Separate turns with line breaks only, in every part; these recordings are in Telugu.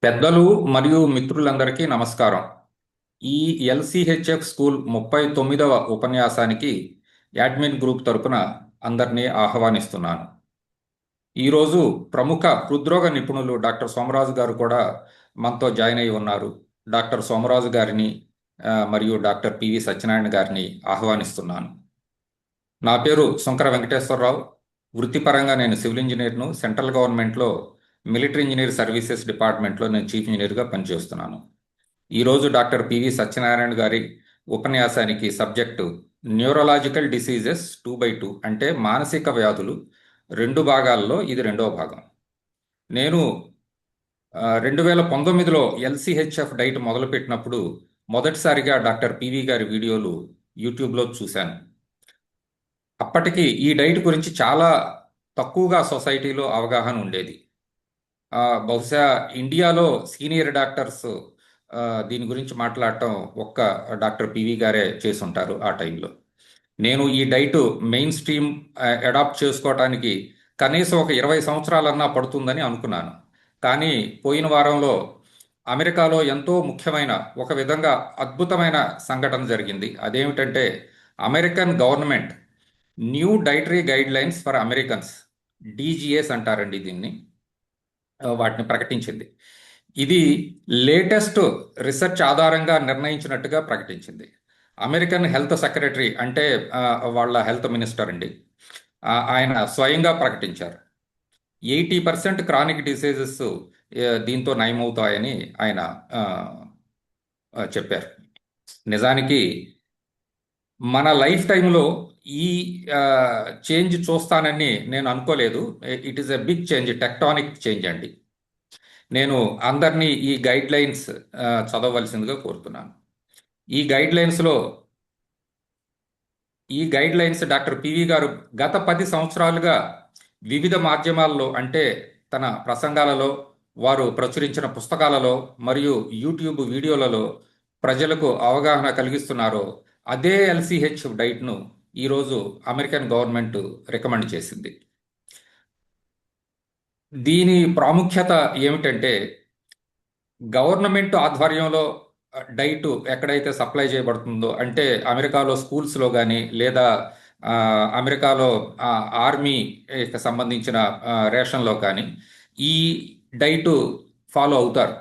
పెద్దలు మరియు మిత్రులందరికీ నమస్కారం. ఈ ఎల్సిహెచ్ఎఫ్ స్కూల్ 39వ ఉపన్యాసానికి యాడ్మిన్ గ్రూప్ తరపున అందరినీ ఆహ్వానిస్తున్నాను. ఈరోజు ప్రముఖ హృద్రోగ నిపుణులు డాక్టర్ సోమరాజు గారు కూడా మనతో జాయిన్ అయి ఉన్నారు. డాక్టర్ సోమరాజు గారిని మరియు డాక్టర్ పివి సత్యనారాయణ గారిని ఆహ్వానిస్తున్నాను. నా పేరు శంకర వెంకటేశ్వరరావు. వృత్తిపరంగా నేను సివిల్ ఇంజనీర్ను. సెంట్రల్ గవర్నమెంట్లో మిలిటరీ ఇంజనీర్ సర్వీసెస్ డిపార్ట్మెంట్లో నేను చీఫ్ ఇంజనీర్గా పనిచేస్తున్నాను. ఈరోజు డాక్టర్ పివి సత్యనారాయణ గారి ఉపన్యాసానికి సబ్జెక్టు న్యూరలాజికల్ డిసీజెస్ 2/2, అంటే మానసిక వ్యాధులు. రెండు భాగాల్లో ఇది రెండవ భాగం. నేను 2019లో ఎల్సిహెచ్ఎఫ్ డైట్ మొదలుపెట్టినప్పుడు మొదటిసారిగా డాక్టర్ పివి గారి వీడియోలు యూట్యూబ్లో చూశాను. అప్పటికి ఈ డైట్ గురించి చాలా తక్కువగా సొసైటీలో అవగాహన ఉండేది. బహుశా ఇండియాలో సీనియర్ డాక్టర్స్ దీని గురించి మాట్లాడటం ఒక్క డాక్టర్ పివి గారే చేసుంటారు ఆ టైంలో. నేను ఈ డైట్ మెయిన్ స్ట్రీమ్ అడాప్ట్ చేసుకోవటానికి కనీసం ఒక 20 సంవత్సరాలన్నా పడుతుందని అనుకున్నాను. కానీ పోయిన వారంలో అమెరికాలో ఎంతో ముఖ్యమైన, ఒక విధంగా అద్భుతమైన సంఘటన జరిగింది. అదేమిటంటే American government new dietary guide lines for Americans, DGS అంటారండి దీన్ని, వాటిని ప్రకటించింది. ఇది లేటెస్ట్ రీసెర్చ్ ఆధారంగా నిర్ణయించినట్టుగా ప్రకటించింది. అమెరికన్ హెల్త్ సెక్రటరీ, అంటే వాళ్ళ హెల్త్ మినిస్టర్ అండి, ఆయన స్వయంగా ప్రకటించారు. 80% క్రానిక్ డిసీజెస్ దీంతో నయమవుతాయని ఆయన ఆ, చెప్పారు. నిజానికి మన లైఫ్ టైంలో ఈ చేంజ్ చూస్తానని నేను అనుకోలేదు. It is a big change, tectonic change అండి. నేను అందరినీ ఈ గైడ్ లైన్స్ చదవవలసిందిగా కోరుతున్నాను. ఈ గైడ్ లైన్స్లో ఈ గైడ్ లైన్స్ డాక్టర్ పివి గారు గత 10 సంవత్సరాలుగా వివిధ మాధ్యమాల్లో, అంటే తన ప్రసంగాలలో, వారు ప్రచురించిన పుస్తకాలలో మరియు యూట్యూబ్ వీడియోలలో ప్రజలకు అవగాహన కలిగిస్తున్నారో అదే ఎల్సిహెచ్ డైట్ను ఈరోజు అమెరికన్ గవర్నమెంట్ రికమెండ్ చేసింది. దీని ప్రాముఖ్యత ఏమిటంటే గవర్నమెంట్ ఆధ్వర్యంలో డైట్ ఎక్కడైతే సప్లై చేయబడుతుందో, అంటే అమెరికాలో స్కూల్స్లో కానీ లేదా ఆ, అమెరికాలో ఆర్మీకి సంబంధించిన రేషన్లో కానీ ఈ డైట్ ఫాలో అవుతారు.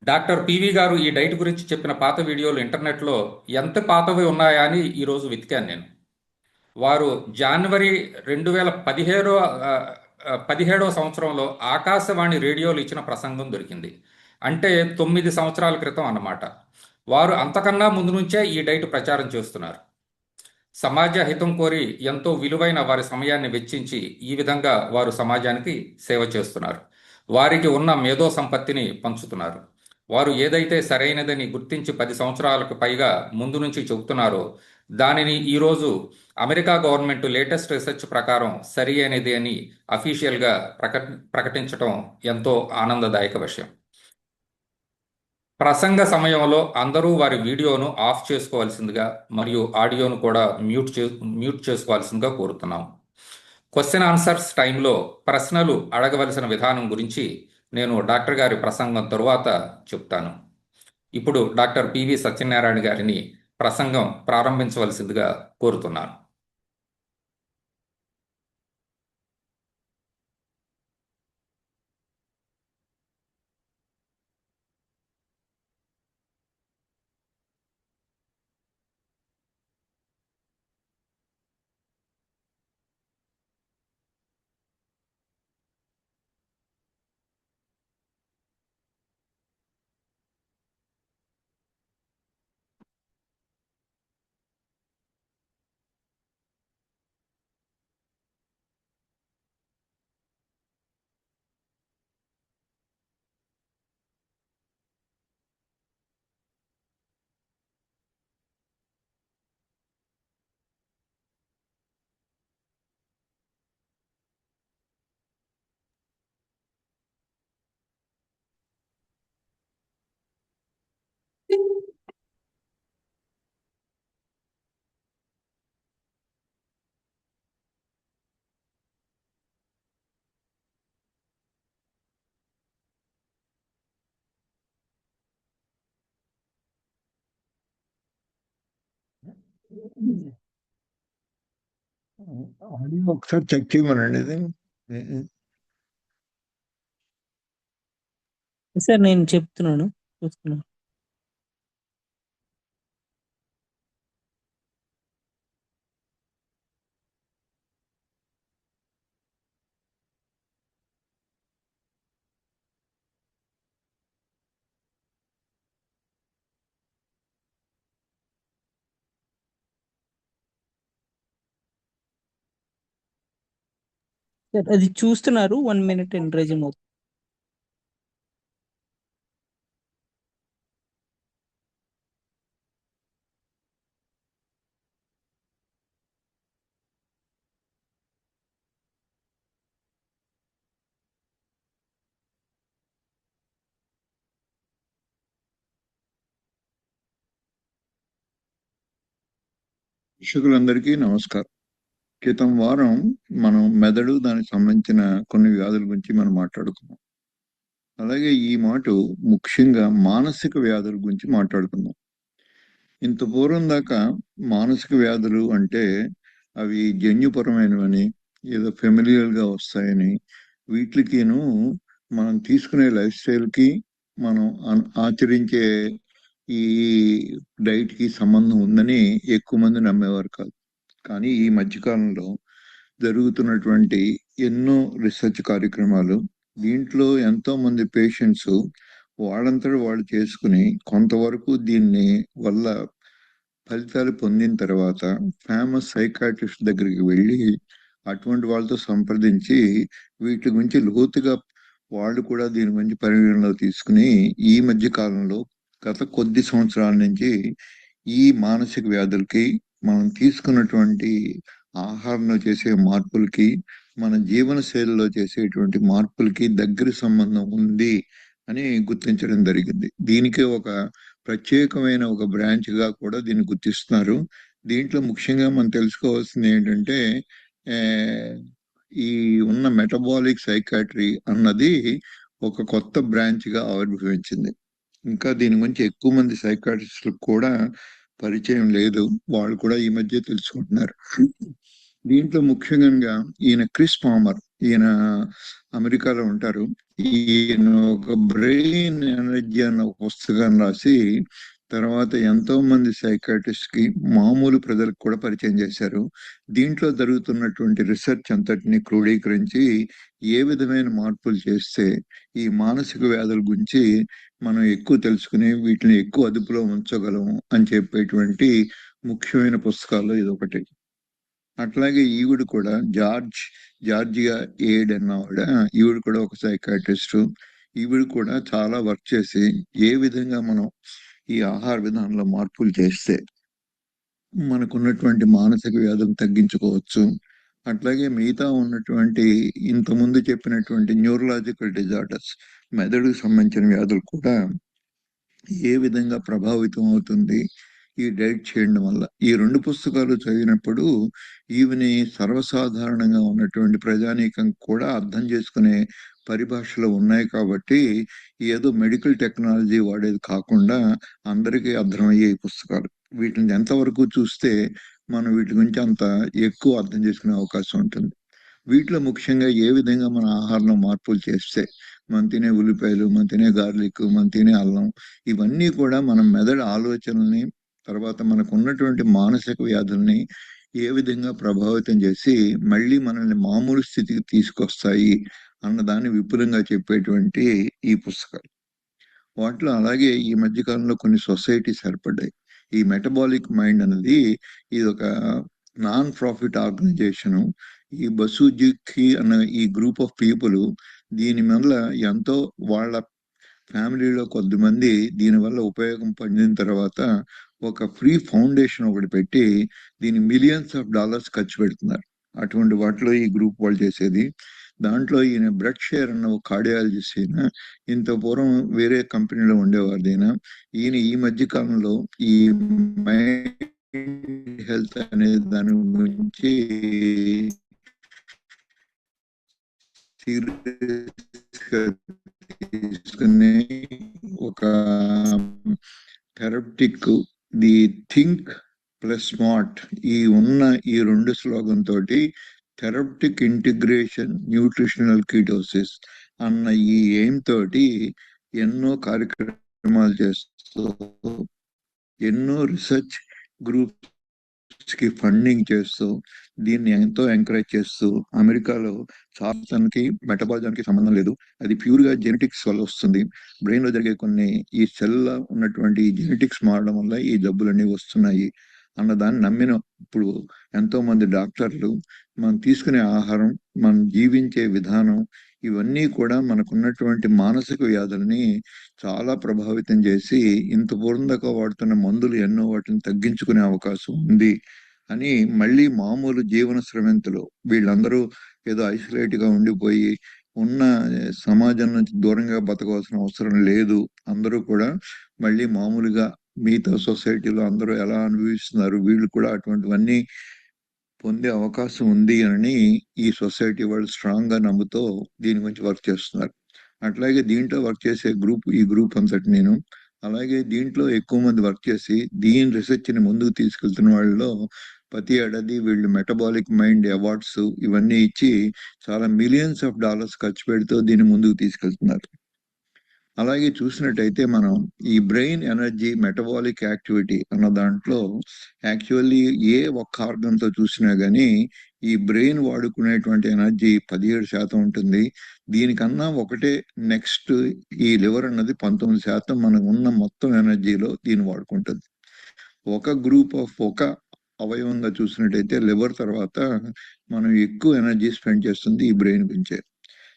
డాక్టర్ పివి గారు ఈ డైట్ గురించి చెప్పిన పాత వీడియోలు ఇంటర్నెట్లో ఎంత పాతవి ఉన్నాయా అని ఈరోజు వెతికాను నేను. వారు జనవరి 2017 సంవత్సరంలో ఆకాశవాణి రేడియోలు ఇచ్చిన ప్రసంగం దొరికింది. అంటే 9 సంవత్సరాల క్రితం అన్నమాట. వారు అంతకన్నా ముందు నుంచే ఈ డైట్ ప్రచారం చేస్తున్నారు. సమాజ హితం కోరి ఎంతో విలువైన వారి సమయాన్ని వెచ్చించి ఈ విధంగా వారు సమాజానికి సేవ చేస్తున్నారు. వారికి ఉన్న మేధో సంపత్తిని పంచుతున్నారు. వారు ఏదైతే సరైనదని గుర్తించి 10 సంవత్సరాలకు పైగా ముందు నుంచి చెబుతున్నారో దానిని ఈరోజు అమెరికా గవర్నమెంట్ లేటెస్ట్ రీసెర్చ్ ప్రకారం సరి అయినది అని అఫీషియల్గా ప్రకటించడం ఎంతో ఆనందదాయక విషయం. ప్రసంగ సమయంలో అందరూ వారి వీడియోను ఆఫ్ చేసుకోవాల్సిందిగా మరియు ఆడియోను కూడా మ్యూట్ చేసుకోవాల్సిందిగా కోరుతున్నాం. క్వశ్చన్ ఆన్సర్స్ టైంలో ప్రశ్నలు అడగవలసిన విధానం గురించి నేను డాక్టర్ గారి ప్రసంగం తరువాత చెప్తాను. ఇప్పుడు డాక్టర్ పివి సత్యనారాయణ గారిని ప్రసంగం ప్రారంభించవలసిందిగా కోరుతున్నాను.
ఆడియో ఒకసారి చెక్ చేయమనండి ఇది.
సార్ నేను చెప్తున్నాను, చూస్తున్నాను. సార్ అది చూస్తున్నారు, 1 minute ఇన్ రెజ్యూమ్ అవుతుంది.
ప్రేక్షకులందరికీ నమస్కారం. క్రితం వారం మనం మెదడు దానికి సంబంధించిన కొన్ని వ్యాధుల గురించి మనం మాట్లాడుకున్నాం. అలాగే ఈ మాట ముఖ్యంగా మానసిక వ్యాధుల గురించి మాట్లాడుకుందాం. ఇంత పూర్వం దాకా మానసిక వ్యాధులు అంటే అవి జన్యుపరమైనవని, ఏదో ఫెమిలియర్ గా వస్తాయని, వీటికిను మనం తీసుకునే లైఫ్ స్టైల్ కి, మనం ఆచరించే ఈ డైట్ కి సంబంధం ఉందని ఎక్కువ మంది నమ్మేవారు కాదు. కానీ ఈ మధ్యకాలంలో జరుగుతున్నటువంటి ఎన్నో రీసెర్చ్ కార్యక్రమాలు, దీంట్లో ఎంతో మంది పేషెంట్స్ వాళ్ళంతట వాళ్ళు చేసుకుని కొంతవరకు దీన్ని వల్ల ఫలితాలు పొందిన తర్వాత ఫేమస్ సైకాట్రిస్ట్ దగ్గరికి వెళ్ళి అటువంటి వాళ్ళతో సంప్రదించి వీటి గురించి లోతుగా వాళ్ళు కూడా దీని గురించి పరిగణలో తీసుకుని ఈ మధ్య కాలంలో గత కొద్ది సంవత్సరాల నుంచి ఈ మానసిక వ్యాధులకి మనం తీసుకున్నటువంటి ఆహారంలో చేసే మార్పులకి, మన జీవన శైలిలో చేసేటువంటి మార్పులకి దగ్గర సంబంధం ఉంది అని గుర్తించడం జరిగింది. దీనికి ఒక ప్రత్యేకమైన ఒక బ్రాంచ్ గా కూడా దీన్ని గుర్తిస్తున్నారు. దీంట్లో ముఖ్యంగా మనం తెలుసుకోవాల్సింది ఏంటంటే ఆ, ఈ ఉన్న మెటబాలిక్ సైకాట్రీ అన్నది ఒక కొత్త బ్రాంచ్ గా ఆవిర్భవించింది. ఇంకా దీని గురించి ఎక్కువ మంది సైకాట్రిస్టులకు కూడా పరిచయం లేదు. వాళ్ళు కూడా ఈ మధ్య తెలుసుకుంటున్నారు. దీంట్లో ముఖ్యంగా ఈయన క్రిస్ పామర్, ఈయన అమెరికాలో ఉంటారు. ఈయన ఒక బ్రెయిన్ ఎనర్జీ అన్న ఒక పుస్తకాన్ని రాసి తర్వాత ఎంతో మంది సైకాట్రిస్ట్ కి, మామూలు ప్రజలకు కూడా పరిచయం చేశారు. దీంట్లో జరుగుతున్నటువంటి రీసెర్చ్ అంతటిని క్రోడీకరించి ఏ విధమైన మార్పులు చేస్తే ఈ మానసిక వ్యాధుల గురించి మనం ఎక్కువ తెలుసుకుని వీటిని ఎక్కువ అదుపులో ఉంచగలం అని చెప్పేటువంటి ముఖ్యమైన పుస్తకాల్లో ఇది ఒకటి. అట్లాగే ఈవిడ కూడా జార్జియా ఏడ్ అన్న ఆవిడ, ఈవిడ కూడా ఒక సైకాట్రిస్ట్. ఈవిడ కూడా చాలా వర్క్ చేసి ఏ విధంగా మనం ఈ ఆహార విధానంలో మార్పులు చేస్తే మనకున్నటువంటి మానసిక వ్యాధులు తగ్గించుకోవచ్చు, అట్లాగే మిగతా ఉన్నటువంటి ఇంతకుముందు చెప్పినటువంటి న్యూరలాజికల్ డిజార్డర్స్, మెదడుకు సంబంధించిన వ్యాధులు కూడా ఏ విధంగా ప్రభావితం అవుతుంది ఈ డైట్ చేయడం వల్ల. ఈ రెండు పుస్తకాలు చదివినప్పుడు ఈవిని సర్వసాధారణంగా ఉన్నటువంటి ప్రజానీకం కూడా అర్థం చేసుకునే పరిభాషలో ఉన్నాయి కాబట్టి ఏదో మెడికల్ టెక్నాలజీ వాడేది కాకుండా అందరికీ అర్థమయ్యే ఈ పుస్తకాలు. వీటిని ఎంతవరకు చూస్తే మనం వీటి గురించి అంత ఎక్కువ అర్థం చేసుకునే అవకాశం ఉంటుంది. వీటిలో ముఖ్యంగా ఏ విధంగా మన ఆహారంలో మార్పులు చేస్తే మనం తినే ఉల్లిపాయలు, మనం తినే గార్లిక్, మనం తినే అల్లం, ఇవన్నీ కూడా మన మెదడు ఆలోచనల్ని, తర్వాత మనకు ఉన్నటువంటి మానసిక వ్యాధుల్ని ఏ విధంగా ప్రభావితం చేసి మళ్ళీ మనల్ని మామూలు స్థితికి తీసుకొస్తాయి అన్నదాన్ని విపులంగా చెప్పేటువంటి ఈ పుస్తకాలు. వాటిలో అలాగే ఈ మధ్య కాలంలో కొన్ని సొసైటీస్ ఏర్పడ్డాయి. ఈ మెటబాలిక్ మైండ్ అనేది ఇది ఒక నాన్ ప్రాఫిట్ ఆర్గనైజేషను. ఈ బసూజీకి అన్న ఈ గ్రూప్ ఆఫ్ పీపుల్ దీని వల్ల ఎంతో వాళ్ళ ఫ్యామిలీలో కొద్దిమంది దీనివల్ల ఉపయోగం పొందిన తర్వాత ఒక ఫ్రీ ఫౌండేషన్ ఒకటి పెట్టి దీని మిలియన్స్ ఆఫ్ డాలర్స్ ఖర్చు పెడుతున్నారు. అటువంటి వాటిలో ఈ గ్రూప్ వాళ్ళు చేసేది. దాంట్లో ఈయన బ్లడ్ షేర్ అన్న ఒక కార్డియాలజిస్ట్, ఈయన ఇంత పూర్వం వేరే కంపెనీలో ఉండేవారు. ఈయన ఈ మధ్య కాలంలో ఈ మైండ్ హెల్త్ అనే దాని గురించి తీసుకుని ఒక therapeutic, the think plus smart ఈ ఉన్న ఈ రెండు స్లోగన్ తోటి థెరప్టిక్ ఇంటిగ్రేషన్ న్యూట్రిషనల్ కీటోసిస్ అన్న ఈ ఎయిమ్ తోటి ఎన్నో కార్యక్రమాలు చేస్తూ ఎన్నో రీసెర్చ్ గ్రూప్స్ కి ఫండింగ్ చేస్తూ దీన్ని ఎంతో ఎంకరేజ్ చేస్తూ అమెరికాలో శాస్త్రానికి మెటబాలిజానికి సంబంధం లేదు, అది ప్యూర్ గా జెనెటిక్స్ వల్ల వస్తుంది, బ్రెయిన్ లో జరిగే కొన్ని ఈ సెల్ ఉన్నటువంటి జెనెటిక్స్ మారడం వల్ల ఈ జబ్బులన్నీ వస్తున్నాయి అన్న దాన్ని నమ్మిన ఇప్పుడు ఎంతో మంది డాక్టర్లు మనం తీసుకునే ఆహారం, మనం జీవించే విధానం ఇవన్నీ కూడా మనకున్నటువంటి మానసిక వ్యాధుల్ని చాలా ప్రభావితం చేసి ఇంత పూర్వం దాకా వాడుతున్న మందులు ఎన్నో వాటిని తగ్గించుకునే అవకాశం ఉంది అని మళ్ళీ మామూలు జీవన శ్రమెంతలు వీళ్ళందరూ ఏదో ఐసోలేట్ గా ఉండిపోయి ఉన్న సమాజం నుంచి దూరంగా బతకవలసిన అవసరం లేదు, అందరూ కూడా మళ్ళీ మామూలుగా మిగతా సొసైటీలో అందరూ ఎలా అనుభవిస్తున్నారు వీళ్ళు కూడా అటువంటివన్నీ పొందే అవకాశం ఉంది అని ఈ సొసైటీ వాళ్ళు స్ట్రాంగ్ గా నమ్ముతూ దీని గురించి వర్క్ చేస్తున్నారు. అట్లాగే దీంట్లో వర్క్ చేసే గ్రూప్ ఈ గ్రూప్ అంతటి నేను, అలాగే దీంట్లో ఎక్కువ మంది వర్క్ చేసి దీని రీసెర్చ్ ని ముందుకు తీసుకెళ్తున్న వాళ్ళలో ప్రతి ఏడాది వీళ్ళు మెటబాలిక్ మైండ్ అవార్డ్స్ ఇవన్నీ ఇచ్చి చాలా మిలియన్స్ ఆఫ్ డాలర్స్ ఖర్చు పెడుతూ దీన్ని ముందుకు తీసుకెళ్తున్నారు. అలాగే చూసినట్టయితే మనం ఈ బ్రెయిన్ ఎనర్జీ మెటబాలిక్ యాక్టివిటీ అన్న దాంట్లో యాక్చువల్లీ ఏ ఒక్క ఆర్గన్ తో చూసినా గానీ ఈ బ్రెయిన్ వాడుకునేటువంటి ఎనర్జీ 17% ఉంటుంది. దీనికన్నా ఒకటే నెక్స్ట్ ఈ లివర్ అన్నది 19% మనకు ఉన్న మొత్తం ఎనర్జీలో దీన్ని వాడుకుంటుంది. ఒక గ్రూప్ ఆఫ్ ఒక అవయవంగా చూసినట్టయితే లివర్ తర్వాత మనం ఎక్కువ ఎనర్జీ స్పెండ్ చేస్తుంది ఈ బ్రెయిన్ గురించే.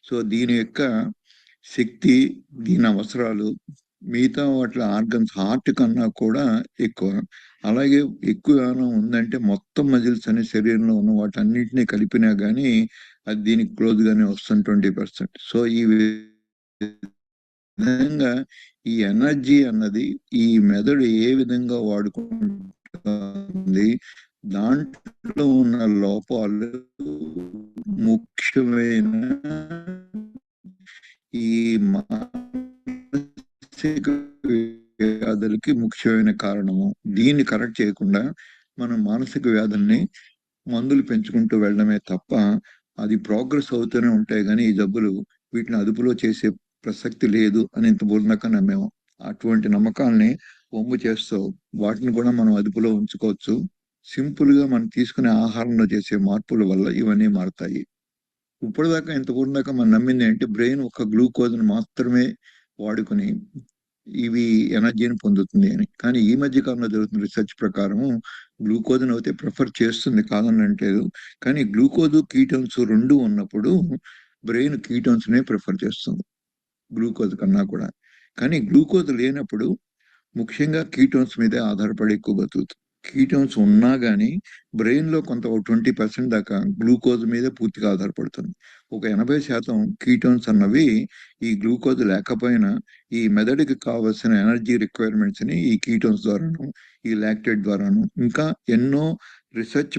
సో దీని యొక్క శక్తి, దీని అవసరాలు మిగతా వాటి ఆర్గన్స్ హార్ట్ కన్నా కూడా ఎక్కువ. అలాగే ఎక్కువ ఏమైనా ఉందంటే మొత్తం మజిల్స్ అనే శరీరంలో ఉన్న వాటన్నిటిని కలిపినా గానీ అది దీనికి క్లోజ్ గానే వస్తుంది 20%. సో ఈ విధంగా ఈ ఎనర్జీ అన్నది ఈ మెదడు ఏ విధంగా వాడుకుంటుంది, దాంట్లో ఉన్న లోపాలు ముఖ్యమైన ఈ మానసిక వ్యాధులకి ముఖ్యమైన కారణము. దీన్ని కరెక్ట్ చేయకుండా మనం మానసిక వ్యాధుల్ని మందులు పెంచుకుంటూ వెళ్ళడమే తప్ప అది ప్రోగ్రెస్ అవుతూనే ఉంటాయి కానీ ఈ జబ్బులు వీటిని అదుపులో చేసే ప్రసక్తి లేదు అని ఇంత పూర్ణక నమ్మేము. అటువంటి నమ్మకాల్ని వమ్ము చేస్తూ వాటిని కూడా మనం అదుపులో ఉంచుకోవచ్చు. సింపుల్ గా మనం తీసుకునే ఆహారంలో చేసే మార్పుల వల్ల ఇవన్నీ మారుతాయి. ఇప్పటిదాకా ఇంత పూర్ణక మనం నమ్మింది ఏంటి, బ్రెయిన్ ఒక గ్లూకోజ్ మాత్రమే వాడుకుని ఇవి ఎనర్జీని పొందుతుంది అని. కానీ ఈ మధ్య కాలంలో జరుగుతున్న రీసెర్చ్ ప్రకారం గ్లూకోజ్ అయితే ప్రిఫర్ చేస్తుంది కాదని అంటలేదు, కానీ గ్లూకోజ్ కీటోన్స్ రెండు ఉన్నప్పుడు బ్రెయిన్ కీటోన్స్ నే ప్రిఫర్ చేస్తుంది గ్లూకోజ్ కన్నా కూడా. కానీ గ్లూకోజ్ లేనప్పుడు ముఖ్యంగా కీటోన్స్ మీదే ఆధారపడి ఎక్కువ బతుకుతుంది. కీటోన్స్ ఉన్నా గానీ బ్రెయిన్ లో కొంత 20% దాకా గ్లూకోజ్ మీద పూర్తిగా ఆధారపడుతుంది. ఒక 80% కీటోన్స్ అన్నవి ఈ గ్లూకోజ్ లేకపోయినా ఈ మెదడుకి కావలసిన ఎనర్జీ రిక్వైర్మెంట్స్ ని ఈ కీటోన్స్ ద్వారాను, ఈ లాక్టేట్ ద్వారాను, ఇంకా ఎన్నో రీసెర్చ్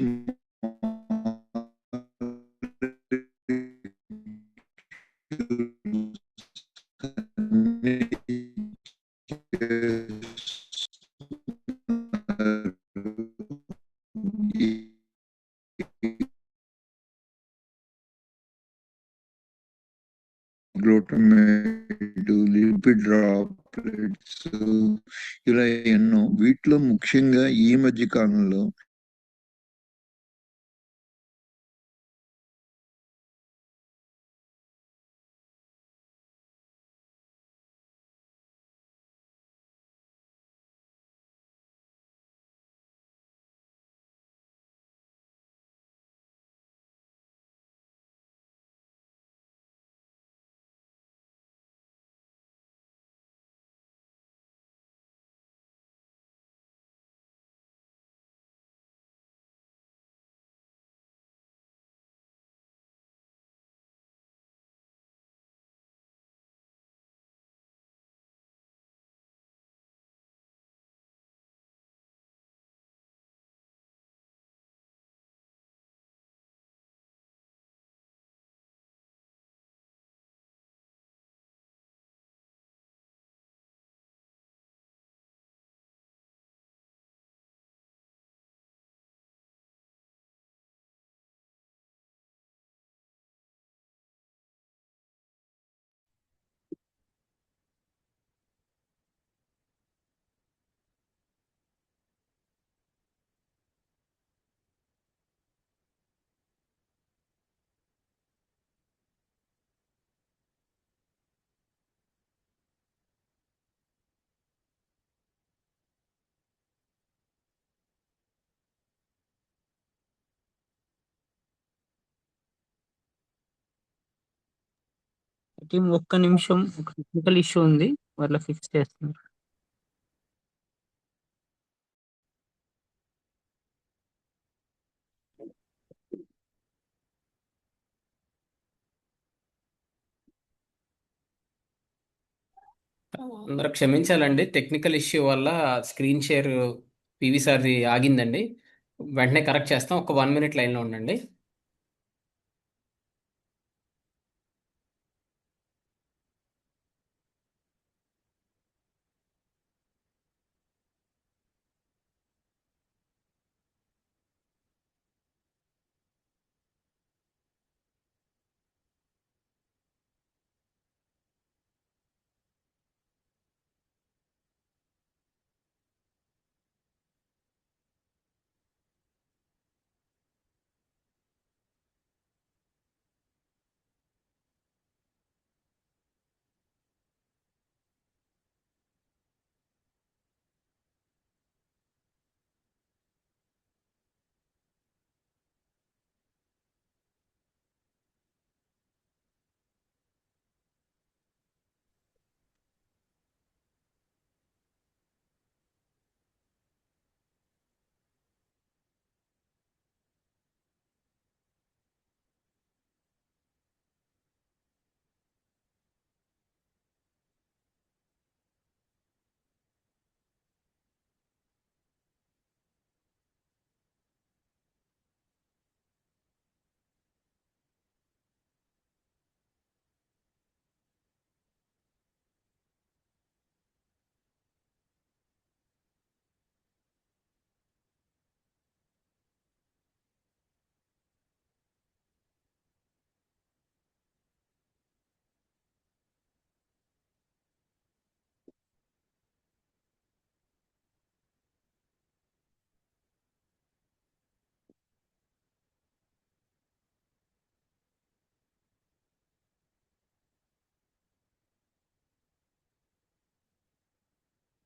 గ్లూటమేట్, లిపిడ్ డ్రాప్లెట్స్ ఇలా ఎన్నో. వీటిలో ముఖ్యంగా ఈ మధ్య కాలంలో
టీం ఒక్క నిమిషం, ఒక టెక్నికల్ ఇష్యూ ఉంది, వాళ్ళ ఫిక్స్ చేస్తున్నారు.
అందరూ క్షమించాలండి, టెక్నికల్ ఇష్యూ వల్ల స్క్రీన్ షేర్ పివి సార్ది ఆగిందండి. వెంటనే కరెక్ట్ చేస్తాం. ఒక 1 మినిట్ లైన్లో ఉండండి.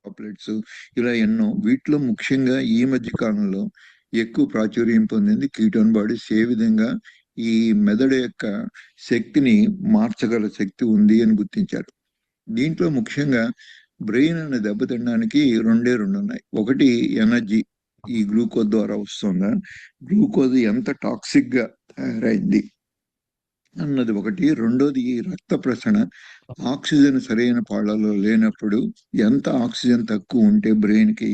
చాక్లెట్స్, ఇలా ఎన్నో. వీటిలో ముఖ్యంగా ఈ మధ్య కాలంలో ఎక్కువ ప్రాచుర్యం పొందింది కీటోన్ బాడీస్. ఏ విధంగా ఈ మెదడు యొక్క శక్తిని మార్చగల శక్తి ఉంది అని గుర్తించారు. దీంట్లో ముఖ్యంగా బ్రెయిన్ అనే దెబ్బతినడానికి రెండు ఉన్నాయి. ఒకటి ఎనర్జీ, ఈ గ్లూకోజ్ ద్వారా వస్తుందా, గ్లూకోజ్ ఎంత టాక్సిక్ గా తయారైంది అన్నది ఒకటి. రెండోది ఈ రక్త ప్రసరణ, ఆక్సిజన్ సరైన పాళ్ళలో లేనప్పుడు ఎంత ఆక్సిజన్ తక్కువ ఉంటే బ్రెయిన్ కి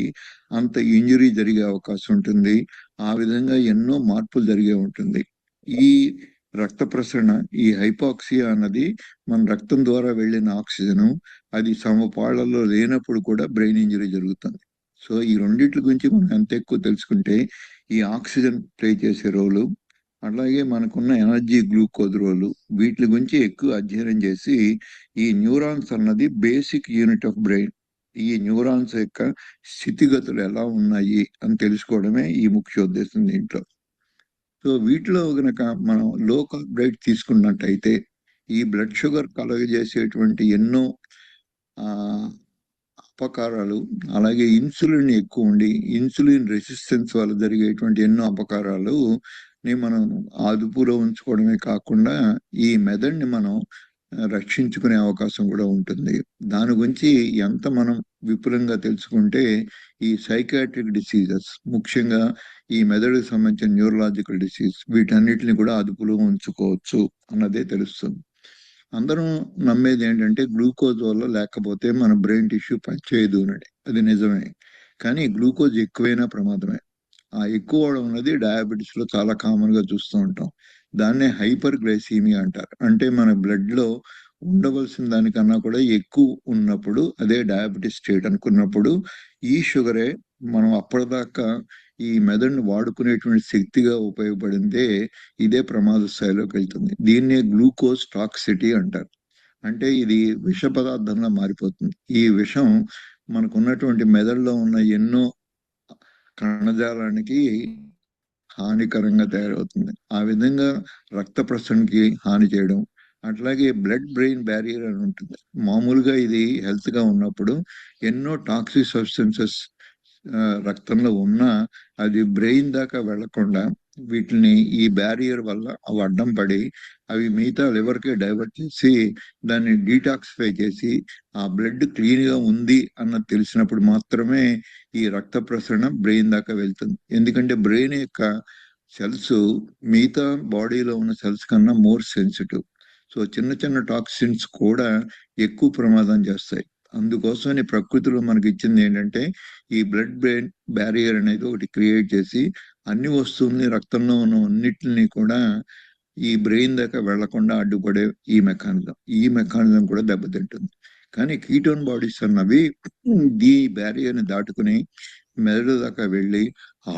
అంత ఇంజరీ జరిగే అవకాశం ఉంటుంది. ఆ విధంగా ఎన్నో మార్పులు జరిగే ఉంటుంది. ఈ రక్త ప్రసరణ, ఈ హైపాక్సియా అన్నది మన రక్తం ద్వారా వెళ్ళిన ఆక్సిజన్ అది సమపాళ్లలో లేనప్పుడు కూడా బ్రెయిన్ ఇంజరీ జరుగుతుంది. సో ఈ రెండిట్ల గురించి మనం ఎంత ఎక్కువ తెలుసుకుంటే ఈ ఆక్సిజన్ ప్లే చేసే రోలు, అట్లాగే మనకున్న ఎనర్జీ, గ్లూకోజ్ రోలు, వీటి గురించి ఎక్కువ అధ్యయనం చేసి ఈ న్యూరాన్స్ అన్నది బేసిక్ యూనిట్ ఆఫ్ బ్రెయిన్, ఈ న్యూరాన్స్ యొక్క స్థితిగతులు ఎలా ఉన్నాయి అని తెలుసుకోవడమే ఈ ముఖ్య ఉద్దేశం దీంట్లో. సో వీటిలో గనక మనం లో కార్బోహైడ్రేట్ తీసుకున్నట్టయితే ఈ బ్లడ్ షుగర్ కలుగజేసేటువంటి ఎన్నో ఆ అపకారాలు, అలాగే ఇన్సులిన్ ఎక్కువ ఉండి ఇన్సులిన్ రెసిస్టెన్స్ వల్ల జరిగేటువంటి ఎన్నో అపకారాలు మనం అదుపులో ఉంచుకోవడమే కాకుండా ఈ మెదడుని మనం రక్షించుకునే అవకాశం కూడా ఉంటుంది. దాని గురించి ఎంత మనం విపులంగా తెలుసుకుంటే ఈ సైకాట్రిక్ డిసీజెస్, ముఖ్యంగా ఈ మెదడుకు సంబంధించిన న్యూరలాజికల్ డిసీజ్, వీటన్నిటిని కూడా అదుపులో ఉంచుకోవచ్చు అన్నదే తెలుస్తుంది. అందరం నమ్మేది ఏంటంటే గ్లూకోజ్ వల్ల లేకపోతే మన బ్రెయిన్ టిష్యూ పనిచేయదు అని. అది నిజమే, కానీ గ్లూకోజ్ ఎక్కువైనా ప్రమాదమే. ఆ ఎక్కువ అవడం అనేది డయాబెటీస్ లో చాలా కామన్ గా చూస్తూ ఉంటాం. దాన్నే హైపర్ గ్లైసీమియా అంటారు. అంటే మన బ్లడ్ లో ఉండవలసిన దానికన్నా కూడా ఎక్కువ ఉన్నప్పుడు అదే డయాబెటీస్ స్టేట్ అనుకున్నప్పుడు ఈ షుగరే మనం అప్పటిదాకా ఈ మెదడుని వాడుకునేటువంటి శక్తిగా ఉపయోగపడిందే ఇదే ప్రమాద స్థాయిలోకి వెళ్తుంది. దీన్నే గ్లూకోజ్ టాక్సిటీ అంటారు. అంటే ఇది విష పదార్థంగా మారిపోతుంది. ఈ విషం మనకున్నటువంటి మెదడులో ఉన్న ఎన్నో కణజాలానికి హానికరంగా తయారవుతుంది. ఆ విధంగా రక్త ప్రసరణకి హాని చేయడం, అట్లాగే బ్లడ్ బ్రెయిన్ బ్యారియర్ అని ఉంటుంది. మామూలుగా ఇది హెల్త్ గా ఉన్నప్పుడు ఎన్నో టాక్సిక్ సబ్స్టెన్సెస్ రక్తంలో ఉన్నా అది బ్రెయిన్ దాకా వెళ్లకుండా వీటిని ఈ బ్యారియర్ వల్ల అవి అడ్డం పడి అవి మిగతా లివర్కే డైవర్ట్ చేసి దాన్ని డీటాక్సిఫై చేసి ఆ బ్లడ్ క్లీన్ గా ఉంది అన్నది తెలిసినప్పుడు మాత్రమే ఈ రక్త ప్రసరణ బ్రెయిన్ దాకా వెళ్తుంది. ఎందుకంటే బ్రెయిన్ యొక్క సెల్స్ మిగతా బాడీలో ఉన్న సెల్స్ కన్నా మోర్ సెన్సిటివ్. సో చిన్న చిన్న టాక్సిన్స్ కూడా ఎక్కువ ప్రమాదం చేస్తాయి. అందుకోసమని ప్రకృతిలో మనకి ఇచ్చింది ఏంటంటే ఈ బ్లడ్ బ్రెయిన్ బ్యారియర్ అనేది ఒకటి క్రియేట్ చేసి అన్ని వస్తువుల్ని రక్తంలో ఉన్న అన్నిటిని కూడా ఈ బ్రెయిన్ దాకా వెళ్లకుండా అడ్డుపడే ఈ మెకానిజం కూడా దెబ్బతింటుంది. కానీ కీటోన్ బాడీస్ అన్నవి ఈ బ్యారియర్ ని దాటుకుని మెదడు దాకా వెళ్ళి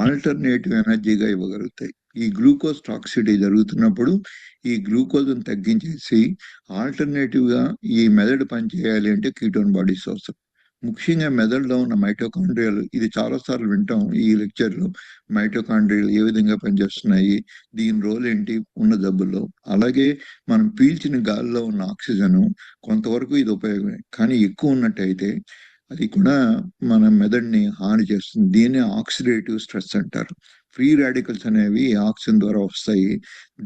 ఆల్టర్నేటివ్ ఎనర్జీగా ఇవ్వగలుగుతాయి. ఈ గ్లూకోజ్ టాక్సిటీ జరుగుతున్నప్పుడు ఈ గ్లూకోజ్ తగ్గించేసి ఆల్టర్నేటివ్ గా ఈ మెదడు పనిచేయాలి అంటే కీటోన్ బాడీస్ అవసరం. ముఖ్యంగా మెదడులో ఉన్న మైటోకాండ్రియాలు, ఇది చాలా సార్లు వింటాం ఈ లెక్చర్ లో, మైటోకాండ్రియాలు ఏ విధంగా పనిచేస్తున్నాయి, దీని రోల్ ఏంటి ఉన్న జబ్బుల్లో. అలాగే మనం పీల్చిన గాలిలో ఉన్న ఆక్సిజన్ కొంతవరకు ఇది ఉపయోగమే, కానీ ఎక్కువ ఉన్నట్టయితే అది కూడా మన మెదడుని హాని చేస్తుంది. దీన్ని ఆక్సిడేటివ్ స్ట్రెస్ అంటారు. ఫ్రీ రాడికల్స్ అనేవి ఆక్సిజన్ ద్వారా వస్తాయి,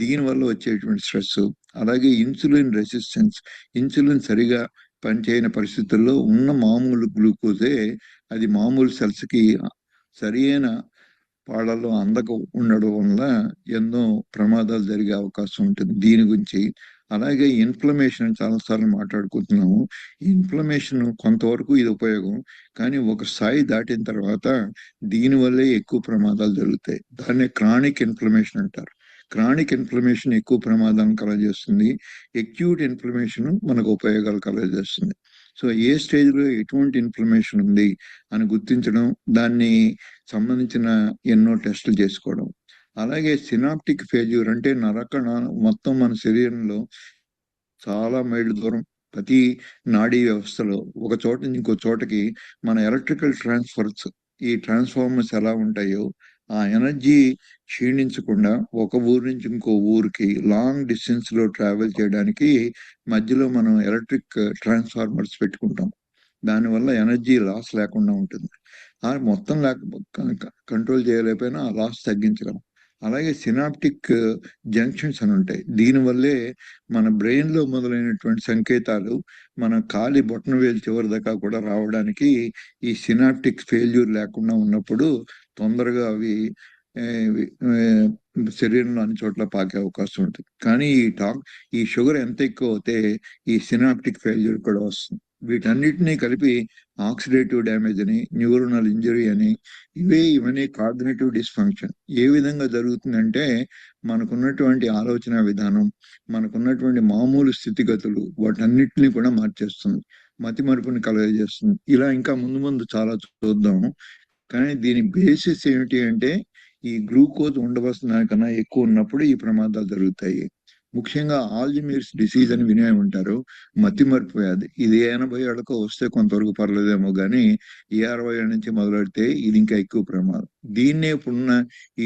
దీనివల్ల వచ్చేటువంటి స్ట్రెస్. అలాగే ఇన్సులిన్ రెసిస్టెన్స్, ఇన్సులిన్ సరిగా పనిచేయని పరిస్థితుల్లో ఉన్న మామూలు గ్లూకోజే అది మామూలు సెల్స్ కి సరైన పాళ్ళల్లో అందక ఉండడం వల్ల ఎన్నో ప్రమాదాలు జరిగే అవకాశం ఉంటుంది దీని గురించి. అలాగే ఇన్ఫ్లమేషన్ చాలాసార్లు మాట్లాడుకుంటున్నాము. ఈ ఇన్ఫ్లమేషన్ కొంతవరకు ఇది ఉపయోగం, కానీ ఒక స్థాయి దాటిన తర్వాత దీనివల్లే ఎక్కువ ప్రమాదాలు జరుగుతాయి. దాన్ని క్రానిక్ ఇన్ఫ్లమేషన్ అంటారు. క్రానిక్ ఇన్ఫ్లమేషన్ ఎక్కువ ప్రమాదాన్ని కలగజేస్తుంది, ఎక్యూట్ ఇన్ఫ్లమేషన్ మనకు ఉపయోగాలు కలగజేస్తుంది. సో ఏ స్టేజ్ లో ఎటువంటి ఇన్ఫ్లమేషన్ ఉంది అని గుర్తించడం, దాన్ని సంబంధించిన ఎన్నో టెస్టులు చేసుకోవడం. అలాగే సినాప్టిక్ ఫెయిల్యూర్ అంటే నరకణాలు మొత్తం మన శరీరంలో చాలా మైళ్ళు దూరం ప్రతి నాడీ వ్యవస్థలో ఒక చోట నుంచి ఇంకో చోటకి మన ఎలక్ట్రికల్ ట్రాన్స్ఫర్స్, ఈ ట్రాన్స్ఫార్మర్స్ ఎలా ఉంటాయో ఆ ఎనర్జీ క్షీణించకుండా ఒక ఊరు నుంచి ఇంకో ఊరికి లాంగ్ డిస్టెన్స్ లో ట్రావెల్ చేయడానికి మధ్యలో మనం ఎలక్ట్రిక్ ట్రాన్స్ఫార్మర్స్ పెట్టుకుంటాం. దానివల్ల ఎనర్జీ లాస్ లేకుండా ఉంటుంది. ఆ మొత్తం కంట్రోల్ చేయలేకపోయినా ఆ లాస్ తగ్గించగలం. అలాగే సినాప్టిక్ జంక్షన్స్ అని ఉంటాయి. దీనివల్లే మన బ్రెయిన్ లో మొదలైనటువంటి సంకేతాలు మన కాలి బొట్టన వేలు చివరి దాకా కూడా రావడానికి ఈ సినాప్టిక్ ఫెయిల్యూర్ లేకుండా ఉన్నప్పుడు తొందరగా అవి శరీరంలో అన్ని చోట్ల పాకే అవకాశం ఉంటుంది. కానీ ఈ షుగర్ ఎంత ఎక్కువ అవుతే ఈ సినాప్టిక్ ఫెయిల్యూర్ కూడా వస్తుంది. వీటన్నిటినీ కలిపి ఆక్సిడేటివ్ డ్యామేజ్ అని, న్యూరోనల్ ఇంజరీ అని, ఇవన్నీ కాగ్నిటివ్ డిస్ఫంక్షన్. ఏ విధంగా జరుగుతుందంటే మనకున్నటువంటి ఆలోచన విధానం, మనకున్నటువంటి మామూలు స్థితిగతులు వాటన్నిటిని కూడా మార్చేస్తుంది, మతిమరుపుని కలుగజేస్తుంది. ఇలా ఇంకా ముందు ముందు చాలా చూద్దాం. కానీ దీని బేసిస్ ఏమిటి అంటే ఈ గ్లూకోజ్ ఉండవలసిన దానికన్నా ఎక్కువ ఉన్నప్పుడు ఈ ప్రమాదాలు జరుగుతాయి. ముఖ్యంగా ఆల్జిమీర్స్ డిసీజ్ అని వినే ఉంటారు, మతిమరుపు వ్యాధి. ఇది 80 ఏళ్ళకో వస్తే కొంతవరకు పర్లేదేమో, కానీ ఈ 60 ఏళ్ళ నుంచి మొదలెడితే ఇది ఇంకా ఎక్కువ ప్రమాదం. దీన్నే ఇప్పుడున్న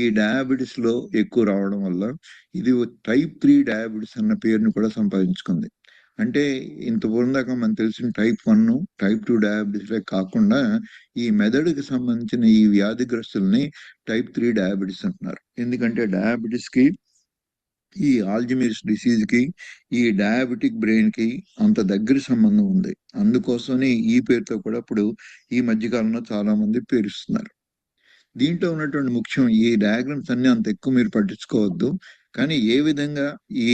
ఈ డయాబెటిస్ లో ఎక్కువ రావడం వల్ల ఇది టైప్ 3 డయాబెటిస్ అన్న పేరుని కూడా సంపాదించుకుంది. అంటే ఇంత దాకా మనకు తెలిసిన టైప్ 1, టైప్ 2 డయాబెటిస్ కాకుండా ఈ మెదడుకి సంబంధించిన ఈ వ్యాధిగ్రస్తుల్ని టైప్ 3 డయాబెటిస్ అంటున్నారు. ఎందుకంటే డయాబెటిస్ కి, ఈ ఆల్జిమీర్స్ డిసీజ్ కి, ఈ డయాబెటిక్ బ్రెయిన్ కి అంత దగ్గర సంబంధం ఉంది. అందుకోసమని ఈ పేరుతో కూడా ఇప్పుడు ఈ మధ్యకాలంలో చాలా మంది పేరుస్తున్నారు. దీంట్లో ఉన్నటువంటి ముఖ్యం, ఈ డయాగ్రామ్స్ అన్ని అంత ఎక్కువ మీరు పట్టించుకోవద్దు, కానీ ఏ విధంగా ఈ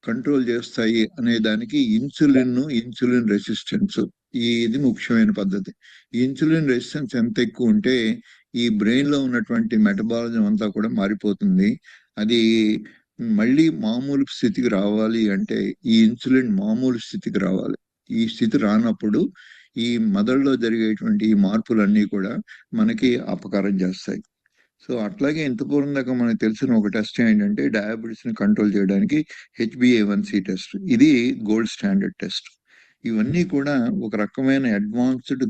కంట్రోల్ చేస్తాయి అనే దానికి ఇన్సులిన్ రెసిస్టెన్స్ ఇది ముఖ్యమైన పద్ధతి. ఈ ఇన్సులిన్ రెసిస్టెన్స్ ఎంత ఎక్కువ ఉంటే ఈ బ్రెయిన్ లో ఉన్నటువంటి మెటబాలిజం అంతా కూడా మారిపోతుంది. అది మళ్ళీ మామూలు స్థితికి రావాలి అంటే ఈ ఇన్సులిన్ మామూలు స్థితికి రావాలి. ఈ స్థితి రానప్పుడు ఈ మెదడులో జరిగేటువంటి ఈ మార్పులన్నీ కూడా మనకి అపకారం చేస్తాయి. సో అట్లాగే ఇంత పూర్వం దాకా మనకు తెలిసిన ఒక టెస్ట్ ఏంటంటే డయాబెటీస్ ని కంట్రోల్ చేయడానికి HbA1c టెస్ట్. ఇది గోల్డ్ స్టాండర్డ్ టెస్ట్. ఇవన్నీ కూడా ఒక రకమైన అడ్వాన్స్డ్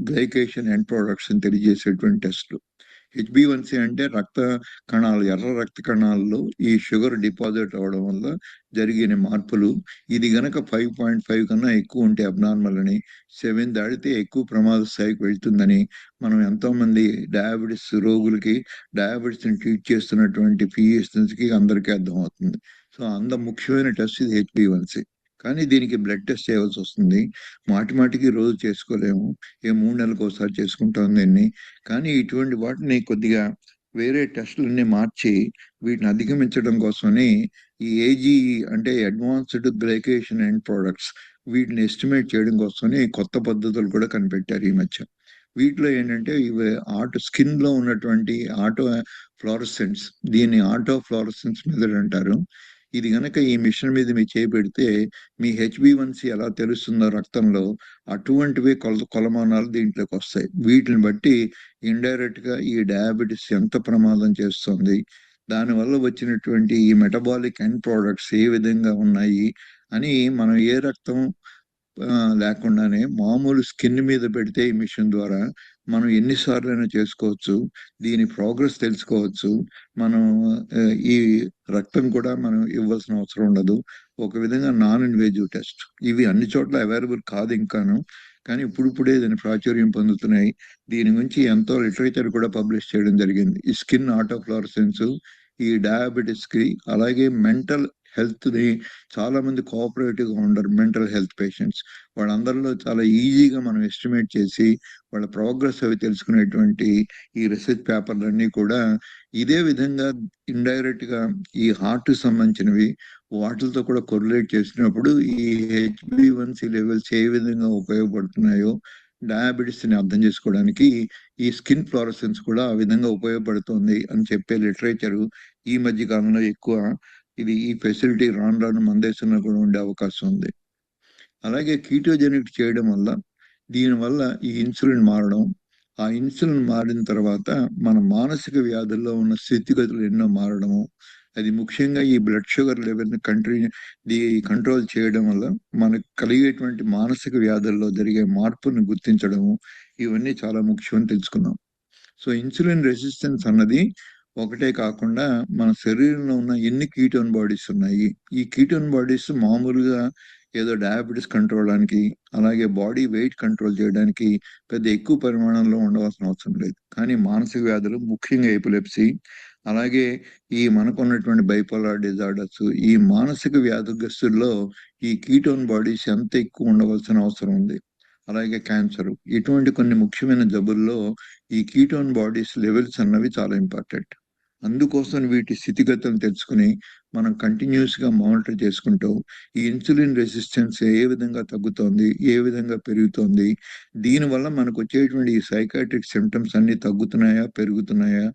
గ్లైకేషన్ ఎండ్ ప్రొడక్ట్స్ అని తెలియజేసేటువంటి టెస్ట్లు. హెచ్బి1సి అంటే రక్త కణాలు, ఎర్ర రక్త కణాల్లో ఈ షుగర్ డిపాజిట్ అవ్వడం వల్ల జరిగిన మార్పులు. ఇది గనక 5.5 కన్నా ఎక్కువ ఉంటే అబ్నార్మల్ అని, 7 దాటితే ఎక్కువ ప్రమాద స్థాయికి వెళ్తుందని మనం ఎంతో మంది డయాబెటిస్ రోగులకి, డయాబెటిస్ ని ట్రీట్ చేస్తున్నటువంటి ఫిజిషియన్స్ కి అందరికీ అర్థమవుతుంది. సో అంత ముఖ్యమైన టెస్ట్ ఇది హెచ్బి1సి. కానీ దీనికి బ్లడ్ టెస్ట్ చేయవలసి వస్తుంది. మాటిమాటికి రోజు చేసుకోలేము, 3 నెలలకు ఒకసారి చేసుకుంటాం దీన్ని. కానీ ఇటువంటి వాటిని కొద్దిగా వేరే టెస్టులన్నీ మార్చి వీటిని అధిగమించడం కోసమని ఈ ఏజీఈ అంటే అడ్వాన్స్డ్ గ్లైకేషన్ అండ్ ప్రొడక్ట్స్, వీటిని ఎస్టిమేట్ చేయడం కోసమని కొత్త పద్ధతులు కూడా కనిపెట్టారు ఈ మధ్య. వీటిలో ఏంటంటే ఇవి స్కిన్ లో ఉన్నటువంటి ఆటో ఫ్లోరసెన్స్, దీన్ని ఆటో ఫ్లోరసెన్స్ మెథడ్ అంటారు. ఇది గనక ఈ మిషన్ మీద మీరు చేపెడితే మీ హెచ్బి1సి ఎలా తెలుస్తుందో రక్తంలో, అటువంటివే కొలమానాలు దీంట్లోకి వస్తాయి. వీటిని బట్టి ఇండైరెక్ట్ గా ఈ డయాబెటిస్ ఎంత ప్రమాదం చేస్తుంది, దానివల్ల వచ్చినటువంటి ఈ మెటబాలిక్ ఎండ్ ప్రోడక్ట్స్ ఏ విధంగా ఉన్నాయి అని మనం ఏ రక్తం లేకుండానే మామూలు స్కిన్ మీద పెడితే ఈ మిషన్ ద్వారా మనం ఎన్నిసార్లు అయినా చేసుకోవచ్చు. దీని ప్రోగ్రెస్ తెలుసుకోవచ్చు. మనం ఈ రక్తం కూడా మనం ఇవ్వాల్సిన అవసరం ఉండదు. ఒక విధంగా నాన్ ఇన్వేజివ్ టెస్ట్. ఇవి అన్ని చోట్ల అవైలబుల్ కాదు ఇంకాను, కానీ ఇప్పుడిప్పుడే దీని ప్రాచుర్యం పొందుతున్నాయి. దీని గురించి ఎంతో లిటరేచర్ కూడా పబ్లిష్ చేయడం జరిగింది. ఈ స్కిన్ ఆటో ఫ్లోరసెన్స్ ఈ డయాబెటిస్ కి, అలాగే మెంటల్ హెల్త్ ని చాలా మంది కోఆపరేటివ్ గా ఉండరు. మెంటల్ హెల్త్ పేషెంట్స్ వాళ్ళందరిలో చాలా ఈజీగా మనం ఎస్టిమేట్ చేసి వాళ్ళ ప్రోగ్రెస్ అవి తెలుసుకునేటువంటి ఈ రీసెర్చ్ పేపర్లన్నీ కూడా ఇదే విధంగా ఇండైరెక్ట్ గా ఈ హార్ట్ సంబంధించినవి వాటితో కూడా కొరిలేట్ చేసినప్పుడు ఈ హెచ్బి1సి లెవెల్స్ ఏ విధంగా ఉపయోగపడుతున్నాయో డయాబెటిస్ ని అర్థం చేసుకోవడానికి ఈ స్కిన్ ఫ్లోరసెన్స్ కూడా ఆ విధంగా ఉపయోగపడుతుంది అని చెప్పే లిటరేచర్ ఈ మధ్య కాలంలో ఎక్కువ. ఈ ఫెసిలిటీ రాను రాను మన దేశంలో కూడా ఉండే అవకాశం ఉంది. అలాగే కీటోజెనిక్ చేయడం వల్ల, దీనివల్ల ఈ ఇన్సులిన్ మారడం, ఆ ఇన్సులిన్ మారిన తర్వాత మన మానసిక వ్యాధుల్లో ఉన్న స్థితిగతులు ఎన్నో మారడము, అది ముఖ్యంగా ఈ బ్లడ్ షుగర్ లెవెల్ ని కంట్రోల్ చేయడం వల్ల మనకు కలిగేటువంటి మానసిక వ్యాధుల్లో జరిగే మార్పుని గుర్తించడము, ఇవన్నీ చాలా ముఖ్యమని తెలుసుకున్నాం. సో ఇన్సులిన్ రెసిస్టెన్స్ అన్నది ఒకటే కాకుండా మన శరీరంలో ఉన్న ఎన్ని కీటోన్ బాడీస్ ఉన్నాయి, ఈ కీటోన్ బాడీస్ మామూలుగా ఏదో డయాబెటీస్ కంట్రోల్ అవడానికి, అలాగే బాడీ వెయిట్ కంట్రోల్ చేయడానికి పెద్ద ఎక్కువ పరిమాణంలో ఉండవలసిన అవసరం లేదు. కానీ మానసిక వ్యాధులు, ముఖ్యంగా ఎపిలెప్సీ, అలాగే ఈ మనకున్నటువంటి బైపోలార్ డిజార్డర్స్, ఈ మానసిక వ్యాధిగ్రస్తుల్లో ఈ కీటోన్ బాడీస్ ఎంత ఎక్కువ ఉండవలసిన అవసరం ఉంది. అలాగే క్యాన్సర్, ఇటువంటి కొన్ని ముఖ్యమైన జబ్బుల్లో ఈ కీటోన్ బాడీస్ లెవెల్స్ అన్నవి చాలా ఇంపార్టెంట్. అందుకోసం వీటి స్థితిగతులను తెలుసుకుని మనం కంటిన్యూస్ గా మానిటర్ చేసుకుంటూ ఈ ఇన్సులిన్ రెసిస్టెన్స్ ఏ విధంగా తగ్గుతోంది, ఏ విధంగా పెరుగుతోంది, దీనివల్ల మనకు వచ్చేటువంటి ఈ సైకాట్రిక్ సిమ్టమ్స్ అన్ని తగ్గుతున్నాయా, పెరుగుతున్నాయా,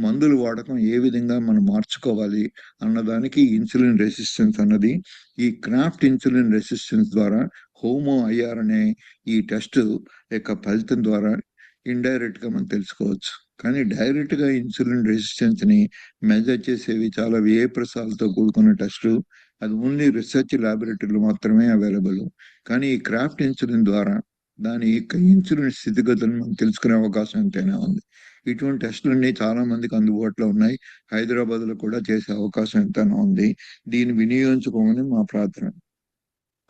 మందులు వాడకం ఏ విధంగా మనం మార్చుకోవాలి అన్నదానికి ఇన్సులిన్ రెసిస్టెన్స్ అన్నది ఈ క్రాఫ్ట్ ఇన్సులిన్ రెసిస్టెన్స్ ద్వారా హోమో ఐఆర్ అనే ఈ టెస్ట్ యొక్క ఫలితం ద్వారా ఇండైరెక్ట్ గా మనం తెలుసుకోవచ్చు. కానీ డైరెక్ట్ గా ఇన్సులిన్ రెసిస్టెన్స్ ని మెజర్ చేసేవి చాలా వ్యయ ప్రసాదాలతో కూడుకున్న టెస్టులు. అది ఓన్లీ రీసెర్చ్ ల్యాబొరేటరీలో మాత్రమే అవైలబుల్. కానీ ఈ క్రాఫ్ట్ ఇన్సులిన్ ద్వారా దాని యొక్క ఇన్సులిన్ స్థితిగతులను మనం తెలుసుకునే అవకాశం ఎంతైనా ఉంది. ఇటువంటి టెస్టులన్నీ చాలా మందికి అందుబాటులో ఉన్నాయి. హైదరాబాద్ లో కూడా చేసే అవకాశం ఎంతైనా ఉంది. దీన్ని వినియోగించుకోమని మా ప్రార్థన.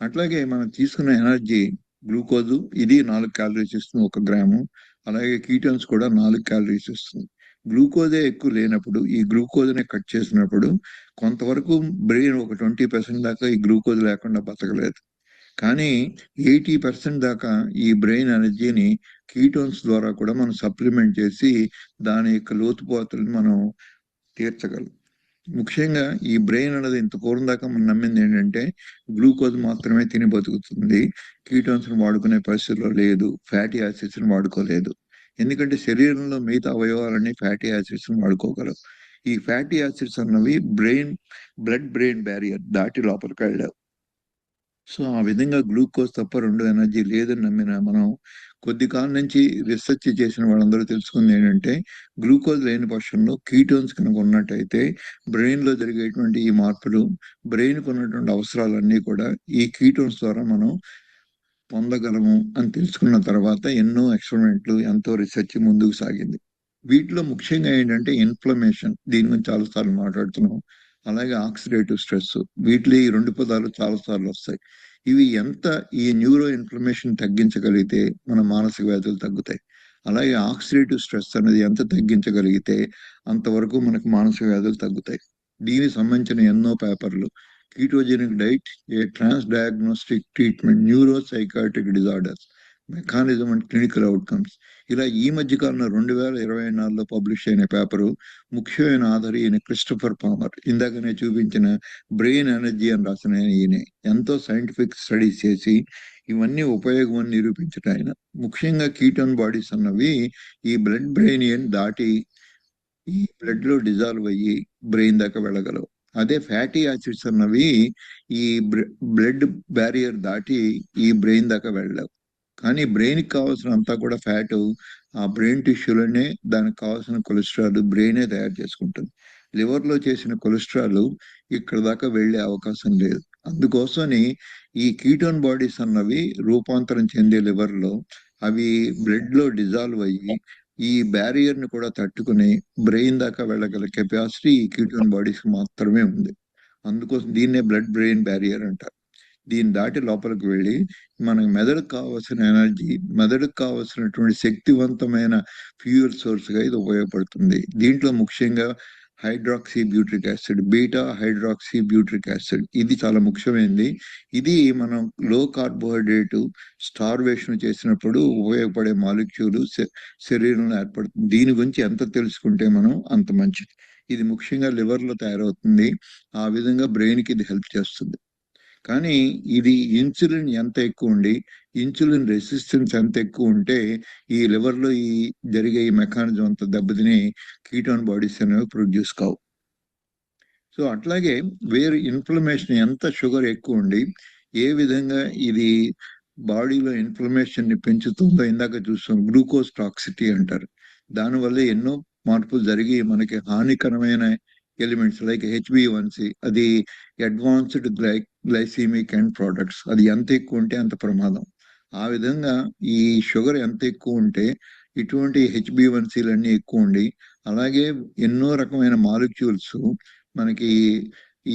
అట్లాగే మనం తీసుకున్న ఎనర్జీ గ్లూకోజ్, ఇది 4 క్యాలరీస్ ఇస్తుంది 1 గ్రాము. అలాగే కీటోన్స్ కూడా 4 క్యాలరీస్ ఇస్తుంది. గ్లూకోజే ఎక్కువ లేనప్పుడు ఈ గ్లూకోజ్ ని కట్ చేసినప్పుడు కొంతవరకు బ్రెయిన్ ఒక 20% దాకా ఈ గ్లూకోజ్ లేకుండా బతకలేదు. కానీ 80% దాకా ఈ బ్రెయిన్ ఎనర్జీని కీటోన్స్ ద్వారా కూడా మనం సప్లిమెంట్ చేసి దాని యొక్క లోతుపాతులను మనం తీర్చగలం. ముఖ్యంగా ఈ బ్రెయిన్ అనేది ఇంత పూర్వం దాకా మనం నమ్మింది ఏంటంటే గ్లూకోజ్ మాత్రమే తిని బతుకుతుంది, కీటోన్స్ ని వాడుకునే పరిస్థితిలో లేదు, ఫ్యాటీ యాసిడ్స్ ని వాడుకోలేదు. ఎందుకంటే శరీరంలో మిగతా అవయవాలన్నీ ఫ్యాటీ యాసిడ్స్ ని వాడుకోగలవు. ఈ ఫ్యాటీ యాసిడ్స్ అన్నవి బ్లడ్ బ్రెయిన్ బ్యారియర్ దాటి లోపలికి వెళ్ళావు. సో ఆ విధంగా గ్లూకోజ్ తప్ప 2 ఎనర్జీ లేదని నమ్మిన మనం కొద్ది కాలం నుంచి రీసెర్చ్ చేసిన వాళ్ళందరూ తెలుసుకుంది ఏంటంటే గ్లూకోజ్ లేని పక్షంలో కీటోన్స్ కనుక ఉన్నట్టయితే బ్రెయిన్ లో జరిగేటువంటి ఈ మార్పులు, బ్రెయిన్ కు ఉన్నటువంటి అవసరాలన్నీ కూడా ఈ కీటోన్స్ ద్వారా మనం పొందగలము అని తెలుసుకున్న తర్వాత ఎన్నో ఎక్స్పెరిమెంట్లు, ఎంతో రీసెర్చ్ ముందుకు సాగింది. వీటిలో ముఖ్యంగా ఏంటంటే ఇన్ఫ్లమేషన్, దీని గురించి చాలాసార్లు మాట్లాడుతున్నాం. అలాగే ఆక్సిడేటివ్ స్ట్రెస్, వీటిలో ఈ రెండు పదాలు చాలాసార్లు వస్తాయి. ఇవి ఎంత ఈ న్యూరో ఇన్ఫ్లమేషన్ తగ్గించగలిగితే మన మానసిక వ్యాధులు తగ్గుతాయి. అలాగే ఆక్సిడేటివ్ స్ట్రెస్ అనేది ఎంత తగ్గించగలిగితే అంతవరకు మనకు మానసిక వ్యాధులు తగ్గుతాయి. దీనికి సంబంధించిన ఎన్నో పేపర్లు, ketogenic diet a transdiagnostic treatment neuropsychiatric disorders, mechanism and clinical outcomes, ఇలా ఈ మధ్య కాలంలో 2024లో పబ్లిష్ అయిన పేపరు ముఖ్యమైన ఆధారి ఈయన క్రిస్టఫర్ పామర్. ఇందాకనే చూపించిన బ్రెయిన్ ఎనర్జీ అని రాసిన ఈయన ఎంతో సైంటిఫిక్ స్టడీస్ చేసి ఇవన్నీ ఉపయోగం అని నిరూపించట ఆయన. ముఖ్యంగా కీటోన్ బాడీస్ అన్నవి ఈ బ్లడ్ బ్రెయిన్ దాటి ఈ బ్లడ్ లో డిజాల్వ్ అయ్యి బ్రెయిన్ దాకా వెళ్ళగలవు. అదే ఫ్యాటీ యాసిడ్స్ అన్నవి ఈ బ్లడ్ బ్యారియర్ దాటి ఈ బ్రెయిన్ దాకా వెళ్ళలేవు. కానీ బ్రెయిన్ కి కావాల్సిన అంతా కూడా ఫ్యాట్ ఆ బ్రెయిన్ టిష్యూలోనే దానికి కావాల్సిన కొలెస్ట్రాల్ బ్రెయినే తయారు చేసుకుంటుంది. లివర్ లో చేసిన కొలెస్ట్రాల్ ఇక్కడ దాకా వెళ్ళే అవకాశం లేదు. అందుకోసమని ఈ కీటోన్ బాడీస్ అన్నవి రూపాంతరం చెందే లివర్ లో అవి బ్లడ్ లో డిజాల్వ్ అయ్యి ఈ బ్యారియర్ ని కూడా తట్టుకుని బ్రెయిన్ దాకా వెళ్ళగల కెపాసిటీ ఈ కీటోన్ బాడీస్ మాత్రమే ఉంది. అందుకోసం దీన్నే బ్లడ్ బ్రెయిన్ బ్యారియర్ అంటారు. దీన్ని దాటి లోపలికి వెళ్ళి మనకి మెదడుకు కావాల్సిన ఎనర్జీ, మెదడుకు కావాల్సినటువంటి శక్తివంతమైన ఫ్యూయల్ సోర్స్ గా ఇది ఉపయోగపడుతుంది. దీంట్లో ముఖ్యంగా hydroxy butyric acid, beta hydroxy butyric acid, ఇది చాలా ముఖ్యమైనది. ఇది మనం లో కార్బోహైడ్రేట్ స్టార్వేషన్ చేసినప్పుడు ఉపయోగపడే మాలిక్యూల్ శరీరంలో ఏర్పడుతుంది. దీని గురించి ఎంత తెలుసుకుంటే మనం అంత మంచిది. ఇది ముఖ్యంగా లివర్ లో తయారవుతుంది. ఆ విధంగా బ్రెయిన్ కి ఇది హెల్ప్ చేస్తుంది. కానీ ఇది ఇన్సులిన్ ఎంత ఎక్కువ ఉండి ఇన్సులిన్ రెసిస్టెన్స్ ఎంత ఎక్కువ ఉంటే ఈ లివర్ లో ఈ జరిగే ఈ మెకానిజం అంతా దెబ్బతిని కీటోన్ బాడీస్ అనేవి ప్రొడ్యూస్ కావు. సో అట్లాగే వేరే ఇన్ఫ్లమేషన్ ఎంత షుగర్ ఎక్కువ ఉండి ఏ విధంగా ఇది బాడీలో ఇన్ఫ్లమేషన్ ని పెంచుతుందో ఇందాక చూస్తాం, గ్లూకోజ్ టాక్సిటీ అంటారు. దానివల్ల ఎన్నో మార్పులు జరిగి మనకి హానికరమైన ఎలిమెంట్స్ లైక్ హెచ్బి1సి, అది అడ్వాన్స్డ్ గ్లైసీమిక్ అండ్ ప్రొడక్ట్స్, అది ఎంత ఎక్కువ ఉంటే అంత ప్రమాదం. ఆ విధంగా ఈ షుగర్ ఎంత ఎక్కువ ఉంటే ఇటువంటి హెచ్బి1సిలన్నీ ఎక్కువ ఉండి అలాగే ఎన్నో రకమైన మాలిక్యూల్స్ మనకి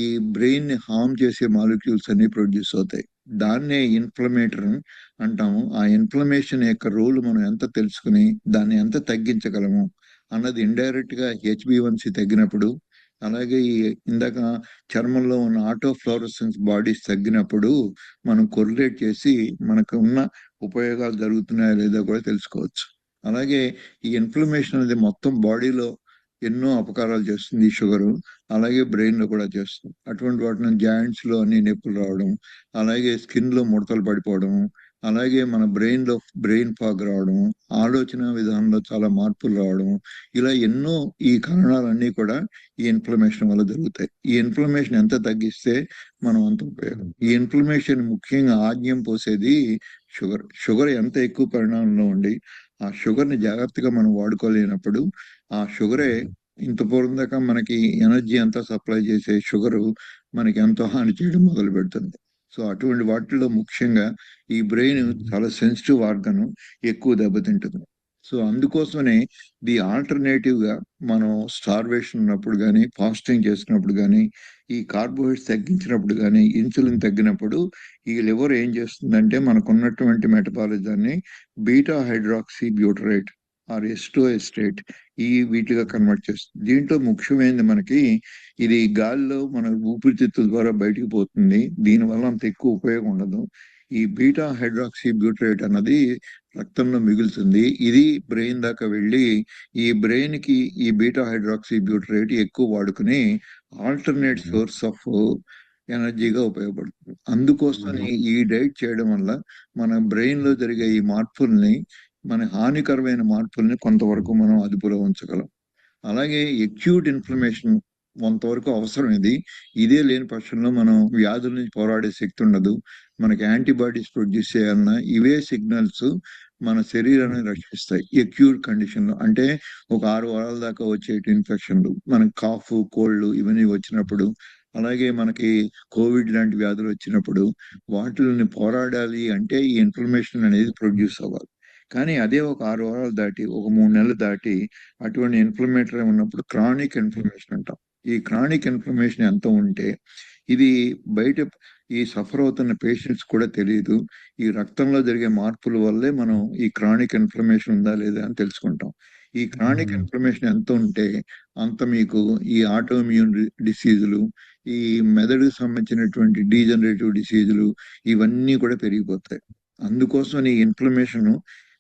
ఈ బ్రెయిన్ ని హార్మ్ చేసే మాలిక్యూల్స్ అన్ని ప్రొడ్యూస్ అవుతాయి. దాన్నే ఇన్ఫ్లమేటర్ అంటాము. ఆ ఇన్ఫ్లమేషన్ యొక్క రోల్ మనం ఎంత తెలుసుకుని దాన్ని ఎంత తగ్గించగలము అన్నది ఇండైరెక్ట్ గా హెచ్బి1సి తగ్గినప్పుడు, అలాగే ఈ ఇందాక చర్మంలో ఉన్న ఆటోఫ్లోరసెన్స్ బాడీస్ తగ్గినప్పుడు మనం కొరిలేట్ చేసి మనకు ఉన్న ఉపయోగాలు జరుగుతున్నాయా లేదా కూడా తెలుసుకోవచ్చు. అలాగే ఈ ఇన్ఫ్లమేషన్ అనేది మొత్తం బాడీలో ఎన్నో అపకారాలు చేస్తుంది ఈ షుగరు. అలాగే బ్రెయిన్ లో కూడా చేస్తుంది. అటువంటి వాటిని జాయింట్స్ లో అన్ని నొప్పులు రావడం, అలాగే స్కిన్ లో ముడతలు పడిపోవడం, అలాగే మన బ్రెయిన్ ఫాగ్ రావడం, ఆలోచన విధానంలో చాలా మార్పులు రావడం, ఇలా ఎన్నో ఈ కారణాలన్నీ కూడా ఈ ఇన్ఫ్లమేషన్ వల్ల జరుగుతాయి. ఈ ఇన్ఫ్లమేషన్ ఎంత తగ్గిస్తే మనం అంత ఉపయోగం. ఈ ఇన్ఫ్లమేషన్ ముఖ్యంగా ఆజ్యం పోసేది షుగర్. షుగర్ ఎంత ఎక్కువ పరిణామంలో ఉండి ఆ షుగర్ ని జాగ్రత్తగా మనం వాడుకోలేనప్పుడు ఆ షుగరే ఇంత పూర్వం దాకా మనకి ఎనర్జీ అంతా సప్లై చేసే షుగరు మనకి ఎంతో హాని చేయడం మొదలు పెడుతుంది. సో అటువంటి వాటిల్లో ముఖ్యంగా ఈ బ్రెయిన్ చాలా సెన్సిటివ్ ఆర్గన్, ఎక్కువ దెబ్బతింటుంది. సో అందుకోసమనే ది ఆల్టర్నేటివ్ గా మనం స్టార్వేషన్ ఉన్నప్పుడు కానీ ఫాస్టింగ్ చేసినప్పుడు కానీ ఈ కార్బోహైడ్రేట్స్ తగ్గించినప్పుడు కానీ ఇన్సులిన్ తగ్గినప్పుడు ఈ లివర్ ఏం చేస్తుందంటే మనకున్నటువంటి మెటబాలిజాన్ని beta hydroxy butyrate are ఎస్టో estate ఈ వీటిగా కన్వర్ట్ చేస్తుంది. దీంట్లో ముఖ్యమైనది మనకి ఇది గాలిలో మన ఊపిరితిత్తుల ద్వారా బయటికి పోతుంది. దీనివల్ల అంత ఎక్కువ ఉపయోగం ఉండదు. ఈ బీటా హైడ్రాక్సీ బ్యూటరేట్ అన్నది రక్తంలో మిగులుతుంది. ఇది బ్రెయిన్ దాకా వెళ్ళి ఈ బ్రెయిన్ కి ఈ బీటా హైడ్రాక్సీ బ్యూటరేట్ ఎక్కువ వాడుకుని ఆల్టర్నేట్ సోర్స్ ఆఫ్ ఎనర్జీగా ఉపయోగపడుతుంది. అందుకోసం ఈ డైట్ చేయడం వల్ల మన బ్రెయిన్ లో జరిగే ఈ మార్పుల్ని, మన హానికరమైన మార్పుల్ని కొంతవరకు మనం అదుపులో ఉంచగలం. అలాగే ఎక్యూట్ ఇన్ఫ్లమేషన్ కొంతవరకు అవసరం. ఇదే లేని పక్షంలో మనం వ్యాధుల నుంచి పోరాడే శక్తి ఉండదు. మనకి యాంటీబాడీస్ ప్రొడ్యూస్ చేయాలన్నా ఇవే సిగ్నల్స్ మన శరీరాన్ని రక్షిస్తాయి. ఎక్యూట్ కండిషన్ లో అంటే ఒక 6 వారాల దాకా వచ్చే ఇన్ఫెక్షన్లు, మనకి కాఫ్, కోల్డ్ ఇవన్నీ వచ్చినప్పుడు, అలాగే మనకి కోవిడ్ లాంటి వ్యాధులు వచ్చినప్పుడు వాటిని పోరాడాలి అంటే ఈ ఇన్ఫ్లమేషన్ అనేది ప్రొడ్యూస్ అవ్వాలి. కానీ అదే ఒక 6 వారాలు దాటి, ఒక 3 నెలలు దాటి అటువంటి ఇన్ఫ్లమేటరీ ఉన్నప్పుడు క్రానిక్ ఇన్ఫ్లమేషన్ అంటాం. ఈ క్రానిక్ ఇన్ఫ్లమేషన్ ఎంత ఉంటే ఇది బయట ఈ సఫర్ అవుతున్న పేషెంట్స్ కూడా తెలియదు. ఈ రక్తంలో జరిగే మార్పుల వల్లే మనం ఈ క్రానిక్ ఇన్ఫ్లమేషన్ ఉందా లేదా అని తెలుసుకుంటాం. ఈ క్రానిక్ ఇన్ఫ్లమేషన్ ఎంత ఉంటే అంత మీకు ఈ ఆటోఇమ్యూన్ డిసీజులు, ఈ మెదడుకు సంబంధించినటువంటి డీజనరేటివ్ డిసీజులు ఇవన్నీ కూడా పెరిగిపోతాయి. అందుకోసం ఈ ఇన్ఫ్లమేషన్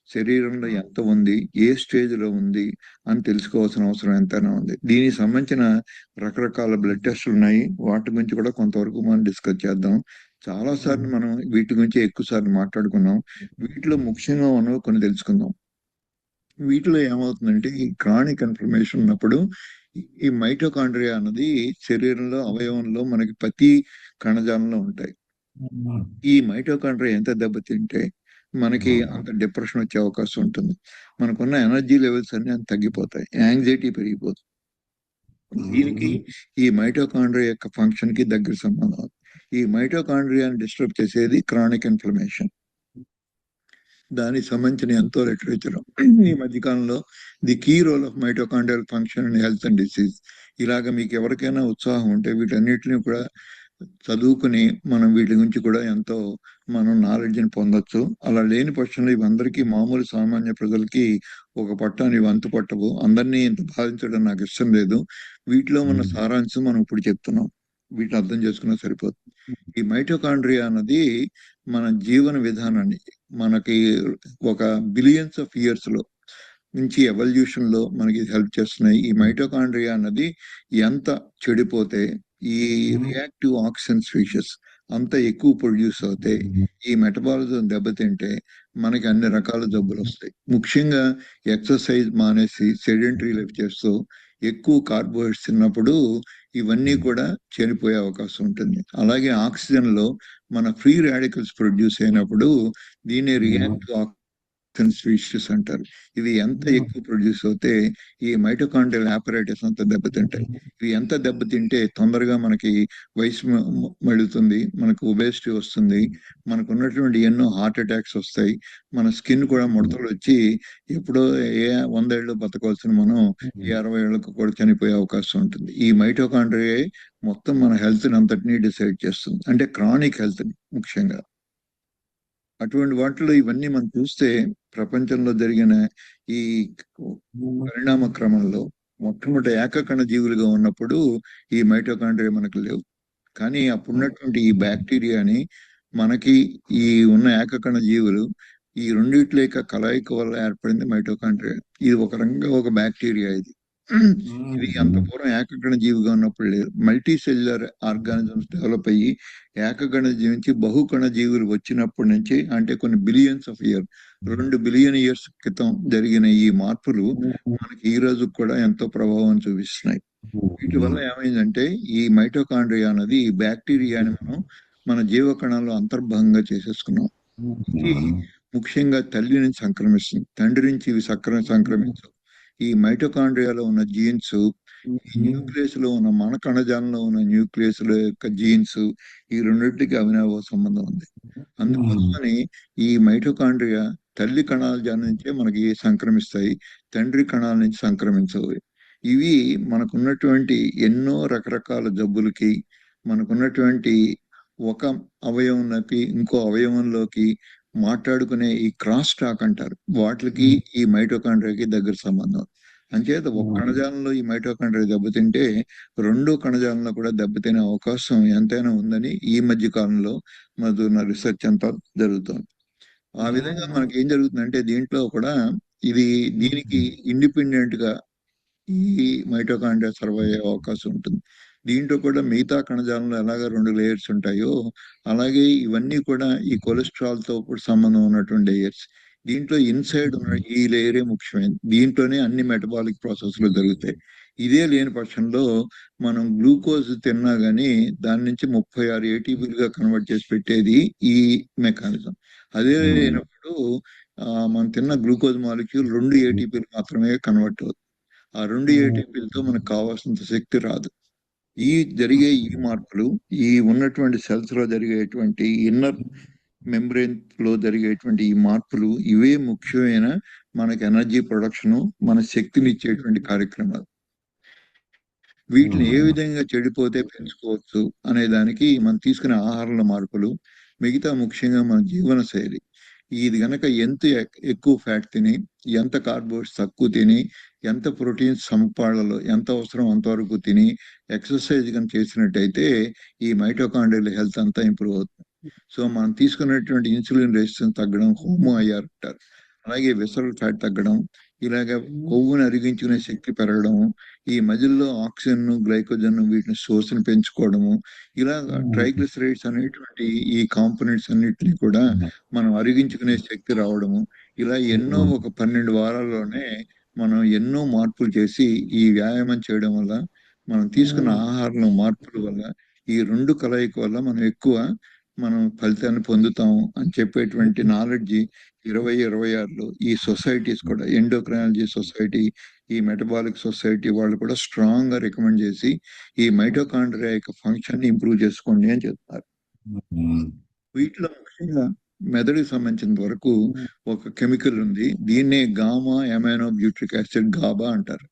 శరీరంలో ఎంత ఉంది, ఏ స్టేజ్ లో ఉంది అని తెలుసుకోవాల్సిన అవసరం ఎంతైనా ఉంది. దీనికి సంబంధించిన రకరకాల బ్లడ్ టెస్టులు ఉన్నాయి. వాటి గురించి కూడా కొంతవరకు మనం డిస్కస్ చేద్దాం. చాలా సార్లు మనం వీటి గురించి ఎక్కువ సార్లు మాట్లాడుకున్నాం. వీటిలో ముఖ్యంగా ఉన్నవి కొన్ని తెలుసుకుందాం. వీటిలో ఏమవుతుందంటే ఈ క్రానిక్ ఇన్ఫ్లమేషన్ ఉన్నప్పుడు ఈ మైటోకాండ్రియా అన్నది శరీరంలో అవయవంలో మనకి ప్రతి కణజాలంలో ఉంటాయి. ఈ మైటోకాండ్రియా ఎంత దెబ్బతింటే మనకి అంత డిప్రెషన్ వచ్చే అవకాశం ఉంటుంది. మనకున్న ఎనర్జీ లెవెల్స్ అన్ని అంత తగ్గిపోతాయి, యాంగ్జైటీ పెరిగిపోతుంది. దీనికి ఈ మైటోకాండ్రియా యొక్క ఫంక్షన్ కి దగ్గర సంబంధం. ఈ మైటోకాండ్రియాని డిస్టర్బ్ చేసేది క్రానిక్ ఇన్ఫ్లమేషన్. దానికి సంబంధించిన ఎంతో లిటరేచర్ ఈ మధ్యకాలంలో the key role of mitochondrial function in health and disease, ఇలాగ మీకు ఎవరికైనా ఉత్సాహం ఉంటే వీటన్నిటిని కూడా చదువుకుని మనం వీటి గురించి కూడా ఎంతో మనం నాలెడ్జ్ని పొందొచ్చు. అలా లేని పక్షంలో ఇవందరికీ మామూలు సామాన్య ప్రజలకి ఒక పట్టాన్ని వంతు పట్టవు. అందరినీ ఇంత బాధించడం నాకు ఇష్టం లేదు. వీటిలో ఉన్న సారాంశం మనం ఇప్పుడు చెప్తున్నాం. వీటిని అర్థం చేసుకున్నా సరిపోతుంది. ఈ మైటోకాండ్రియా అన్నది మన జీవన విధానాన్ని మనకి ఒక బిలియన్స్ ఆఫ్ ఇయర్స్ లో నుంచి ఎవల్యూషన్ లో మనకి హెల్ప్ చేస్తున్నాయి. ఈ మైటోకాండ్రియా అన్నది ఎంత చెడిపోతే ఈ రియాక్టివ్ ఆక్సిజన్ స్పీషియస్ అంత ఎక్కువ ప్రొడ్యూస్ అవుతే ఈ మెటబాలిజం దెబ్బతింటే మనకి అన్ని రకాల జబ్బులు వస్తాయి. ముఖ్యంగా ఎక్సర్సైజ్ మానేసి సెడెంటరీ లైఫ్ చేస్తూ ఎక్కువ కార్బోహైడ్రేట్స్ తిన్నప్పుడు ఇవన్నీ కూడా చనిపోయే అవకాశం ఉంటుంది. అలాగే ఆక్సిజన్ లో మన ఫ్రీ రాడికల్స్ ప్రొడ్యూస్ అయినప్పుడు దీన్ని రియాక్టివ్ ఆక్సిజన్ స్పీషీస్ అంటారు. ఇవి ఎంత ఎక్కువ ప్రొడ్యూస్ అవుతే ఈ మైటోకాండ్రియల్ ఆపరేటస్ అంత దెబ్బతింటాయి. ఇవి ఎంత దెబ్బతింటే తొందరగా మనకి వయసు మడుతుంది, మనకు ఒబేసిటీ వస్తుంది, మనకు ఉన్నటువంటి ఎన్నో హార్ట్ అటాక్స్ వస్తాయి, మన స్కిన్ కూడా ముడతలు వచ్చి ఎప్పుడో 100 ఏళ్ళు బతకవలసిన మనం 60 ఏళ్ళకు కూడా చనిపోయే అవకాశం ఉంటుంది. ఈ మైటోకాండ్రియా మొత్తం మన హెల్త్ అంతటినీ డిసైడ్ చేస్తుంది, అంటే క్రానిక్ హెల్త్ ముఖ్యంగా. అటువంటి వాటిలో ఇవన్నీ మనం చూస్తే ప్రపంచంలో జరిగిన ఈ పరిణామ క్రమంలో మొట్టమొదటి ఏకకణ జీవులుగా ఉన్నప్పుడు ఈ మైటోకాండ్రియా మనకు లేవు. కానీ అప్పుడున్నటువంటి ఈ బ్యాక్టీరియాని మనకి ఈ ఉన్న ఏకకణ జీవులు ఈ రెండిట్ల యొక్క కలయిక వల్ల ఏర్పడింది మైటోకాండ్రియా. ఇది ఒక రంగా ఒక బ్యాక్టీరియా. ఇది అంత పూర్వం ఏకగణ జీవిగా ఉన్నప్పుడు లేదు. మల్టీ సెల్యులర్ ఆర్గానిజమ్స్ డెవలప్ అయ్యి ఏకగణ జీవి నుంచి బహుకణ జీవులు వచ్చినప్పటి నుంచి, అంటే కొన్ని billions of year 2 billion years క్రితం జరిగిన ఈ మార్పులు మనకి ఈ రోజు కూడా ఎంతో ప్రభావం చూపిస్తున్నాయి. వీటి వల్ల ఏమైందంటే ఈ మైటోకాండ్రియా అనేది ఈ బ్యాక్టీరియాని మనం మన జీవకణాల్లో అంతర్భాగంగా చేసేసుకున్నాం. ఇది ముఖ్యంగా తల్లి నుంచి సంక్రమిస్తుంది, తండ్రి నుంచి ఇవి సంక్రమించవు. ఈ మైటోకాండ్రియాలో ఉన్న జీన్స్, ఈ న్యూక్లియస్ లో ఉన్న మన కణజాలంలో ఉన్న న్యూక్లియస్ యొక్క జీన్స్, ఈ రెండింటికి అవినాభావ సంబంధం ఉంది. అందుకోసమని ఈ మైటోకాండ్రియా తల్లి కణాల నుంచే మనకి సంక్రమిస్తాయి, తండ్రి కణాల నుంచి సంక్రమించవు. ఇవి మనకున్నటువంటి ఎన్నో రకరకాల జబ్బులకి, మనకున్నటువంటి ఒక అవయవంలోకి ఇంకో అవయవంలోకి మాట్లాడుకునే ఈ క్రాస్ టాక్ అంటారు, వాటికి ఈ మైటోకాండ్రియాకి దగ్గర సంబంధం. అంచేత ఒక కణజాలంలో ఈ మైటోకాండ్రియా దెబ్బతింటే రెండో కణజాలంలో కూడా దెబ్బతినే అవకాశం ఎంతైనా ఉందని ఈ మధ్య కాలంలో మన రీసెర్చ్ అంతా జరుగుతుంది. ఆ విధంగా మనకి ఏం జరుగుతుందంటే దీంట్లో కూడా దీనికి ఇండిపెండెంట్ గా ఈ మైటోకాండ్రియా సర్వ్ అయ్యే అవకాశం ఉంటుంది. దీంట్లో కూడా మిగతా కణజాలంలో ఎలాగ 2 లేయర్స్ ఉంటాయో అలాగే ఇవన్నీ కూడా ఈ కొలెస్ట్రాల్ తో కూడా సంబంధం ఉన్నటువంటి లేయర్స్. దీంట్లో ఇన్సైడ్ ఉన్న ఈ లేయరే ముఖ్యమైనది. దీంట్లోనే అన్ని మెటబాలిక్ ప్రాసెస్లు జరుగుతాయి. ఇదే లేని పక్షంలో మనం గ్లూకోజ్ తిన్నా గానీ దాని నుంచి 36 ఏటీపీలుగా కన్వర్ట్ చేసి పెట్టేది ఈ మెకానిజం. అదే లేనప్పుడు మనం తిన్న గ్లూకోజ్ మాలిక్యూల్ 2 ఏటీపీలు మాత్రమే కన్వర్ట్ అవుతుంది. ఆ 2 ఏటీపీలతో మనకు కావాల్సినంత శక్తి రాదు. జరిగే ఈ మార్పులు ఈ ఉన్నటువంటి సెల్స్ లో జరిగేటువంటి ఇన్నర్ మెంబ్రెయిన్ లో జరిగేటువంటి ఈ మార్పులు ఇవే ముఖ్యమైన మనకి ఎనర్జీ ప్రొడక్షన్, మన శక్తిని ఇచ్చేటువంటి కార్యక్రమాలు. వీటిని ఏ విధంగా చెడిపోతే పెంచుకోవచ్చు అనే దానికి మనం తీసుకునే ఆహారంలో మార్పులు, మిగతా ముఖ్యంగా మన జీవన శైలి. ఇది గనక ఎంత ఎక్కువ ఫ్యాట్ తిని, ఎంత కార్బోహైడ్రేట్స్ తక్కువ తిని, ఎంత ప్రోటీన్స్ సమపాళ్లలో ఎంత అవసరం అంతవరకు తిని ఎక్సర్సైజ్ కనుక చేసినట్టయితే ఈ మైటోకాండ్రియల్ హెల్త్ అంతా ఇంప్రూవ్ అవుతుంది. సో మనం తీసుకున్నటువంటి ఇన్సులిన్ రెసిస్టెన్స్ తగ్గడం, హోమో ఐఆర్ అంటారు, అలాగే విసరల్ ఫ్యాట్ తగ్గడం, ఇలాగ కొవ్వును అరిగించుకునే శక్తి పెరగడం, ఈ మజిల్లో ఆక్సిజన్, గ్లైకోజన్ వీటిని సోర్స్ని పెంచుకోవడము, ఇలా ట్రైగ్లిసరైడ్స్ అనేటువంటి ఈ కాంపోనెంట్స్ అన్నిటిని కూడా మనం అరిగించుకునే శక్తి రావడము, ఇలా ఎన్నో ఒక 12 వారాల్లోనే మనం ఎన్నో మార్పులు చేసి ఈ వ్యాయామం చేయడం వల్ల, మనం తీసుకున్న ఆహారంలో మార్పుల వల్ల, ఈ రెండు కలయిక వల్ల మనం ఫలితాన్ని పొందుతాం అని చెప్పేటువంటి నాలెడ్జ్ 2026లో ఈ సొసైటీస్ కూడా, ఎండోక్రైనాలజీ సొసైటీ, ఈ మెటబాలిక్ సొసైటీ వాళ్ళు కూడా స్ట్రాంగ్ గా రికమెండ్ చేసి ఈ మైటోకాండ్రియా యొక్క ఫంక్షన్ ని ఇంప్రూవ్ చేసుకోండి అని చెప్తారు. వీటిలో ముఖ్యంగా మెదడుకి సంబంధించిన వరకు ఒక కెమికల్ ఉంది, దీన్నే gamma amino butyric acid, GABA అంటారు.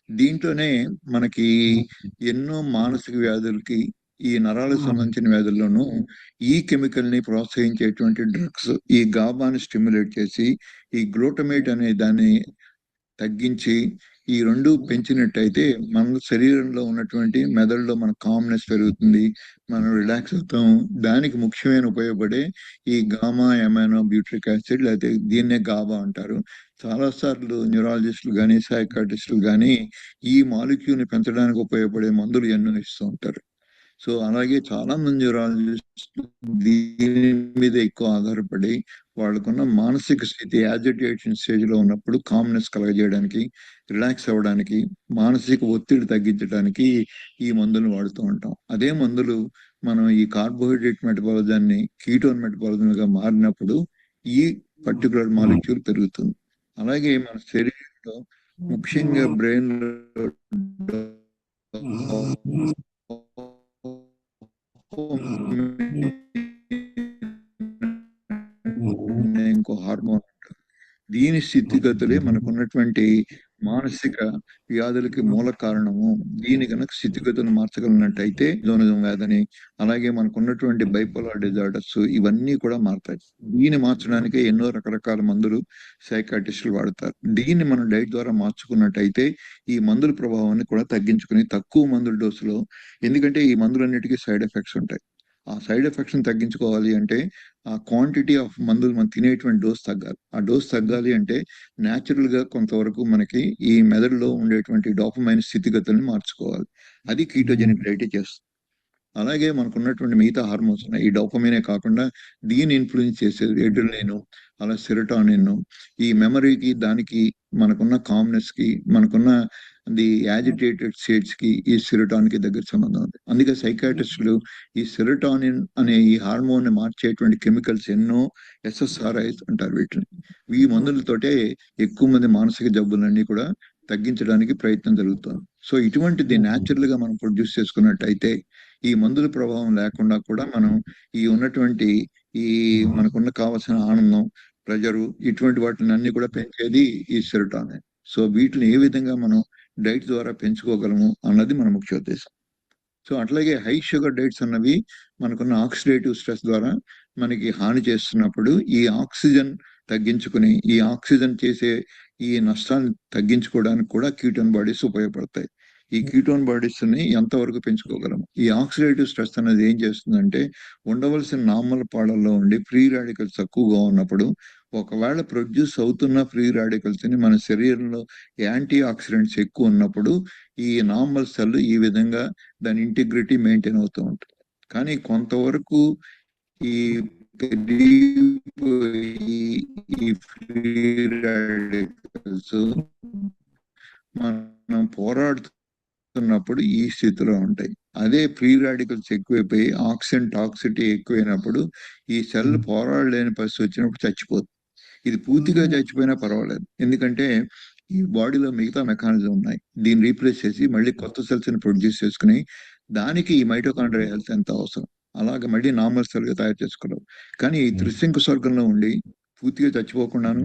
దీంట్లోనే మనకి ఎన్నో మానసిక వ్యాధులకి, ఈ నరాలకు సంబంధించిన వ్యాధుల్లోనూ ఈ కెమికల్ ని ప్రోత్సహించేటువంటి డ్రగ్స్ ఈ గాబాని స్టిమ్యులేట్ చేసి ఈ గ్లూటమేట్ అనే దాన్ని తగ్గించి ఈ రెండు పెంచినట్టయితే మన శరీరంలో ఉన్నటువంటి మెదడులో మన కామ్నెస్ పెరుగుతుంది, మనం రిలాక్స్ అవుతాం. దానికి ముఖ్యమైన ఉపయోగపడే ఈ గామా ఎమైనో బ్యూట్రిక్ యాసిడ్, లేకపోతే దీన్నే గాబా అంటారు. చాలా సార్లు న్యూరాలజిస్టులు కానీ సైకాట్రిస్టులు కానీ ఈ మాలిక్యూల్ని పెంచడానికి ఉపయోగపడే మందులు ఎన్నో ఇస్తూ ఉంటారు. సో అలాగే చాలా మంది న్యూరాలజిస్టులు దీని మీద ఎక్కువ ఆధారపడి వాళ్ళకున్న మానసిక స్థితి యాజిటేషన్ స్టేజ్ లో ఉన్నప్పుడు కామ్నెస్ కలగజేయడానికి, రిలాక్స్ అవ్వడానికి, మానసిక ఒత్తిడి తగ్గించడానికి ఈ మందులను వాడుతూ ఉంటాం. అదే మందులు మనం ఈ కార్బోహైడ్రేట్ మెటబాలిజాన్ని కీటోన్ మెటబాలిజం గా మారినప్పుడు ఈ పర్టికులర్ మాలిక్యూల్ పెరుగుతుంది. అలాగే మన శరీరంలో ముఖ్యంగా బ్రెయిన్ ఇంకో హార్మోన్, దీని స్థితిగతులే మనకున్నటువంటి మానసిక వ్యాధులకి మూల కారణము. దీని కనుక స్థితిగతులు మార్చగలిగినట్టయితే జోనిజం వ్యాధిని, అలాగే మనకున్నటువంటి బైపోలార్ డిజార్డర్స్ ఇవన్నీ కూడా మారుతాయి. దీన్ని మార్చడానికి ఎన్నో రకరకాల మందులు సైకాట్రిస్టులు వాడతారు. దీన్ని మనం డైట్ ద్వారా మార్చుకున్నట్టయితే ఈ మందుల ప్రభావాన్ని కూడా తగ్గించుకుని తక్కువ మందుల డోసులో, ఎందుకంటే ఈ మందులన్నిటికీ సైడ్ ఎఫెక్ట్స్ ఉంటాయి. ఆ సైడ్ ఎఫెక్ట్స్ ని తగ్గించుకోవాలి అంటే ఆ క్వాంటిటీ ఆఫ్ మందులు మనం తినేటువంటి డోస్ తగ్గాలి. ఆ డోస్ తగ్గాలి అంటే న్యాచురల్ గా కొంతవరకు మనకి ఈ మెదడులో ఉండేటువంటి డోపమైన్ స్థితిగతుల్ని మార్చుకోవాలి. అది కీటోజెనిక్ డైట్ చేస్తుంది. అలాగే మనకున్నటువంటి మిగతా హార్మోన్స్ ఉన్నాయి, ఈ డోపమైనే కాకుండా దీన్ని ఇన్ఫ్లుయెన్స్ చేసేది ఎడ్రినలిన్, అలా సెరోటోనిన్, ఈ మెమరీకి, దానికి మనకున్న కామ్నెస్ కి, మనకున్న ది యాజిటేటెడ్ స్టేట్స్ కి ఈ సెరోటానిన్ కి దగ్గర సంబంధం ఉంది. అందుకే సైకాట్రిస్టులు ఈ సెరోటానిన్ అనే ఈ హార్మోన్ ని మార్చేటువంటి కెమికల్స్ ఎన్నో SSRIs అంటారు వీటిని. ఈ మందులతోటే ఎక్కువ మంది మానసిక జబ్బులన్నీ కూడా తగ్గించడానికి ప్రయత్నం జరుగుతుంది. సో ఇటువంటిది న్యాచురల్ గా మనం ప్రొడ్యూస్ చేసుకున్నట్టయితే ఈ మందుల ప్రభావం లేకుండా కూడా మనం ఈ ఉన్నటువంటి ఈ మనకున్న కావాల్సిన ఆనందం, ప్రెజరు, ఇటువంటి వాటిని అన్ని కూడా పెంచేది ఈ సెరోటానిన్. సో వీటిని ఏ విధంగా మనం డైట్ ద్వారా పెంచుకోగలము అన్నది మన ముఖ్య ఉద్దేశం. సో అట్లాగే హై షుగర్ డైట్స్ అన్నవి మనకున్న ఆక్సిడేటివ్ స్ట్రెస్ ద్వారా మనకి హాని చేస్తున్నప్పుడు ఈ ఆక్సిజన్ తగ్గించుకుని, ఈ ఆక్సిజన్ చేసే ఈ నష్టాన్ని తగ్గించుకోవడానికి కూడా కీటోన్ బాడీస్ ఉపయోగపడతాయి. ఈ కీటోన్ బాడీస్ ని ఎంతవరకు పెంచుకోగలము? ఈ ఆక్సిడేటివ్ స్ట్రెస్ అనేది ఏం చేస్తుందంటే ఉండవలసిన నార్మల్ పాడల్లో ఉండి ఫ్రీ రాడికల్స్ తక్కువగా ఉన్నప్పుడు, ఒకవేళ ప్రొడ్యూస్ అవుతున్న ఫ్రీ రాడికల్స్ ని మన శరీరంలో యాంటీ ఆక్సిడెంట్స్ ఎక్కువ ఉన్నప్పుడు ఈ నార్మల్ సెల్ ఈ విధంగా దాని ఇంటిగ్రిటీ మెయింటైన్ అవుతూ ఉంటుంది. కానీ కొంతవరకు ఈ ఈ ఫ్రీ రాడికల్స్ మనం పోరాడుతున్నప్పుడు ఈ స్థితిలో ఉంటాయి. అదే ఫ్రీ రాడికల్స్ ఎక్కువైపోయి ఆక్సిజన్ టాక్సిటీ ఎక్కువైనప్పుడు ఈ సెల్ పోరాడలేని పరిస్థితి వచ్చినప్పుడు చచ్చిపోతుంది. ఇది పూర్తిగా చచ్చిపోయినా పర్వాలేదు, ఎందుకంటే ఈ బాడీలో మిగతా మెకానిజం ఉన్నాయి, దీన్ని రీప్లేస్ చేసి మళ్ళీ కొత్త సెల్స్ ని ప్రొడ్యూస్ చేసుకుని, దానికి ఈ మైటోకాండ్రియా హెల్త్ ఎంత అవసరం. అలాగ మళ్ళీ నార్మల్ సెల్ గా తయారు చేసుకోలేవు. కానీ ఈ త్రిశంకు స్వర్గంలో ఉండి పూర్తిగా చచ్చిపోకుండాను,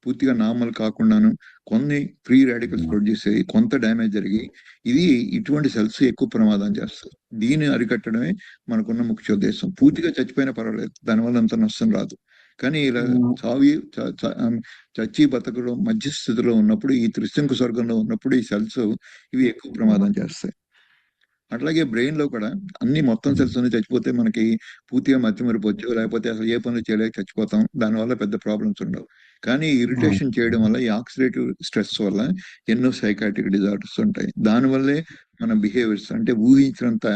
పూర్తిగా నార్మల్ కాకుండాను కొన్ని ఫ్రీ రాడికల్స్ ప్రొడ్యూస్ అయ్యి కొంత డ్యామేజ్ జరిగి ఇది ఇటువంటి సెల్స్ ఎక్కువ ప్రమాదం చేస్తాయి. దీన్ని అరికట్టడమే మనకున్న ముఖ్య ఉద్దేశం. పూర్తిగా చచ్చిపోయినా పర్వాలేదు, దానివల్ల అంత నష్టం రాదు. కానీ ఇలా చావి చచ్చి బతకడం మధ్యస్థితిలో ఉన్నప్పుడు, ఈ త్రిశంకు స్వర్గంలో ఉన్నప్పుడు ఈ సెల్స్ ఇవి ఎక్కువ ప్రమాదం చేస్తాయి. అట్లాగే బ్రెయిన్ లో కూడా అన్ని మొత్తం సెల్స్ అన్ని చచ్చిపోతే మనకి పూర్తిగా మతిమరిపోవచ్చు, లేకపోతే అసలు ఏ పనులు చేయలేక చచ్చిపోతాం. దానివల్ల పెద్ద ప్రాబ్లమ్స్ ఉండవు. కానీ ఇరిటేషన్ చేయడం వల్ల, ఈ ఆక్సిడేటివ్ స్ట్రెస్ వల్ల ఎన్నో సైకాట్రిక్ డిజార్డర్స్ ఉంటాయి. దానివల్లే మన బిహేవియర్స్ అంటే ఊహించినంత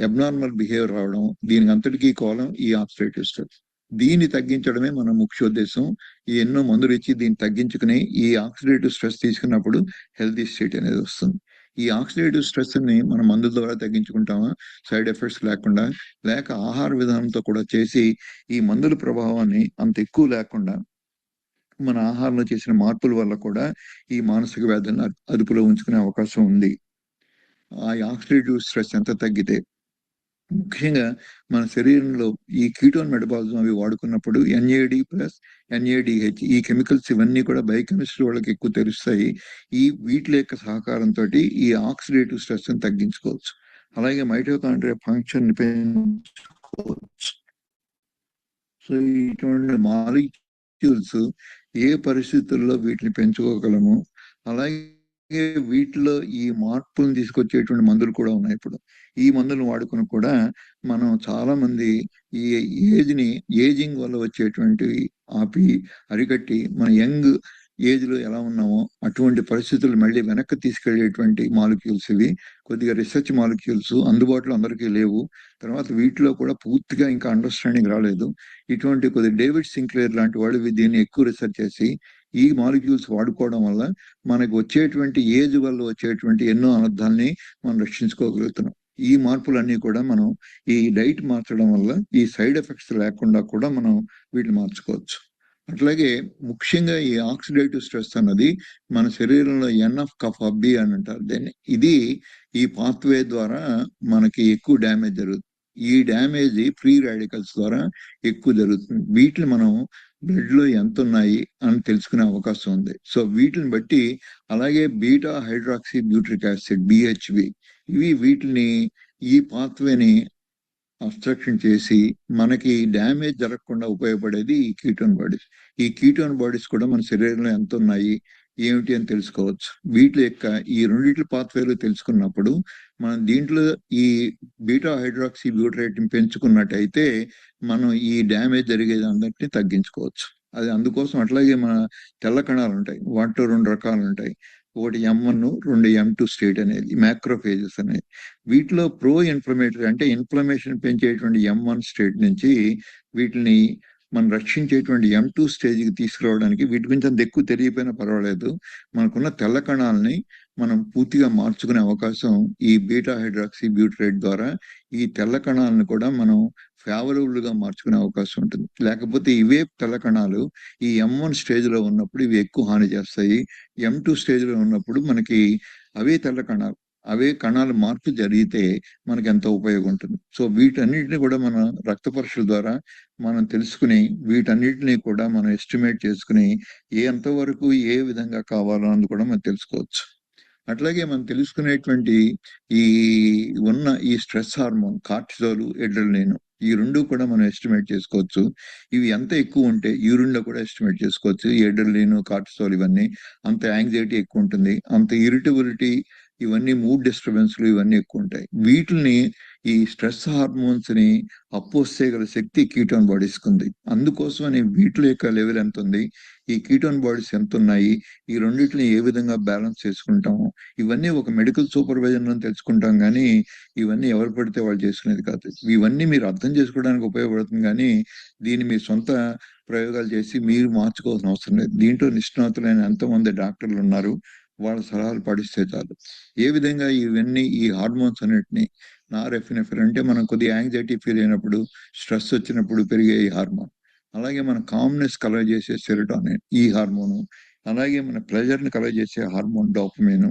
అబ్నార్మల్ బిహేవియర్ రావడం, దీనికి అంతటికీ కారణం ఈ ఆక్సిడేటివ్ స్ట్రెస్. దీన్ని తగ్గించడమే మన ముఖ్య ఉద్దేశం. ఈ ఎన్నో మందులు ఇచ్చి దీన్ని తగ్గించుకుని ఈ ఆక్సిడేటివ్ స్ట్రెస్ తీసుకున్నప్పుడు హెల్తీ స్టేట్ అనేది వస్తుంది. ఈ ఆక్సిడేటివ్ స్ట్రెస్ ని మనం మందుల ద్వారా తగ్గించుకుంటామా, సైడ్ ఎఫెక్ట్స్ లేకుండా, లేక ఆహార విధానంతో కూడా చేసి ఈ మందుల ప్రభావాన్ని అంత ఎక్కువ లేకుండా మన ఆహారంలో చేసిన మార్పుల వల్ల కూడా ఈ మానసిక వ్యాధులను అదుపులో ఉంచుకునే అవకాశం ఉంది. ఆ ఆక్సిడేటివ్ స్ట్రెస్ ఎంత తగ్గితే, ముఖ్యంగా మన శరీరంలో ఈ కీటోన్ మెటబాలిజం అవి వాడుకున్నప్పుడు ఎన్ఏడి ప్లస్ ఎన్ఏడిహెచ్ ఈ కెమికల్స్ ఇవన్నీ కూడా బయోకెమిస్ట్రీ వాళ్ళకి ఎక్కువ తెలుస్తాయి. ఈ వీటి యొక్క సహకారంతో ఈ ఆక్సిడేటివ్ స్ట్రెస్ ని తగ్గించుకోవచ్చు. అలాగే మైటోకాండ్రియా ఫంక్షన్ ని పెంచుకోవచ్చు. సో ఇటువంటి మాలిక్యూల్స్ ఏ పరిస్థితుల్లో వీటిని పెంచుకోగలము, అలాగే వీటిలో ఈ మార్పులను తీసుకొచ్చేటువంటి మందులు కూడా ఉన్నాయి. ఇప్పుడు ఈ మందులు వాడుకుని కూడా మనం చాలా మంది ఈ ఏజింగ్ వల్ల వచ్చేటువంటి ఆపి అరికట్టి మన యంగ్ ఏజ్ లో ఎలా ఉన్నామో అటువంటి పరిస్థితులు మళ్ళీ వెనక్కి తీసుకెళ్లేటువంటి మాలిక్యూల్స్ ఇవి. కొద్దిగా రీసెర్చ్ మాలిక్యూల్స్ అందుబాటులో అందరికీ లేవు. తర్వాత వీటిలో కూడా పూర్తిగా ఇంకా అండర్స్టాండింగ్ రాలేదు. ఇటువంటి కొద్ది డేవిడ్ సింక్లేర్ లాంటి వాళ్ళు దీన్ని ఎక్కువ రీసెర్చ్ చేసి ఈ మాలిక్యూల్స్ వాడుకోవడం వల్ల మనకు వచ్చేటువంటి ఏజ్ వల్ల వచ్చేటువంటి ఎన్నో అనర్థాలని మనం రక్షించుకోగలుగుతున్నాం. ఈ మార్పులన్నీ కూడా మనం ఈ డైట్ మార్చడం వల్ల ఈ సైడ్ ఎఫెక్ట్స్ లేకుండా కూడా మనం వీటిని మార్చుకోవచ్చు. అట్లాగే ముఖ్యంగా ఈ ఆక్సిడేటివ్ స్ట్రెస్ అన్నది మన శరీరంలో ఎన్ఎఫ్ కఫ్ బి అని అంటారు దీన్ని. ఇది ఈ పాత్వే ద్వారా మనకి ఎక్కువ డ్యామేజ్ జరుగుతుంది. ఈ డ్యామేజ్ ఫ్రీ రాడికల్స్ ద్వారా ఎక్కువ జరుగుతుంది. వీటిని మనం బ్లడ్ లో ఎంత ఉన్నాయి అని తెలుసుకునే అవకాశం ఉంది. సో వీటిని బట్టి, అలాగే beta hydroxy butyric acid BHB ఇవి వీటిని ఈ పాత్వేని అబ్స్ట్రక్షన్ చేసి మనకి డ్యామేజ్ జరగకుండా ఉపయోగపడేది ఈ కీటోన్ బాడీస్. ఈ కీటోన్ బాడీస్ కూడా మన శరీరంలో ఎంత ఉన్నాయి ఏమిటి అని తెలుసుకోవచ్చు. వీటి యొక్క ఈ రెండిట్ల పాత్వేలు తెలుసుకున్నప్పుడు మనం దీంట్లో ఈ బీటా హైడ్రాక్సీ బ్యూటరేట్ పెంచుకున్నట్టయితే మనం ఈ డ్యామేజ్ జరిగేది అందరినీ తగ్గించుకోవచ్చు. అది అందుకోసం. అట్లాగే మన తెల్ల కణాలు ఉంటాయి, వాటిలో 2 రకాలు ఉంటాయి. ఒకటి M1, 2 M2 స్టేట్ అనేది మ్యాక్రోఫేజెస్ అనేది. వీటిలో ప్రో ఇన్ఫ్లమేటరీ అంటే ఇన్ఫ్లమేషన్ పెంచేటువంటి M1 స్టేట్ నుంచి వీటిని మనం రక్షించేటువంటి M2 స్టేజ్కి తీసుకురావడానికి, వీటి గురించి అంత ఎక్కువ తెలియకపోయినా పర్వాలేదు, మనకున్న తెల్ల కణాలని మనం పూర్తిగా మార్చుకునే అవకాశం ఈ బీటా హైడ్రాక్సీ బ్యూటరేట్ ద్వారా ఈ తెల్ల కణాలను కూడా మనం ఫేవరబుల్ గా మార్చుకునే అవకాశం ఉంటుంది. లేకపోతే ఇవే తెల్ల కణాలు ఈ M1 స్టేజ్ లో ఉన్నప్పుడు ఇవి ఎక్కువ హాని చేస్తాయి. M2 స్టేజ్ లో ఉన్నప్పుడు మనకి అవే తెల్ల కణాలు, అవే కణాలు మార్పు జరిగితే మనకి ఎంతో ఉపయోగం ఉంటుంది. సో వీటన్నిటిని కూడా మన రక్త పరీక్షల ద్వారా మనం తెలుసుకుని, వీటన్నిటిని కూడా మనం ఎస్టిమేట్ చేసుకుని ఎంతవరకు ఏ విధంగా కావాలో అన్నది కూడా మనం తెలుసుకోవచ్చు. అట్లాగే మనం తెలుసుకునేటువంటి ఈ ఉన్న ఈ స్ట్రెస్ హార్మోన్ కార్టిజోల్, ఎడ్రినలిన్ ఈ 2 కూడా మనం ఎస్టిమేట్ చేసుకోవచ్చు. ఇవి ఎంత ఎక్కువ ఉంటే యూరిన్ లో కూడా ఎస్టిమేట్ చేసుకోవచ్చు. ఈ ఎడ్రినలిన్, కార్టిజోల్ ఇవన్నీ అంత యాంగ్జైటీ ఎక్కువ ఉంటుంది, అంత ఇరిటబిలిటీ, ఇవన్నీ మూడ్ డిస్టర్బెన్స్లు ఇవన్నీ ఎక్కువ ఉంటాయి. వీటిని ఈ స్ట్రెస్ హార్మోన్స్ ని అపోజ్ చేయగల శక్తి కీటోన్ బాడీస్ ఉంది. అందుకోసమని వీటి యొక్క లెవెల్ ఎంత ఉంది, ఈ కీటోన్ బాడీస్ ఎంత ఉన్నాయి, ఈ రెండింటిని ఏ విధంగా బ్యాలెన్స్ చేసుకుంటాము, ఇవన్నీ ఒక మెడికల్ సూపర్వైజర్ లో తెలుసుకుంటాం. కానీ ఇవన్నీ ఎవరు పడితే వాళ్ళు చేసుకునేది కాదు. ఇవన్నీ మీరు అర్థం చేసుకోవడానికి ఉపయోగపడుతుంది, కానీ దీన్ని మీ సొంత ప్రయోగాలు చేసి మీరు మార్చుకోవాల్సిన అవసరం లేదు. దీంట్లో నిష్ణాతులైన ఎంతోమంది డాక్టర్లు ఉన్నారు, వాళ్ళ సలహాలు పాటిస్తే చాలు. ఏ విధంగా ఇవన్నీ ఈ హార్మోన్స్ అన్నిటిని, నారెఫినెఫ్రిన్ అంటే మనం కొద్దిగా యాంగ్జైటీ ఫీల్ అయినప్పుడు, స్ట్రెస్ వచ్చినప్పుడు పెరిగే ఈ హార్మోన్, అలాగే మన కామ్నెస్ కలర్ చేసే సెరోటోనిన్ ఈ హార్మోను, అలాగే మన ప్లెజర్ ని కలర్ చేసే హార్మోన్ డోపమైన్,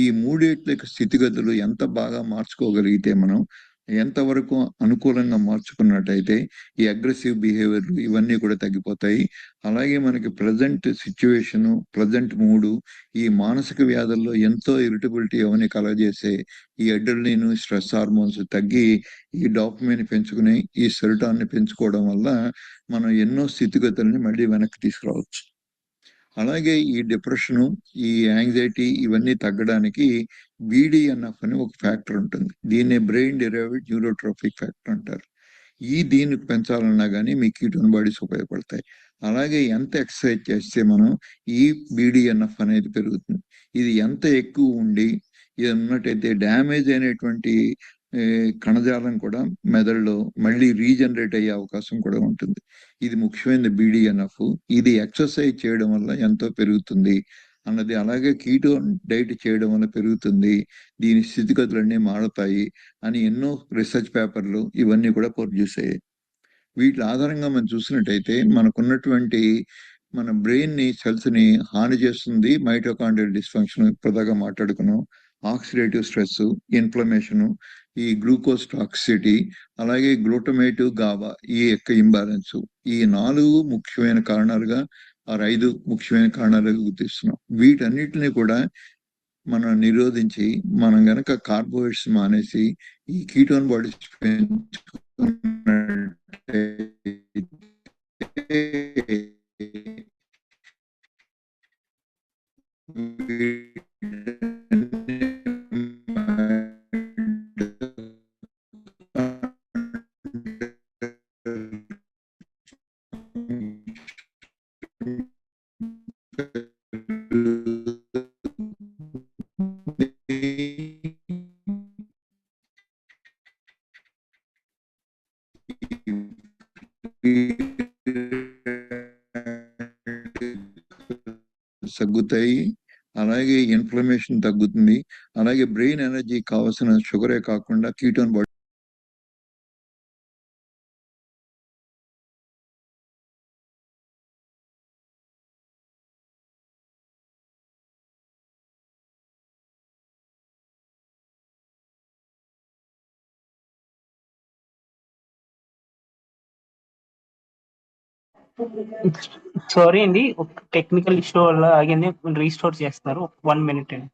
ఈ మూడిట్ల స్థితిగతులు ఎంత బాగా మార్చుకోగలిగితే మనం ఎంతవరకు అనుకూలంగా మార్చుకున్నట్టయితే ఈ అగ్రెసివ్ బిహేవియర్ ఇవన్నీ కూడా తగ్గిపోతాయి. అలాగే మనకి ప్రజెంట్ సిచ్యువేషన్, ప్రజెంట్ మూడు, ఈ మానసిక వ్యాధుల్లో ఎంతో ఇరిటబిలిటీ అవన్నీ కలగజేసే ఈ అడ్రినలిన్, స్ట్రెస్ హార్మోన్స్ తగ్గి ఈ డోపమైన్ పెంచుకుని ఈ సెరోటోనిన్ పెంచుకోవడం వల్ల మనం ఎన్నో స్థితిగతుల్ని మళ్ళీ వెనక్కి తీసుకురావచ్చు. అలాగే ఈ డిప్రెషను, ఈ యాంగ్జైటీ ఇవన్నీ తగ్గడానికి BDNF అని ఒక ఫ్యాక్టర్ ఉంటుంది. దీన్ని బ్రెయిన్ డిరైవ్డ్ న్యూరోట్రోఫిక్ ఫ్యాక్టర్ అంటారు. దీన్ని పెంచాలన్నా కానీ మీ కీటోన్ బాడీస్ ఉపయోగపడతాయి. అలాగే ఎంత ఎక్సర్సైజ్ చేస్తే మనం ఈ BDNF అనేది పెరుగుతుంది. ఇది ఎంత ఎక్కువ ఉండి ఇది ఉన్నట్టయితే డ్యామేజ్ అయినటువంటి కణజాలం కూడా మెదడులో మళ్ళీ రీజనరేట్ అయ్యే అవకాశం కూడా ఉంటుంది. ఇది ముఖ్యమైనది BDNF. ఇది ఎక్సర్సైజ్ చేయడం వల్ల ఎంతో పెరుగుతుంది అన్నది. అలాగే కీటోన్ డైట్ చేయడం వల్ల పెరుగుతుంది, దీని స్థితిగతులన్నీ మారుతాయి అని ఎన్నో రీసెర్చ్ పేపర్లు ఇవన్నీ కూడా ప్రొడ్యూస్ అయ్యాయి. వీటి ఆధారంగా మనం చూసినట్టయితే మనకున్నటువంటి మన బ్రెయిన్ ని సెల్స్ ని హాని చేస్తుంది మైటోకాండ్రియల్ డిస్ఫంక్షన్, ఇప్పటిదాకా మాట్లాడుకున్నాం. ఆక్సిడేటివ్ స్ట్రెస్, ఇన్ఫ్లమేషన్, ఈ గ్లూకోజ్ టాక్సిసిటీ, అలాగే గ్లూటమేట్, గాబా ఈ యొక్క ఇంబ్యాలెన్స్, ఈ 4 ముఖ్యమైన కారణాలుగా 5 ముఖ్యమైన కారణాలుగా గుర్తిస్తున్నాం. వీటన్నిటిని కూడా మనం నిరోధించి మనం గనక కార్బోహైడ్రేట్స్ మానేసి ఈ కీటోన్ బాడీస్ తగ్గుతాయి. అలాగే ఇన్ఫ్లమేషన్ తగ్గుతుంది. అలాగే బ్రెయిన్ ఎనర్జీ కావాల్సిన షుగరే కాకుండా కీటోన్ బాడీ
సారీ అండి, ఒక టెక్నికల్ ఇష్యూ వల్ల ఆగింది. రీస్టోర్ చేస్తున్నారు. 1 minute అండి.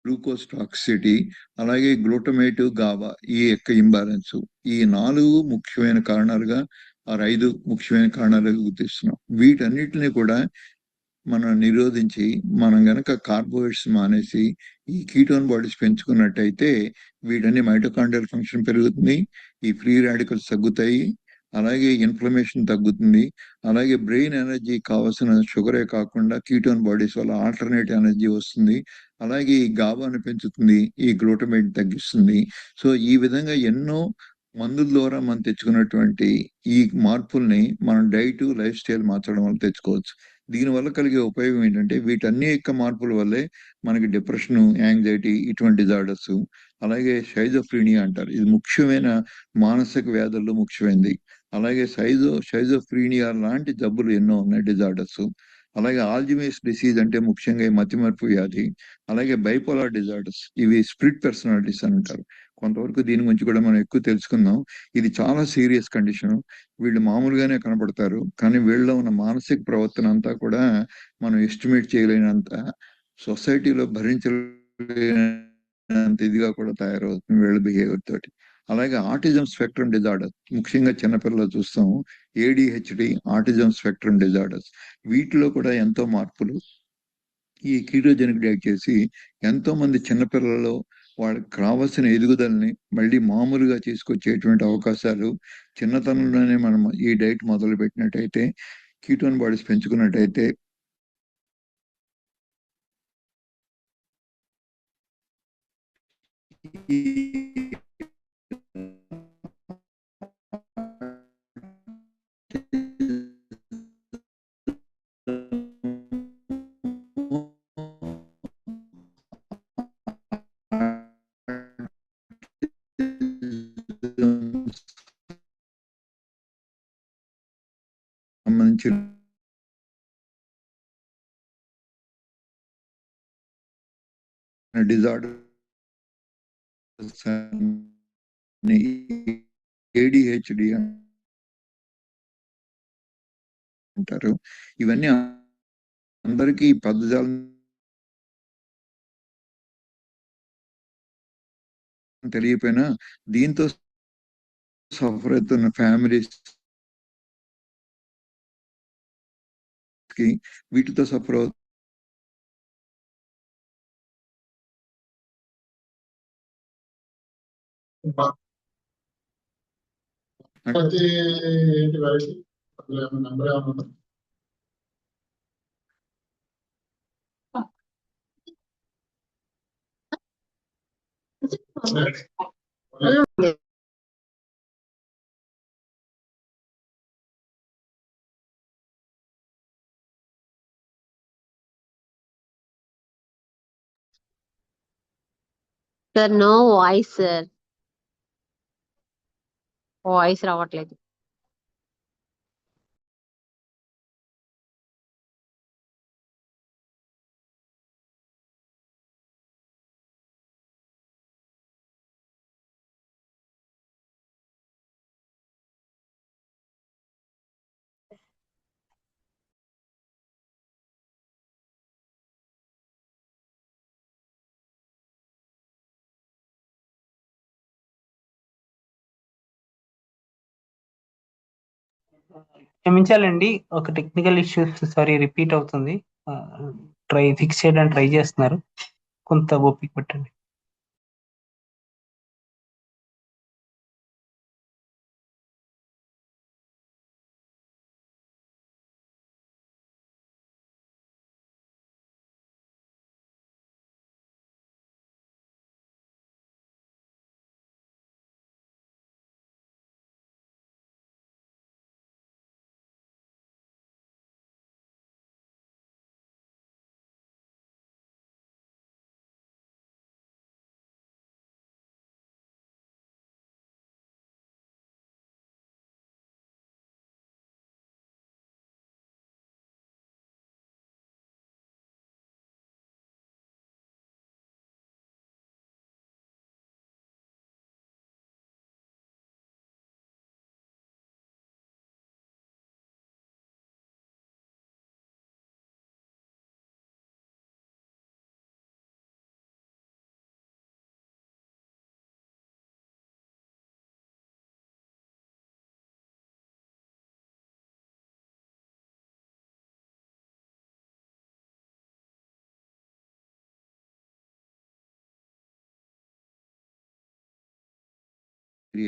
గ్లూకోజ్ టాక్సిసిటీ, అలాగే గ్లూటమేట్, గాబా ఈ యొక్క ఇంబ్యాలెన్స్, ఈ 4 ముఖ్యమైన కారణాలుగా 5 ముఖ్యమైన కారణాలుగా గుర్తిస్తున్నాం. వీటన్నిటిని కూడా మనం నిరోధించి మనం గనక కార్బోహైడ్రేట్స్ మానేసి ఈ కీటోన్ బాడీస్ పెంచుకున్నట్టయితే వీటన్ని మైటోకాండ్రియల్ ఫంక్షన్ పెరుగుతుంది, ఈ ఫ్రీ రాడికల్స్ తగ్గుతాయి, అలాగే ఇన్ఫ్లమేషన్ తగ్గుతుంది, అలాగే బ్రెయిన్ ఎనర్జీ కావాల్సిన షుగరే కాకుండా కీటోన్ బాడీస్ వల్ల ఆల్టర్నేట్ ఎనర్జీ వస్తుంది, అలాగే ఈ గాబాను పెంచుతుంది, ఈ గ్లూటమేట్ తగ్గిస్తుంది. సో ఈ విధంగా ఎన్నో మందుల ద్వారా మనం తెచ్చుకున్నటువంటి ఈ మార్పుల్ని మనం డైట్ లైఫ్ స్టైల్ మార్చడం వల్ల తెచ్చుకోవచ్చు. దీనివల్ల కలిగే ఉపయోగం ఏంటంటే వీటన్ని యొక్క మార్పుల వల్లే మనకి డిప్రెషన్, యాంగ్జైటీ ఇటువంటి డిజార్డర్స్, అలాగే షైజోఫ్రీనియా అంటారు. ఇది ముఖ్యమైన మానసిక వ్యాధుల్లో ముఖ్యమైనది. అలాగే షైజోఫ్రీనియా లాంటి జబ్బులు ఎన్నో ఉన్నాయి, డిజార్డర్స్. అలాగే ఆల్జిమేస్ డిసీజ్ అంటే ముఖ్యంగా ఈ మతిమరుపు వ్యాధి. అలాగే బైపోలార్ డిజార్డర్స్, ఇవి స్ప్లిట్ పర్సనాలిటీస్ అని అంటారు. కొంతవరకు దీని గురించి కూడా మనం ఎక్కువ తెలుసుకుందాం. ఇది చాలా సీరియస్ కండిషన్. వీళ్ళు మామూలుగానే కనపడతారు, కానీ వీళ్ళలో ఉన్న మానసిక ప్రవర్తన అంతా కూడా మనం ఎస్టిమేట్ చేయలేనంత, సొసైటీలో భరించలేనంత ఇదిగా కూడా తయారవుతుంది వీళ్ళ బిహేవియర్ తోటి. అలాగే ఆటిజం స్పెక్ట్రమ్ డిజార్డర్, ముఖ్యంగా చిన్నపిల్లలు చూస్తాం. ఏడిహెచ్డి, ఆటిజం స్పెక్ట్రమ్ డిజార్డర్స్, వీటిలో కూడా ఎంతో మార్పులు ఈ కీటోజెనిక్ డైట్ చేసి ఎంతో మంది చిన్నపిల్లలలో వాళ్ళకి కావలసిన ఎదుగుదలని మళ్ళీ మామూలుగా తీసుకొచ్చేటువంటి అవకాశాలు చిన్నతనంలోనే మనం ఈ డైట్ మొదలు పెట్టినట్టయితే, కీటోన్ బాడీస్ పెంచుకున్నట్టయితే ఈ సంబంధించిన డిజార్డర్స్, ఏడిహెచ్డి అంటారు. ఇవన్నీ అందరికీ ఈ పదజాలం తెలియపోయినా దీంతో సఫర్ అవుతున్న ఫ్యామిలీస్ కి, వీటితో సఫర్
ప్రతి ఏంటి వెరైటీ అందులో ఏమైనా నెంబర్ ఏమైనా ఉందా?
Sir no voice sir, voice రావట్లేదు.
క్షమించాలండి, ఒక టెక్నికల్ ఇష్యూ సారీ రిపీట్ అవుతుంది. ఫిక్స్ చేయడానికి ట్రై చేస్తున్నారు, కొంత ఓపిక పట్టండి.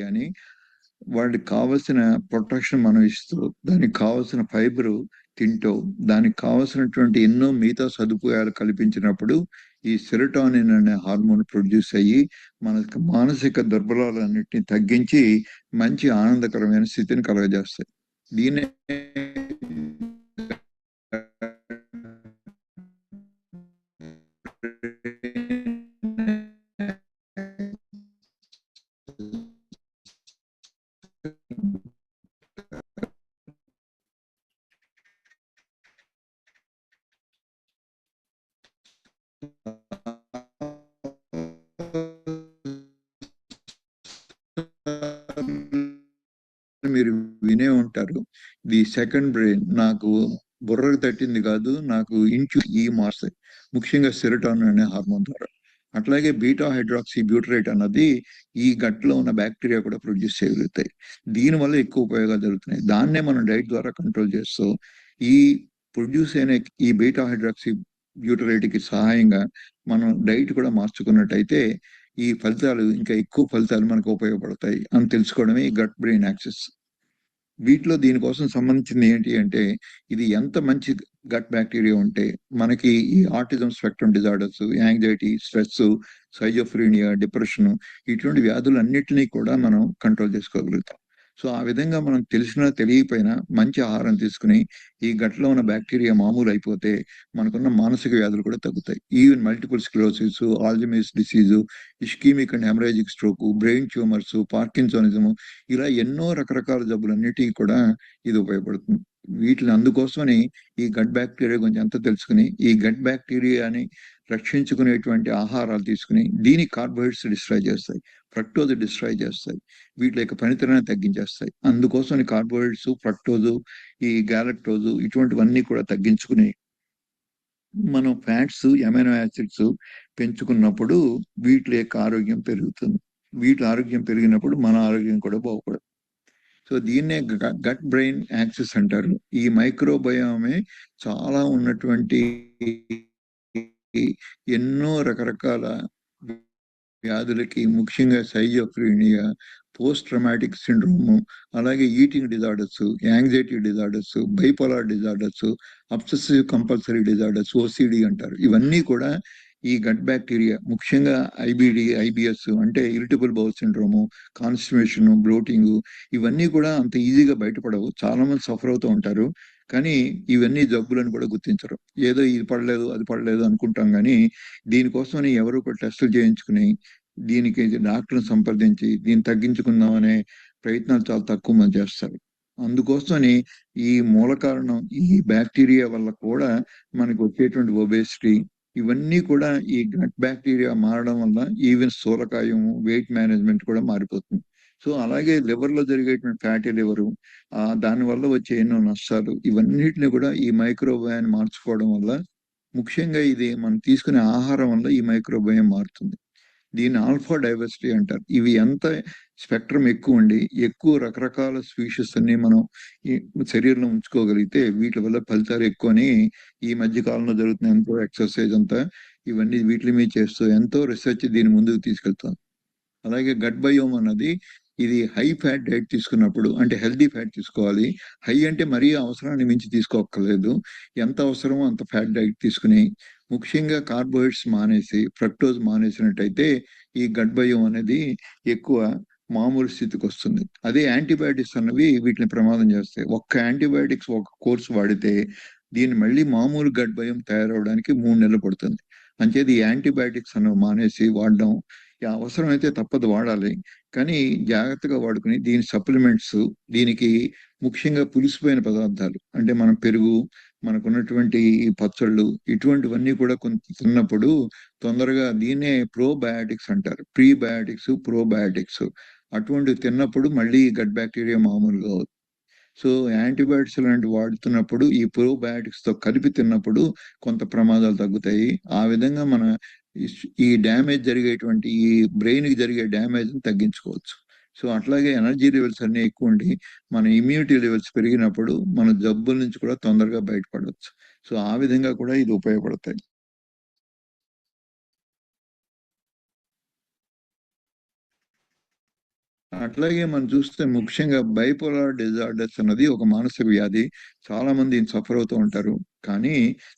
అని వాళ్ళకి కావలసిన ప్రొటెక్షన్ మనం ఇస్తూ దానికి కావలసిన ఫైబర్ తింటూ దానికి కావలసినటువంటి ఎన్నో మిగతా సదుపాయాలు కల్పించినప్పుడు ఈ సెరటోనిన్ అనే హార్మోన్ ప్రొడ్యూస్ అయ్యి మనకు మానసిక దుర్బలాలన్నింటినీ తగ్గించి మంచి ఆనందకరమైన స్థితిని కలుగజేస్తాయి. దీనే మీరు వినే ఉంటారు. ది సెకండ్ బ్రెయిన్ నాకు బుర్రకు తట్టింది కాదు, నాకు ఈ మారుస్తాయి, ముఖ్యంగా సెరటోనిన్ అనే హార్మోన్ ద్వారా. అట్లాగే బీటా హైడ్రాక్సీ బ్యూటరేట్ అన్నది ఈ గట్లో ఉన్న బ్యాక్టీరియా కూడా ప్రొడ్యూస్ చేయగలుగుతాయి. దీనివల్ల ఎక్కువ ఉపయోగాలు జరుగుతున్నాయి. దాన్నే మనం డైట్ ద్వారా కంట్రోల్ చేస్తూ ఈ ప్రొడ్యూస్ అయిన ఈ బీటా హైడ్రాక్సీ బ్యూటరేట్కి సహాయంగా మనం డైట్ కూడా మార్చుకున్నట్టయితే ఈ ఫలితాలు ఇంకా ఎక్కువ ఫలితాలు మనకు ఉపయోగపడతాయి అని తెలుసుకోవడమే ఈ గట్ బ్రెయిన్ యాక్సెస్. వీటిలో దీనికోసం సంబంధించింది ఏంటి అంటే, ఇది ఎంత మంచి గట్ బ్యాక్టీరియా ఉంటే మనకి ఈ autism spectrum disorders, anxiety, stress, schizophrenia, depression ఇటువంటి వ్యాధులన్నిటినీ కూడా మనం కంట్రోల్ చేసుకోగలుగుతాం. సో ఆ విధంగా మనం తెలిసినా తెలియకపోయినా మంచి ఆహారం తీసుకుని ఈ గట్లో ఉన్న బ్యాక్టీరియా మామూలు అయిపోతే మనకున్న మానసిక వ్యాధులు కూడా తగ్గుతాయి. Even multiple sclerosis, Alzheimer's disease, ischaemic and haemorrhagic stroke, brain tumours, Parkinsonism ఇలా ఎన్నో రకరకాల జబ్బులన్నిటికీ కూడా ఇది ఉపయోగపడుతుంది. వీటిని అందుకోసమని ఈ గట్ బ్యాక్టీరియా గురించి అంతా తెలుసుకుని ఈ గట్ బ్యాక్టీరియాని రక్షించుకునేటువంటి ఆహారాలు తీసుకుని దీనికి కార్బోహైడ్రేట్స్ డిస్ట్రాయ్ చేస్తాయి, ఫ్రక్టోజ్ డిస్ట్రాయ్ చేస్తాయి, వీటి యొక్క పనితనాన్ని తగ్గించేస్తాయి. అందుకోసం కార్బోహైడ్రేట్స్, ఫ్రక్టోజు, ఈ గ్యాలక్టోజు ఇటువంటివన్నీ కూడా తగ్గించుకుని మనం ఫ్యాట్స్, అమైనో యాసిడ్స్ పెంచుకున్నప్పుడు వీటి యొక్క ఆరోగ్యం పెరుగుతుంది. వీటి ఆరోగ్యం పెరిగినప్పుడు మన ఆరోగ్యం కూడా బాగుపడుతుంది. సో దీన్నే గట్ బ్రెయిన్ యాక్సిస్ అంటారు. ఈ మైక్రోబయోమే చాలా ఉన్నటువంటి ఎన్నో రకరకాల వ్యాధులకి, ముఖ్యంగా సైజోఫ్రీనియా, పోస్ట్ ట్రమాటిక్ సిండ్రోమ్, అలాగే eating disorders, anxiety disorders, bipolar disorders, obsessive compulsory disorders, OCD అంటారు. ఇవన్నీ కూడా ఈ గట్ బ్యాక్టీరియా, ముఖ్యంగా ఐబిడి, ఐబిఎస్ అంటే irritable bowel syndrome, constipation, bloating ఇవన్నీ కూడా అంత ఈజీగా బయటపడవు. చాలా మంది సఫర్ అవుతూ ఉంటారు. కానీ ఇవన్నీ జబ్బులను కూడా గుర్తించరు. ఏదో ఇది పడలేదు, అది పడలేదు అనుకుంటాం. కానీ దీనికోసమని ఎవరు కూడా టెస్టులు చేయించుకుని దీనికి డాక్టర్ని సంప్రదించి దీన్ని తగ్గించుకుందామనే ప్రయత్నాలు చాలా తక్కువ మంది చేస్తారు. అందుకోసమని ఈ మూల కారణం ఈ బ్యాక్టీరియా వల్ల కూడా మనకు వచ్చేటువంటి ఒబేసిటీ ఇవన్నీ కూడా ఈ గట్ బ్యాక్టీరియా మారడం వల్ల ఈవెన్ స్థూలకాయం, వెయిట్ మేనేజ్మెంట్ కూడా మారిపోతుంది. సో అలాగే లివర్లో జరిగేటువంటి ఫ్యాటీ లివరు, దానివల్ల వచ్చే ఎన్నో నష్టాలు ఇవన్నిటిని కూడా ఈ మైక్రోబయాన్ని మార్చుకోవడం వల్ల, ముఖ్యంగా ఇది మనం తీసుకునే ఆహారం వల్ల ఈ మైక్రోబయం మారుతుంది. దీన్ని ఆల్ఫా డైవర్సిటీ అంటారు. ఇవి ఎంత స్పెక్ట్రమ్ ఎక్కువ ఉండి ఎక్కువ రకరకాల స్పీషీస్ అన్ని మనం ఈ శరీరంలో ఉంచుకోగలిగితే వీటి వల్ల ఫలితాలు ఎక్కువ అని ఈ మధ్య కాలంలో జరుగుతున్న ఎంతో ఎక్సర్సైజ్ అంతా ఇవన్నీ వీటి మీద చేస్తూ ఎంతో రీసెర్చ్ దీని ముందుకు తీసుకెళ్తాం. అలాగే గట్ బయోమ్ అన్నది ఇది హై ఫ్యాట్ డైట్ తీసుకున్నప్పుడు, అంటే హెల్దీ ఫ్యాట్ తీసుకోవాలి. హై అంటే మరీ అవసరాన్ని మించి తీసుకోక్కర్లేదు. ఎంత అవసరమో అంత ఫ్యాట్ డైట్ తీసుకుని ముఖ్యంగా కార్బోహైడ్రేట్స్ మానేసి ఫ్రక్టోజ్ మానేసినట్టయితే ఈ గట్ బయోమ్ అనేది ఎక్కువ మామూలు స్థితికి వస్తుంది. అదే యాంటీబయాటిక్స్ అన్నవి వీటిని ప్రమాదం చేస్తాయి. ఒక్క యాంటీబయాటిక్స్ ఒక కోర్స్ వాడితే దీన్ని మళ్ళీ మామూలు గట్ బయోమ్ తయారవడానికి 3 నెలలు పడుతుంది. అంచేది ఈ యాంటీబయాటిక్స్ అన్నవి మానేసి వాడడం, అవసరమైతే తప్పదు వాడాలి, కానీ జాగ్రత్తగా వాడుకుని దీని సప్లిమెంట్స్, దీనికి ముఖ్యంగా పులిసిపోయిన పదార్థాలు అంటే మన పెరుగు, మనకున్నటువంటి ఈ పచ్చళ్ళు ఇటువంటివన్నీ కూడా కొంత తిన్నప్పుడు తొందరగా దీన్నే ప్రోబయాటిక్స్ అంటారు. ప్రీబయాటిక్స్, ప్రోబయాటిక్స్ అటువంటివి తిన్నప్పుడు మళ్ళీ గట్ బ్యాక్టీరియా మామూలుగా అవుతుంది. సో యాంటీబయాటిక్స్ లాంటివి వాడుతున్నప్పుడు ఈ ప్రోబయాటిక్స్ తో కలిపి తిన్నప్పుడు కొంత ప్రమాదాలు తగ్గుతాయి. ఆ విధంగా మన ఈ డ్యామేజ్ జరిగేటువంటి ఈ బ్రెయిన్ కి జరిగే డ్యామేజ్ తగ్గించుకోవచ్చు. సో అట్లాగే ఎనర్జీ లెవెల్స్ అన్ని ఎక్కువ ఉండి మన ఇమ్యూనిటీ లెవెల్స్ పెరిగినప్పుడు మన జబ్బుల నుంచి కూడా తొందరగా బయటపడవచ్చు. సో ఆ విధంగా కూడా ఇది ఉపయోగపడతాయి. అట్లాగే మనం చూస్తే ముఖ్యంగా బైపోలార్ డిజార్డర్స్ అన్నది ఒక మానసిక వ్యాధి. చాలా మంది దీన్ని సఫర్ అవుతూ ఉంటారు. కానీ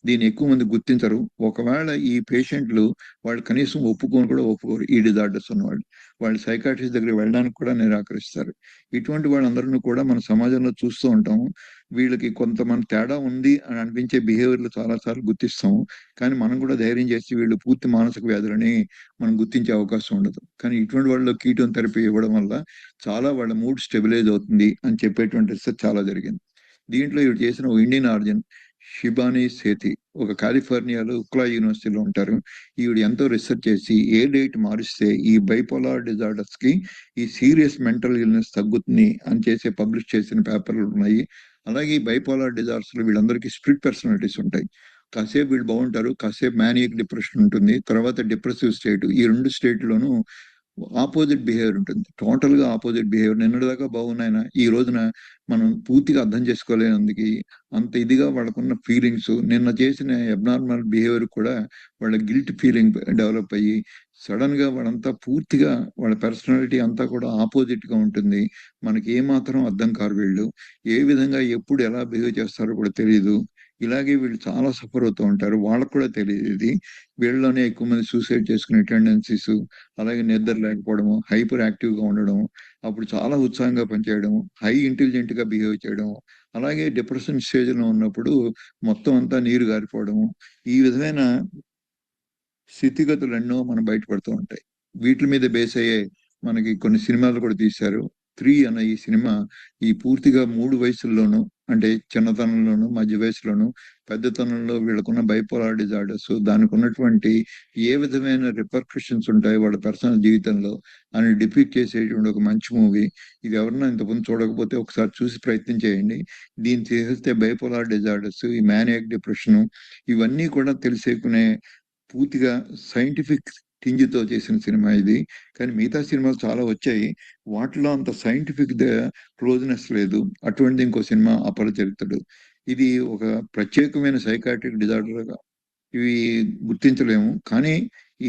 దీన్ని ఎక్కువ మంది గుర్తించరు. ఒకవేళ ఈ పేషెంట్లు వాళ్ళు కనీసం ఒప్పుకోరు ఈ డిజార్డర్స్ ఉన్నవాళ్ళు. వాళ్ళు సైకాట్రిస్ట్ దగ్గరికి వెళ్ళడానికి కూడా నిరాకరిస్తారు. ఇటువంటి వాళ్ళందరినీ కూడా మన సమాజంలో చూస్తూ ఉంటాము. వీళ్ళకి కొంతమంది తేడా ఉంది అని అనిపించే బిహేవియర్లు చాలా సార్లు గుర్తిస్తాము. కానీ మనం కూడా ధైర్యం చేసి వీళ్ళు పూర్తి మానసిక వ్యాధులని మనం గుర్తించే అవకాశం ఉండదు. కానీ ఇటువంటి వాళ్ళు కీటోన్ థెరపీ ఇవ్వడం వల్ల చాలా వాళ్ళ మూడ్ స్టెబిలైజ్ అవుతుంది అని చెప్పేటువంటి రీసెర్చ్ చాలా జరిగింది. దీంట్లో ఇవి చేసిన ఒక ఇండియన్ ఆరిజిన్ షిబానీ సేథి, ఒక కాలిఫోర్నియాలో ఉక్లా యూనివర్సిటీలో ఉంటారు. ఈవిడ ఎంతో రీసెర్చ్ చేసి ఏ డైట్ మారిస్తే ఈ బైపోలార్ డిజార్డర్స్ కి ఈ సీరియస్ మెంటల్ ఇల్నెస్ తగ్గుతుంది అని చేసి పబ్లిష్ చేసిన పేపర్లు ఉన్నాయి. అలాగే ఈ బైపోలార్ డిజార్డర్స్ లో వీళ్ళందరికీ స్ప్లిట్ పర్సనాలిటీస్ ఉంటాయి. కాసేపు వీళ్ళు బాగుంటారు, కాసేపు మ్యానియక్ డిప్రెషన్ ఉంటుంది, తర్వాత డిప్రెసివ్ స్టేట్. ఈ రెండు స్టేట్లోనూ ఆపోజిట్ బిహేవియర్ ఉంటుంది. టోటల్ గా ఆపోజిట్ బిహేవియర్. నిన్నటిదాకా బాగున్నాయన ఈ రోజున మనం పూర్తిగా అర్థం చేసుకోలేనందుకు అంత ఇదిగా వాళ్ళకున్న ఫీలింగ్స్, నిన్న చేసిన అబ్నార్మల్ బిహేవియర్ కూడా వాళ్ళ గిల్ట్ ఫీలింగ్ డెవలప్ అయ్యి సడన్ గా వాళ్ళంతా పూర్తిగా వాళ్ళ పర్సనాలిటీ అంతా కూడా ఆపోజిట్ గా ఉంటుంది. మనకి ఏమాత్రం అర్థం కారు వీళ్ళు. ఏ విధంగా ఎప్పుడు ఎలా బిహేవ్ చేస్తారో కూడా తెలియదు. ఇలాగే వీళ్ళు చాలా సఫర్ అవుతూ ఉంటారు. వాళ్ళకు కూడా తెలియదు ఇది. వీళ్ళలోనే ఎక్కువ మంది సూసైడ్ చేసుకునే టెండెన్సీస్, అలాగే నిద్ర లేకపోవడము, హైపర్ యాక్టివ్ గా ఉండడం, అప్పుడు చాలా ఉత్సాహంగా పనిచేయడం, హై ఇంటెలిజెంట్ గా బిహేవ్ చేయడం, అలాగే డిప్రెషన్ స్టేజ్ లో ఉన్నప్పుడు మొత్తం అంతా నీరు గారిపోవడము, ఈ విధమైన స్థితిగతులు ఎన్నో మనం బయటపడుతూ ఉంటాయి. వీటి మీద బేస్ అయ్యే మనకి కొన్ని సినిమాలు కూడా తీశారు. 3 అన్న ఈ సినిమా ఈ పూర్తిగా 3 వయసుల్లోనూ, అంటే చిన్నతనంలోను, మధ్య వయసులోను, పెద్దతనంలో వీళ్ళకున్న బైపోలార్ డిజార్డర్స్, దానికి ఉన్నటువంటి ఏ విధమైన రిపర్కషన్స్ ఉంటాయి వాళ్ళ పర్సనల్ జీవితంలో అని డిపిక్ట్ చేసేటువంటి ఒక మంచి మూవీ. ఇది ఎవరన్నా ఇంతకుముందు చూడకపోతే ఒకసారి చూసి ప్రయత్నం చేయండి. దీన్ని చేస్తే బైపోలార్ డిజార్డర్స్, ఈ మ్యానియక్ డిప్రెషన్, ఇవన్నీ కూడా తెలిసేకునే పూర్తిగా సైంటిఫిక్ తో చేసిన సినిమా ఇది. కానీ మిగతా సినిమాలు చాలా వచ్చాయి. వాటిలో అంత సైంటిఫిక్ క్లోజ్నెస్ లేదు. అటువంటి ఇంకో సినిమా అపరిచితుడు. ఇది ఒక ప్రత్యేకమైన సైకాట్రిక్ డిజార్డర్ గా ఇవి గుర్తించలేము. కానీ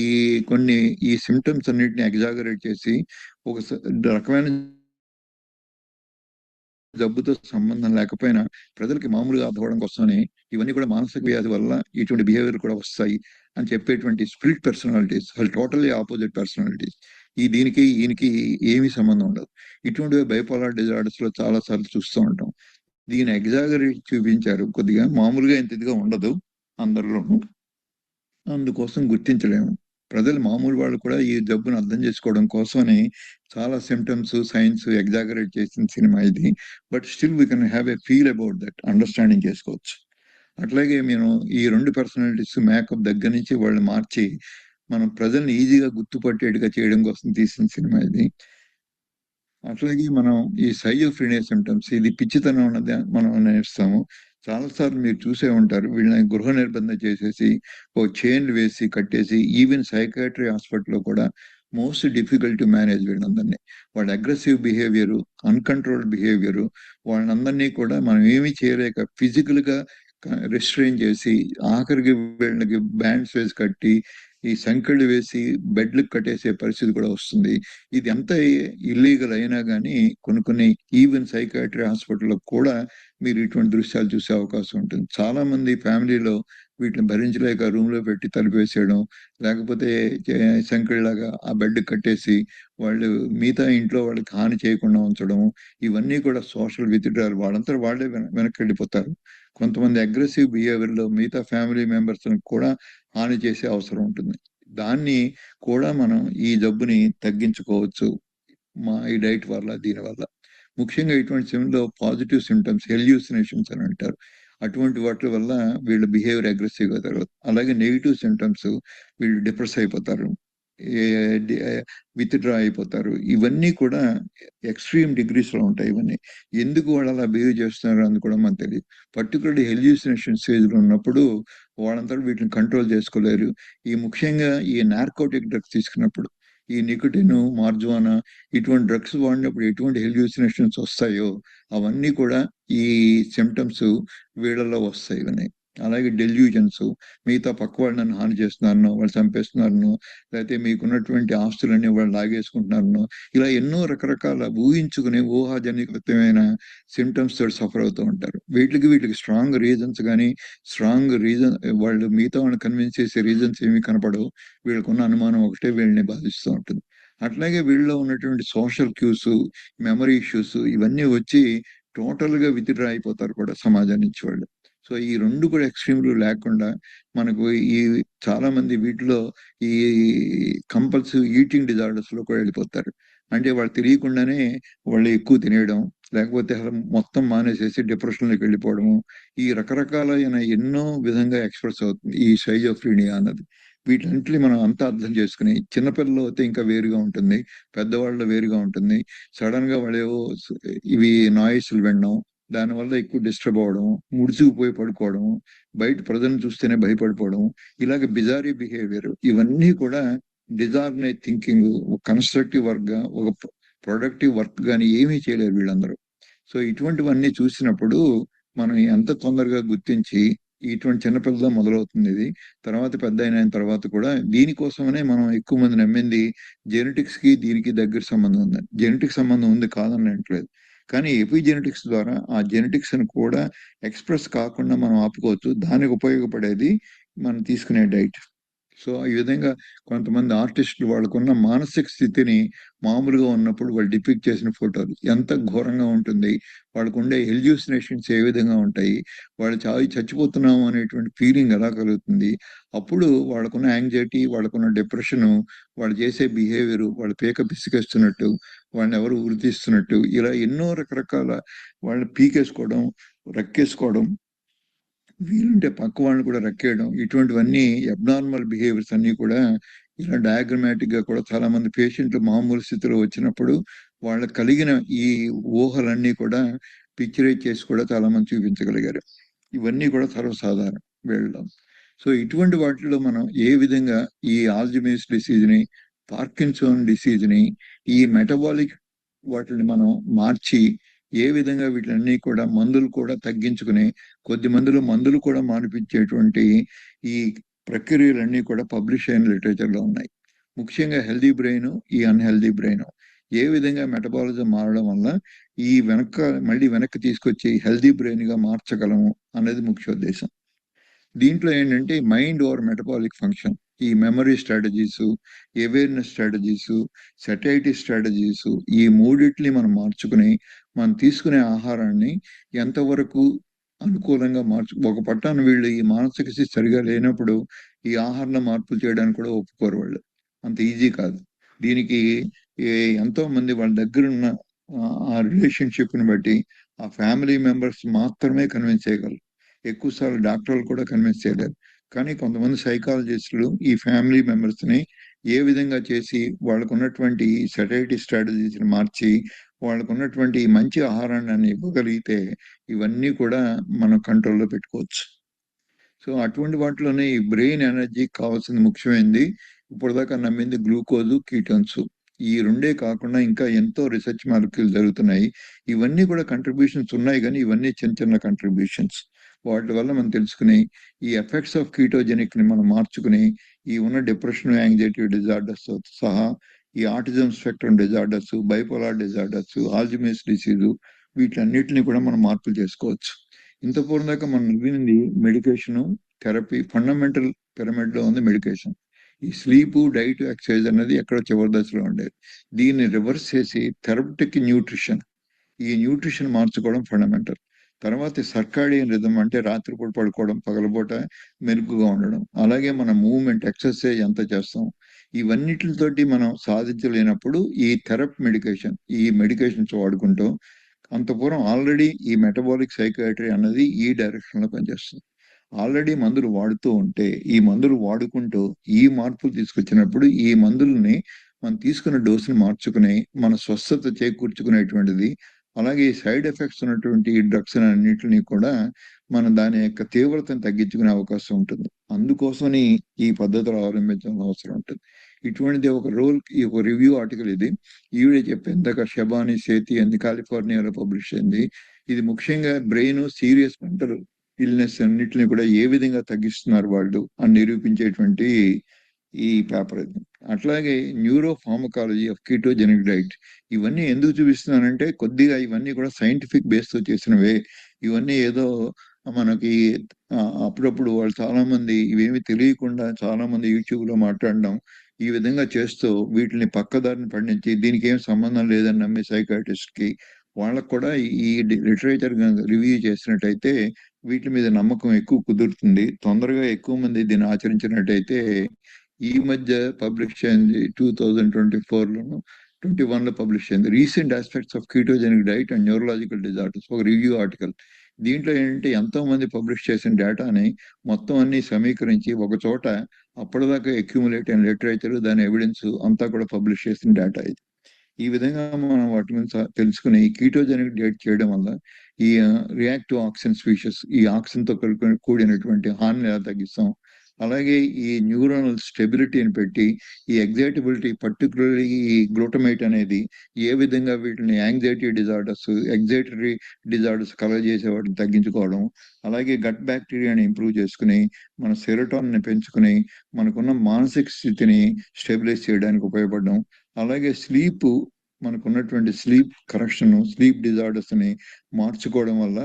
ఈ కొన్ని ఈ సిమ్టమ్స్ అన్నిటిని ఎగ్జాగరేట్ చేసి ఒక రకమైన జబ్బుతో సంబంధం లేకపోయినా ప్రజలకి మామూలుగా అర్థవడం కోసమని ఇవన్నీ కూడా మానసిక వ్యాధి వల్ల ఇటువంటి బిహేవియర్ కూడా వస్తాయి అని చెప్పేటువంటి స్ప్లిట్ పర్సనాలిటీస్, అసలు టోటల్లీ ఆపోజిట్ పర్సనాలిటీస్. దీనికి ఈయనకి ఏమీ సంబంధం ఉండదు. ఇటువంటి బైపోలార్ డిజార్డర్స్ లో చాలా సార్లు చూస్తూ ఉంటాం. దీని ఎగ్జాగరేట్ చూపించారు కొద్దిగా. మామూలుగా ఇంత ఇదిగా ఉండదు అందరిలోనూ, అందుకోసం గుర్తించలేము. ప్రజలు మామూలు వాళ్ళు కూడా ఈ జబ్బును అర్థం చేసుకోవడం కోసమని చాలా సిమ్టమ్స్, సైన్స్ ఎగ్జాగరేట్ చేసిన సినిమా ఇది. But still we can have a feel about that, understanding చేసుకోవచ్చు. అట్లాగే మేము ఈ 2 పర్సనాలిటీస్ మేకప్ దగ్గర నుంచి వాళ్ళు మార్చి మనం ప్రజల్ని ఈజీగా గుర్తుపట్టేట్టుగా చేయడం కోసం తీసిన సినిమా ఇది. అట్లాగే మనం ఈ సైజోఫ్రీనియా సిమ్టమ్స్, ఇది పిచ్చితనం అన్నది మనం నేర్స్తాము. చాలాసార్లు మీరు చూసే ఉంటారు. వీళ్ళని గృహ నిర్బంధం చేసేసి ఓ చైన్లు వేసి కట్టేసి, ఈవెన్ సైకాట్రీ హాస్పిటల్లో కూడా మోస్ట్ డిఫికల్ట్ టు మేనేజ్ వీళ్ళందరినీ. వాళ్ళ అగ్రెసివ్ బిహేవియరు, అన్కంట్రోల్డ్ బిహేవియరు, వాళ్ళందరినీ కూడా మనం ఏమీ చేయలేక ఫిజికల్ గా రిస్ట్రైన్ చేసి ఆఖరికి వీళ్ళకి బ్యాండ్స్ వేసి కట్టి ఈ సంకెళ్ళు వేసి బెడ్లకు కట్టేసే పరిస్థితి కూడా వస్తుంది. ఇది ఎంత ఇల్లీగల్ అయినా కానీ కొన్ని ఈవెన్ సైకాట్రీ హాస్పిటల్లో కూడా మీరు ఇటువంటి దృశ్యాలు చూసే అవకాశం ఉంటుంది. చాలా మంది ఫ్యామిలీలో వీటిని భరించలేక రూమ్ లో పెట్టి తలుపేసేయడం, లేకపోతే సంకెళ్ళలాగా ఆ బెడ్ కట్టేసి వాళ్ళు మిగతా ఇంట్లో వాళ్ళకి హాని చేయకుండా ఉంచడం, ఇవన్నీ కూడా సోషల్ విత్డ్రాల్. వాళ్ళంతా వాళ్ళే వెనక్కి వెళ్ళిపోతారు. కొంతమంది అగ్రెసివ్ బిహేవియర్ లో మిగతా ఫ్యామిలీ మెంబర్స్ కూడా హాని చేసే అవసరం ఉంటుంది. దాన్ని కూడా మనం ఈ జబ్బుని తగ్గించుకోవచ్చు ఈ డైట్ వల్ల, దీనివల్ల. ముఖ్యంగా ఇటువంటి సమయంలో పాజిటివ్ సిమ్టమ్స్, హెల్యూసినేషన్స్ అని అంటారు. అటువంటి వాటి వల్ల వీళ్ళ బిహేవియర్ అగ్రెసివ్గా జరుగుతుంది. అలాగే నెగిటివ్ సిమ్టమ్స్, వీళ్ళు డిప్రెస్ అయిపోతారు, విత్డ్రా అయిపోతారు. ఇవన్నీ కూడా ఎక్స్ట్రీమ్ డిగ్రీస్ లో ఉంటాయి. ఇవన్నీ ఎందుకు వాళ్ళు అలా బిహేవ్ చేస్తున్నారు అని కూడా మనకు తెలియదు. పర్టికులర్లీ హెల్యూసినేషన్ స్టేజ్ లో ఉన్నప్పుడు వాళ్ళంతా వీటిని కంట్రోల్ చేసుకోలేరు. ఈ ముఖ్యంగా ఈ నార్కోటిక్ డ్రగ్స్ తీసుకున్నప్పుడు, ఈ నికోటిన్, మార్జువానా, ఇటువంటి డ్రగ్స్ వాడినప్పుడు ఎటువంటి హెల్యూసినేషన్స్ వస్తాయో అవన్నీ కూడా ఈ సిమ్టమ్స్ వీళ్ళలో వస్తాయి. ఇవన్నీ అలాగే డెల్యూజన్స్, మిగతా పక్క వాళ్ళు నన్ను హాని చేస్తున్నారనో, వాళ్ళు చంపేస్తున్నారనో, లేకపోతే మీకున్నటువంటి ఆస్తులన్నీ వాళ్ళు లాగేసుకుంటున్నారనో, ఇలా ఎన్నో రకరకాల ఊహించుకునే ఊహాజనితమైన సిమ్టమ్స్ తోటి సఫర్ అవుతూ ఉంటారు. వీటికి స్ట్రాంగ్ రీజన్స్ కానీ, స్ట్రాంగ్ రీజన్ వాళ్ళు మిగతా వాళ్ళని కన్విన్స్ చేసే రీజన్స్ ఏమీ కనపడవు. వీళ్ళకున్న అనుమానం ఒకటే వీళ్ళని బాధిస్తూ ఉంటుంది. అట్లాగే వీళ్ళలో ఉన్నటువంటి సోషల్ క్యూస్, మెమరీ ఇష్యూస్ ఇవన్నీ వచ్చి టోటల్గా విత్డ్రా అయిపోతారు కూడా సమాజం నుంచి వాళ్ళు. సో ఈ రెండు కూడా ఎక్స్ట్రీమ్లు లేకుండా మనకు ఈ చాలా మంది వీటిలో ఈ కంపల్సివ్ ఈటింగ్ డిజార్డర్స్ లో కూడా వెళ్ళిపోతారు. అంటే వాళ్ళు తెలియకుండానే వాళ్ళు ఎక్కువ తినేయడం, లేకపోతే అసలు మొత్తం మానేసేసి డిప్రెషన్లోకి వెళ్ళిపోవడము, ఈ రకరకాలైన ఎన్నో విధంగా ఎక్స్ప్రెస్ అవుతుంది ఈ షైజోఫ్రీనియా అన్నది. వీటన్నిటిని మనం అంతా అర్థం చేసుకుని, చిన్నపిల్లలు అయితే ఇంకా వేరుగా ఉంటుంది, పెద్దవాళ్ళు వేరుగా ఉంటుంది. సడన్ గా వాళ్ళు ఇవి నాయిస్లు వినడం, దానివల్ల ఎక్కువ డిస్టర్బ్ అవ్వడం, ముడుచుకుపోయి పడుకోవడం, బయట ప్రజలను చూస్తేనే భయపడిపోవడం, ఇలాగ బిజారీ బిహేవియర్, ఇవన్నీ కూడా డిజార్గనైజ్ థింకింగ్, ఒక కన్స్ట్రక్టివ్ వర్క్ గా, ఒక ప్రొడక్టివ్ వర్క్ గాని ఏమీ చేయలేరు వీళ్ళందరూ. సో ఇటువంటివన్నీ చూసినప్పుడు మనం ఎంత తొందరగా గుర్తించి, ఇటువంటి చిన్నపిల్లగా మొదలవుతుంది ఇది, తర్వాత పెద్ద అయిన తర్వాత కూడా దీనికోసమనే మనం ఎక్కువ మంది నమ్మింది జెనెటిక్స్ కి దీనికి దగ్గర సంబంధం ఉంది. జెనెటిక్ సంబంధం ఉంది కాదనట్లేదు, కానీ ఎపిజెనెటిక్స్ ద్వారా ఆ జెనెటిక్స్ ని కూడా ఎక్స్ప్రెస్ కాకుండా మనం ఆపుకోవచ్చు. దానికి ఉపయోగపడేది మనం తీసుకునే డైట్. సో ఈ విధంగా కొంతమంది ఆర్టిస్టులు వాళ్ళకున్న మానసిక స్థితిని మామూలుగా ఉన్నప్పుడు వాళ్ళు డిపిక్ట్ చేసిన ఫోటోలు ఎంత ఘోరంగా ఉంటుంది, వాళ్ళకు ఉండే ఎల్యూసినేషన్స్ ఏ విధంగా ఉంటాయి, వాళ్ళు చచ్చిపోతున్నాము అనేటువంటి ఫీలింగ్ ఎలా కలుగుతుంది, అప్పుడు వాళ్ళకున్న యాంగ్జైటీ, వాళ్ళకున్న డిప్రెషన్, వాళ్ళు చేసే బిహేవియర్, వాళ్ళు పీక పిసికేస్తున్నట్టు, వాళ్ళని ఎవరు గుర్తిస్తున్నట్టు, ఇలా ఎన్నో రకరకాల వాళ్ళని పీకేసుకోవడం, రక్కేసుకోవడం, వీలుంటే పక్క వాళ్ళని కూడా రక్కేయడం, ఇటువంటివన్నీ అబ్నార్మల్ బిహేవియర్స్ అన్ని కూడా ఇలా డయాగ్రమాటిక్ గా కూడా చాలా మంది పేషెంట్లు మామూలు స్థితిలో వచ్చినప్పుడు వాళ్ళకి కలిగిన ఈ ఊహలన్నీ కూడా పిక్చరైజ్ చేసి కూడా చాలా మంది చూపించగలిగారు. ఇవన్నీ కూడా సర్వసాధారణం వీళ్ళలో. సో ఇటువంటి వాటిలో మనం ఏ విధంగా ఈ ఆల్జిమేస్ డిసీజ్ ని, పార్కిన్సన్ డిసీజ్ ని, ఈ మెటబాలిక్ వాటిని మనం మార్చి ఏ విధంగా వీటిలన్నీ కూడా మందులు కూడా తగ్గించుకుని, కొద్ది మందిలో మందులు కూడా మానిపించేటువంటి ఈ ప్రక్రియలన్నీ కూడా పబ్లిష్ అయిన లిటరేచర్ లో ఉన్నాయి. ముఖ్యంగా హెల్దీ బ్రెయిన్, ఈ అన్హెల్దీ బ్రెయిన్ ఏ విధంగా మెటబాలిజం మారడం వల్ల ఈ మళ్ళీ వెనక్కి తీసుకొచ్చి హెల్దీ బ్రెయిన్ గా మార్చగలము అనేది ముఖ్య ఉద్దేశం. దీంట్లో ఏంటంటే మైండ్ ఓవర్ మెటబాలిక్ ఫంక్షన్, ఈ memory strategies, awareness strategies, సెటైటీ strategies, ఈ మూడిటిని మనం మార్చుకుని మనం తీసుకునే ఆహారాన్ని ఎంతవరకు అనుకూలంగా ఒక పట్టాన వీళ్ళు ఈ మానసిక స్థితి సరిగా లేనప్పుడు ఈ ఆహారంలో మార్పులు చేయడానికి కూడా ఒప్పుకోరు వాళ్ళు. అంత ఈజీ కాదు. దీనికి ఎంతో మంది వాళ్ళ దగ్గర ఉన్న ఆ రిలేషన్షిప్ ని బట్టి ఆ ఫ్యామిలీ మెంబర్స్ మాత్రమే కన్విన్స్ చేయగలరు. ఎక్కువసార్లు డాక్టర్లు కూడా కన్విన్స్ చేయలేరు. కానీ కొంతమంది సైకాలజిస్టులు ఈ ఫ్యామిలీ మెంబర్స్ ని ఏ విధంగా చేసి వాళ్ళకు ఉన్నటువంటి సెటైటీ స్ట్రాటజీస్ ని మార్చి వాళ్ళకు ఉన్నటువంటి మంచి ఆహారాన్ని ఇవ్వగలిగితే ఇవన్నీ కూడా మనం కంట్రోల్లో పెట్టుకోవచ్చు. సో అటువంటి వాటిలోనే ఈ బ్రెయిన్ ఎనర్జీ కావాల్సింది ముఖ్యమైనది. ఇప్పుడు దాకా నమ్మింది గ్లూకోజు, కీటోన్స్, ఈ రెండే కాకుండా ఇంకా ఎంతో రీసెర్చ్ మాలిక్యూల్ జరుగుతున్నాయి. ఇవన్నీ కూడా కంట్రిబ్యూషన్స్ ఉన్నాయి, కానీ ఇవన్నీ చిన్న చిన్న కంట్రిబ్యూషన్స్. వాటి వల్ల మనం తెలుసుకుని ఈ ఎఫెక్ట్స్ ఆఫ్ కీటోజెనిక్ ని మనం మార్చుకుని ఈ ఉన్న డిప్రెషన్, యాంగ్జైటీ డిజార్డర్స్ సహా ఈ autism spectrum disorders, bipolar disorders, Alzheimer's disease, వీటన్నిటిని కూడా మనం మార్పులు చేసుకోవచ్చు. ఇంత పూర్వం దాకా మనం వినింది మెడికేషన్, థెరపీ, ఫండమెంటల్ పిరమిడ్ లో ఉంది మెడికేషన్. ఈ స్లీప్, డైట్, ఎక్సర్సైజ్ అనేది ఎక్కడో చివరి దశలో ఉండేది. దీన్ని రివర్స్ చేసి థెరపటిక్ న్యూట్రిషన్, ఈ న్యూట్రిషన్ మార్చుకోవడం ఫండమెంటల్. తర్వాత సర్కాడియన్ రిథమ్, అంటే రాత్రిపూట పడుకోవడం, పగలపూట మెలుగుగా ఉండడం, అలాగే మన మూవ్మెంట్, ఎక్సర్సైజ్ ఎంత చేస్తాం, ఇవన్నిటితోటి మనం సాధించలేనప్పుడు ఈ థెరపీ మెడికేషన్, ఈ మెడికేషన్స్ వాడుకుంటూ, అంతపూర్వం ఆల్రెడీ ఈ మెటబాలిక్ సైకియాట్రీ అన్నది ఈ డైరెక్షన్ లో పనిచేస్తుంది. ఆల్రెడీ మందులు వాడుతూ ఉంటే ఈ మందులు వాడుకుంటూ ఈ మార్పులు తీసుకొచ్చినప్పుడు ఈ మందుల్ని మనం తీసుకున్న డోసుని మార్చుకుని మన స్వస్థత చేకూర్చుకునేటువంటిది, అలాగే ఈ సైడ్ ఎఫెక్ట్స్ ఉన్నటువంటి ఈ డ్రగ్స్ అన్నింటినీ కూడా మనం దాని యొక్క తీవ్రతను తగ్గించుకునే అవకాశం ఉంటుంది. అందుకోసమని ఈ పద్ధతులు అవలంబించాల్సిన అవసరం ఉంటుంది. ఇటువంటిది ఒక రివ్యూ ఆర్టికల్ ఇది. ఈవిడే చెప్పేందాక షబాని సేతి అని కాలిఫోర్నియాలో పబ్లిష్ అయింది. ఇది ముఖ్యంగా బ్రెయిన్, సీరియస్ మెంటల్ ఇల్నెస్ అన్నిటిని కూడా ఏ విధంగా తగ్గిస్తున్నారు వాళ్ళు అని నిరూపించేటువంటి ఈ పేపర్ ఇది. అట్లాగే neuro pharmacology of ketogenic diet, ఇవన్నీ ఎందుకు చూపిస్తున్నానంటే కొద్దిగా ఇవన్నీ కూడా సైంటిఫిక్ బేస్ తో చేసినవే. ఇవన్నీ ఏదో మనకి అప్పుడప్పుడు వాళ్ళు చాలా మంది ఇవేమి తెలియకుండా చాలా మంది యూట్యూబ్ లో మాట్లాడడం ఈ విధంగా చేస్తూ వీటిని పక్కదారిని పడించి దీనికి ఏం సంబంధం లేదని నమ్మే సైకాట్రిస్ట్ కి వాళ్ళకు కూడా ఈ లిటరేచర్ రివ్యూ చేసినట్టయితే వీటి మీద నమ్మకం ఎక్కువ కుదురుతుంది. తొందరగా ఎక్కువ మంది దీన్ని ఆచరించినట్టయితే ఈ మధ్య పబ్లిష్ అయింది 2024లోను 21లో పబ్లిష్ అయింది recent aspects of ketogenic diet and neurological disorders, ఒక రివ్యూ ఆర్టికల్. దీంట్లో ఏంటంటే ఎంతో మంది పబ్లిష్ చేసిన డేటాని మొత్తం అన్ని సమీకరించి ఒక చోట అప్పటిదాకా అక్యూములేట్ అయిన లిటరేచర్ దాని ఎవిడెన్స్ అంతా కూడా పబ్లిష్ చేసిన డేటా ఇది. ఈ విధంగా మనం వాటి గురించి తెలుసుకుని కీటోజెనిక్ డైట్ చేయడం వల్ల ఈ రియాక్టివ్ ఆక్సిన్ స్పీషీస్, ఈ ఆక్సిన్ తో కూడినటువంటి హార్న్ ఎలా తగ్గిస్తాం, అలాగే ఈ న్యూరోనల్ స్టెబిలిటీని పెట్టి ఈ ఎగ్జైటబిలిటీ పర్టికులర్లీ ఈ గ్లూటమేట్ అనేది ఏ విధంగా వీటిని యాంగ్జైటీ డిజార్డర్స్, ఎగ్జైటరీ డిజార్డర్స్ కలగజేసే వాటిని తగ్గించుకోవడం, అలాగే గట్ బ్యాక్టీరియాని ఇంప్రూవ్ చేసుకుని మన సెరోటాన్ని పెంచుకుని మనకున్న మానసిక స్థితిని స్టెబిలైజ్ చేయడానికి ఉపయోగపడడం, అలాగే స్లీప్ మనకున్నటువంటి స్లీప్ కరెక్షన్, స్లీప్ డిజార్డర్స్ ని మార్చుకోవడం వల్ల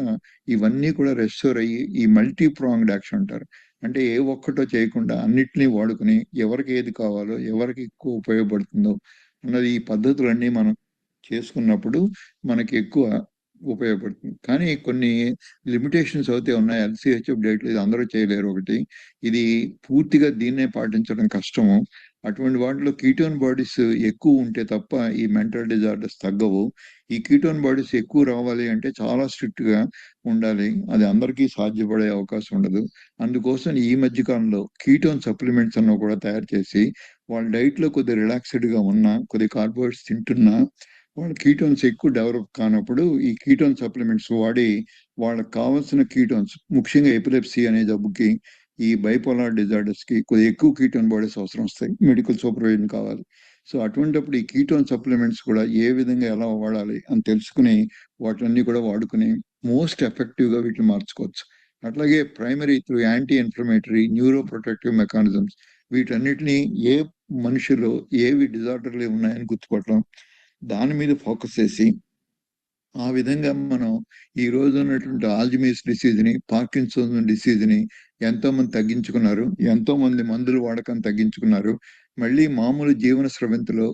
ఇవన్నీ కూడా రెస్టోర్ అయ్యి ఈ మల్టీ ప్రాంగ్డ్ యాక్షన్ అంటారు. అంటే ఏ ఒక్కటో చేయకుండా అన్నిటినీ వాడుకుని ఎవరికి ఏది కావాలో ఎవరికి ఎక్కువ ఉపయోగపడుతుందో అన్నది ఈ పద్ధతులన్నీ మనం చేసుకున్నప్పుడు మనకి ఎక్కువ ఉపయోగపడుతుంది. కానీ కొన్ని లిమిటేషన్స్ అయితే ఉన్నాయి. LCHF డైట్లో ఇది అందరూ చేయలేరు. ఒకటి, ఇది పూర్తిగా దీన్నే పాటించడం కష్టము. అటువంటి వాటిలో కీటోన్ బాడీస్ ఎక్కువ ఉంటే తప్ప ఈ మెంటల్ డిజార్డర్స్ తగ్గవు. ఈ కీటోన్ బాడీస్ ఎక్కువ రావాలి అంటే చాలా స్ట్రిక్ట్ గా ఉండాలి. అది అందరికీ సాధ్యపడే అవకాశం ఉండదు. అందుకోసం ఈ మధ్య కాలంలో కీటోన్ సప్లిమెంట్స్ అన్న కూడా తయారు చేసి వాళ్ళ డైట్ లో కొద్ది రిలాక్స్డ్ గా ఉన్నా, కొద్ది కార్బోహైడ్రేట్స్ తింటున్నా వాళ్ళ కీటోన్స్ ఎక్కువ డెవలప్ కానప్పుడు ఈ కీటోన్ సప్లిమెంట్స్ వాడి వాళ్ళకి కావాల్సిన కీటోన్స్, ముఖ్యంగా ఎపిలెప్సీ అనే జబ్బుకి, ఈ బైపోలార్ డిజార్డర్స్ కి కొద్దిగా ఎక్కువ కీటోన్ బాడీస్ అవసరం వస్తాయి, మెడికల్ సూపర్విజన్ కావాలి. సో అటువంటిప్పుడు ఈ కీటోన్ సప్లిమెంట్స్ కూడా ఏ విధంగా ఎలా వాడాలి అని తెలుసుకుని వాటిని కూడా వాడుకుని మోస్ట్ ఎఫెక్టివ్ గా వీటిని మార్చుకోవచ్చు. అట్లాగే primary through anti inflammatory neuro protective mechanisms, వీటన్నిటిని ఏ మనిషిలో ఏవి డిజార్డర్లు ఉన్నాయని గుర్తుపట్టడం, దాని మీద ఫోకస్ చేసి ఆ విధంగా మనం ఈ రోజు ఉన్నటువంటి ఆల్జిమేస్ డిసీజ్ ని, పార్కిన్సన్ డిసీజ్ ని ఎంతో మంది తగ్గించుకున్నారు. ఎంతో మంది మందులు వాడకం తగ్గించుకున్నారు. మళ్ళీ మామూలు జీవన స్రవంతిలో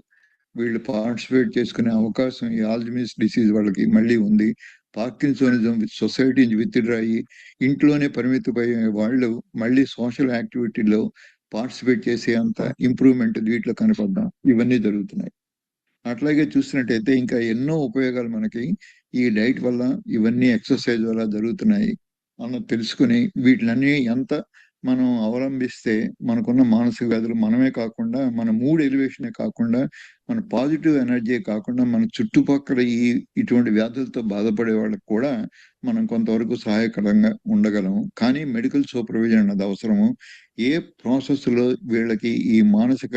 వీళ్ళు పార్టిసిపేట్ చేసుకునే అవకాశం ఈ ఆల్జిమేస్ డిసీజ్ వాళ్ళకి మళ్ళీ ఉంది. పార్కిన్సోనిజం సొసైటీ విత్డ్రా అయ్యి ఇంట్లోనే పరిమితమయ్యే వాళ్ళు మళ్ళీ సోషల్ యాక్టివిటీలో పార్టిసిపేట్ చేసే అంత ఇంప్రూవ్మెంట్ వీటిలో కనపడ్డాం. ఇవన్నీ జరుగుతున్నాయి. అట్లాగే చూసినట్టయితే ఇంకా ఎన్నో ఉపయోగాలు మనకి ఈ డైట్ వల్ల, ఇవన్నీ ఎక్సర్సైజ్ వల్ల జరుగుతున్నాయి అన్న తెలుసుకుని వీటిలన్నీ ఎంత మనం అవలంబిస్తే మనకున్న మానసిక వ్యాధులు మనమే కాకుండా, మన మూడ్ ఎలివేషనే కాకుండా, మన పాజిటివ్ ఎనర్జీ కాకుండా మన చుట్టుపక్కల ఇటువంటి వ్యాధులతో బాధపడే వాళ్ళకి కూడా మనం కొంతవరకు సహాయకరంగా ఉండగలము. కానీ మెడికల్ సూపర్విజన్ అన్నది అవసరము. ఏ ప్రాసెస్ లో వీళ్ళకి ఈ మానసిక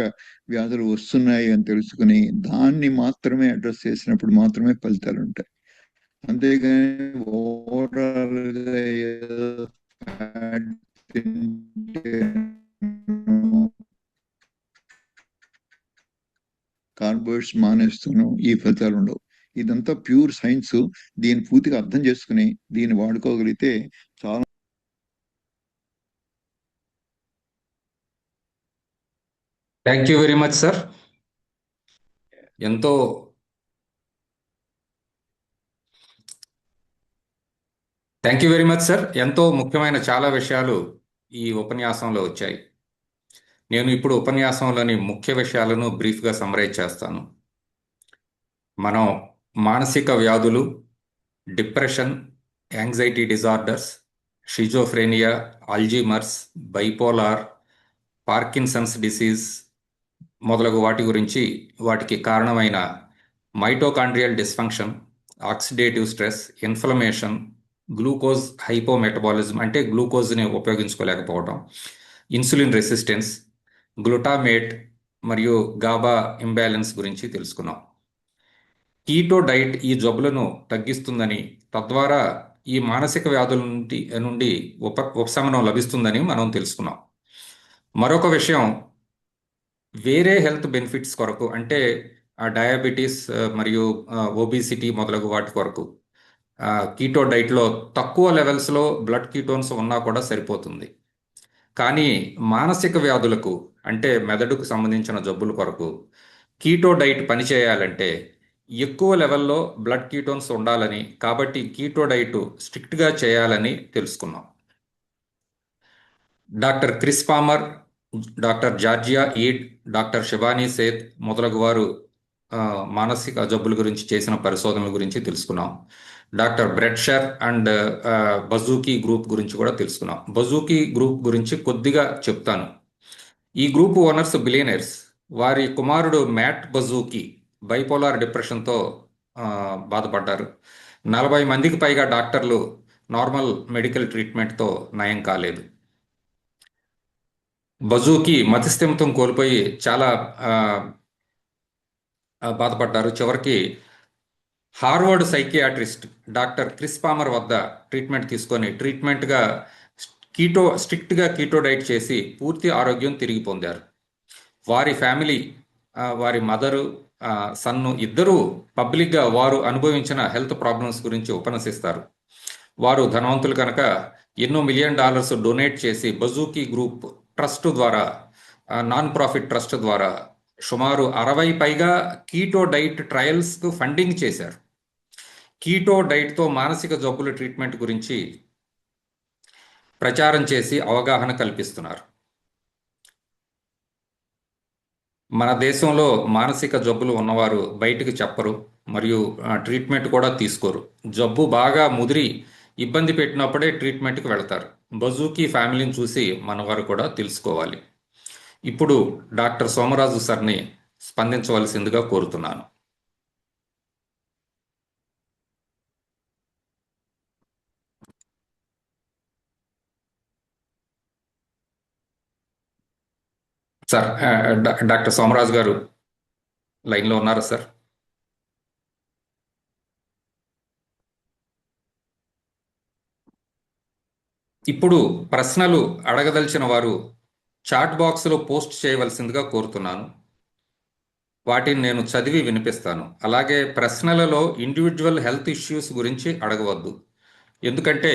వ్యాధులు వస్తున్నాయి అని తెలుసుకుని దాన్ని మాత్రమే అడ్రస్ చేసినప్పుడు మాత్రమే ఫలితాలు ఉంటాయి. అంతేగాని ఓవరాల్ గా ఏదో fat తింటే కార్బోహైడ్రేట్స్ మానేస్తూను ఈ ఫలితాలు ఉండవు. ఇదంతా ప్యూర్ సైన్స్. దీన్ని పూర్తిగా అర్థం చేసుకుని దీన్ని వాడుకోగలిగితే చాలా.
Thank you very much sir. ఎంతో thank you very much sir. ఎంతో ముఖ్యమైన చాలా విషయాలు ఈ ఉపన్యాసంలో వచ్చాయి. నేను ఇప్పుడు ఉపన్యాసంలోని ముఖ్య విషయాలను బ్రీఫ్గా సమ్మరైజ్ చేస్తాను. మనం మానసిక వ్యాధులు, depression, anxiety disorders, schizophrenia, Alzheimer's, bipolar, Parkinson's disease మొదలగు వాటి గురించి, వాటికి కారణమైన mitochondrial dysfunction, oxidative stress, inflammation, glucose hypometabolism అంటే గ్లూకోజ్ని ఉపయోగించుకోలేకపోవడం, ఇన్సులిన్ రెసిస్టెన్స్, గ్లూటామేట్ మరియు గాబా ఇంబ్యాలెన్స్ గురించి తెలుసుకున్నాం. కీటో డైట్ ఈ జబ్బులను తగ్గిస్తుందని, తద్వారా ఈ మానసిక వ్యాధుల నుండి ఉపశమనం లభిస్తుందని మనం తెలుసుకున్నాం. మరొక విషయం, వేరే హెల్త్ బెనిఫిట్స్ కొరకు అంటే డయాబెటీస్ మరియు ఒబిసిటీ మొదలగు వాటి కొరకు కీటో డైట్లో తక్కువ లెవెల్స్లో బ్లడ్ కీటోన్స్ ఉన్నా కూడా సరిపోతుంది. కానీ మానసిక వ్యాధులకు అంటే మెదడుకు సంబంధించిన జబ్బుల కొరకు కీటో డైట్ పనిచేయాలంటే ఎక్కువ లెవెల్లో బ్లడ్ కీటోన్స్ ఉండాలని, కాబట్టి కీటో డైట్ స్ట్రిక్ట్గా చేయాలని తెలుసుకున్నాం. Doctor Chris Palmer, doctor Georgia Ede, doctor Shivani Seth మొదలగు వారు మానసిక జబ్బుల గురించి చేసిన పరిశోధనల గురించి తెలుసుకున్నాం. Doctor Bret Scher and Baszucki group గురించి కూడా తెలుసుకున్నాం. బజూకీ గ్రూప్ గురించి కొద్దిగా చెప్తాను. ఈ గ్రూప్ ఓనర్స్ బిలియనర్స్. వారి కుమారుడు మ్యాట్ బజూకీ బైపోలార్ డిప్రెషన్తో బాధపడ్డారు. 40 మందికి పైగా డాక్టర్లు నార్మల్ మెడికల్ ట్రీట్మెంట్తో నయం కాలేదు. బజూకీ మతిస్థిమితం కోల్పోయి చాలా బాధపడ్డారు. చివరికి Harvard psychiatrist doctor Chris Palmer వద్ద ట్రీట్మెంట్ తీసుకొని ట్రీట్మెంట్గా స్ట్రిక్ట్గా కీటో డైట్ చేసి పూర్తి ఆరోగ్యం తిరిగి పొందారు. వారి ఫ్యామిలీ, వారి మదరు, సన్ను ఇద్దరూ పబ్లిక్గా వారు అనుభవించిన హెల్త్ ప్రాబ్లమ్స్ గురించి ఉపన్యసిస్తారు. వారు ధనవంతులు కనుక ఎన్నో $1 మిలియన్ డొనేట్ చేసి బజూకీ గ్రూప్ ట్రస్ట్ ద్వారా, నాన్ ప్రాఫిట్ ట్రస్ట్ ద్వారా సుమారు 60 పైగా కీటో డైట్ ట్రయల్స్కు ఫండింగ్ చేశారు. కీటో డైట్తో మానసిక జబ్బుల ట్రీట్మెంట్ గురించి ప్రచారం చేసి అవగాహన కల్పిస్తున్నారు. మన దేశంలో మానసిక జబ్బులు ఉన్నవారు బయటికి చెప్పరు మరియు ట్రీట్మెంట్ కూడా తీసుకోరు. జబ్బు బాగా ముదిరి ఇబ్బంది పెట్టినప్పుడే ట్రీట్మెంట్కి వెళతారు. బజూకీ ఫ్యామిలీని చూసి మనవారు కూడా తెలుసుకోవాలి. ఇప్పుడు డాక్టర్ సోమరాజు సార్ని స్పందించవలసిందిగా కోరుతున్నాను. సార్, డాక్టర్ సోమరాజు గారు లైన్లో ఉన్నారా సార్? ఇప్పుడు ప్రశ్నలు అడగదలిచిన వారు చాట్ బాక్స్లో పోస్ట్ చేయవలసిందిగా కోరుతున్నాను. వాటిని నేను చదివి వినిపిస్తాను. అలాగే ప్రశ్నలలో ఇండివిజువల్ హెల్త్ ఇష్యూస్ గురించి అడగవద్దు. ఎందుకంటే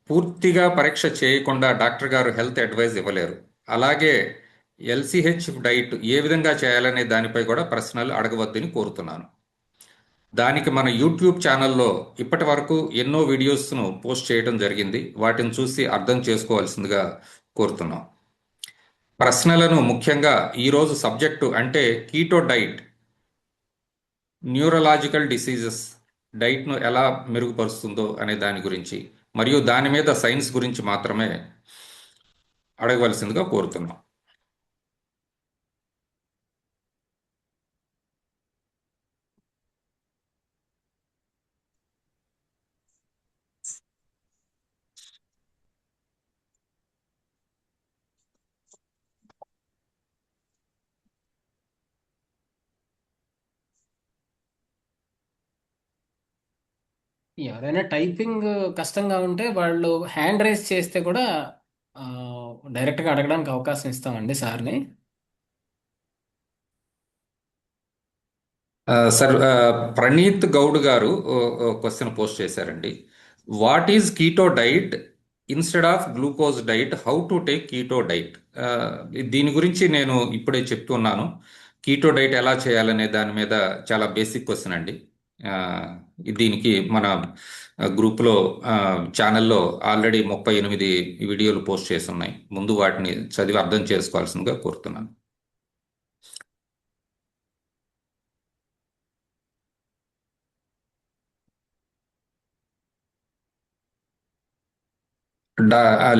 పూర్తిగా పరీక్ష చేయకుండా డాక్టర్ గారు హెల్త్ అడ్వైజ్ ఇవ్వలేరు. అలాగే LCH డైట్ ఏ విధంగా చేయాలనే దానిపై కూడా ప్రశ్నలు అడగవద్దని కోరుతున్నాను. దానికి మన యూట్యూబ్ ఛానల్లో ఇప్పటి వరకు ఎన్నో వీడియోస్ను పోస్ట్ చేయడం జరిగింది. వాటిని చూసి అర్థం చేసుకోవాల్సిందిగా కోరుతున్నాం. ప్రశ్నలను ముఖ్యంగా ఈరోజు సబ్జెక్టు అంటే కీటో డైట్, న్యూరలాజికల్ డిసీజెస్ డైట్ను ఎలా మెరుగుపరుస్తుందో అనే దాని గురించి మరియు దాని మీద సైన్స్ గురించి మాత్రమే అడగవలసిందిగా కోరుతున్నాం.
ఎవరైనా టైపింగ్ కష్టంగా ఉంటే వాళ్ళు హ్యాండ్ రైజ్ చేస్తే కూడా డైరెక్ట్గా అడగడానికి అవకాశం ఇస్తామండి సార్ని.
సార్, ప్రణీత్ గౌడ్ గారు క్వశ్చన్ పోస్ట్ చేశారండి. What is keto diet instead of glucose diet? How to take keto diet? దీని గురించి నేను ఇప్పుడే చెప్తున్నాను. కీటో డైట్ ఎలా చేయాలనే దాని మీద చాలా బేసిక్ క్వశ్చన్ అండి. దీనికి మన గ్రూప్లో ఛానల్లో ఆల్రెడీ 38 వీడియోలు పోస్ట్ చేసి ఉన్నాయి. ముందు వాటిని చదివి అర్థం చేసుకోవాల్సిందిగా కోరుతున్నాను.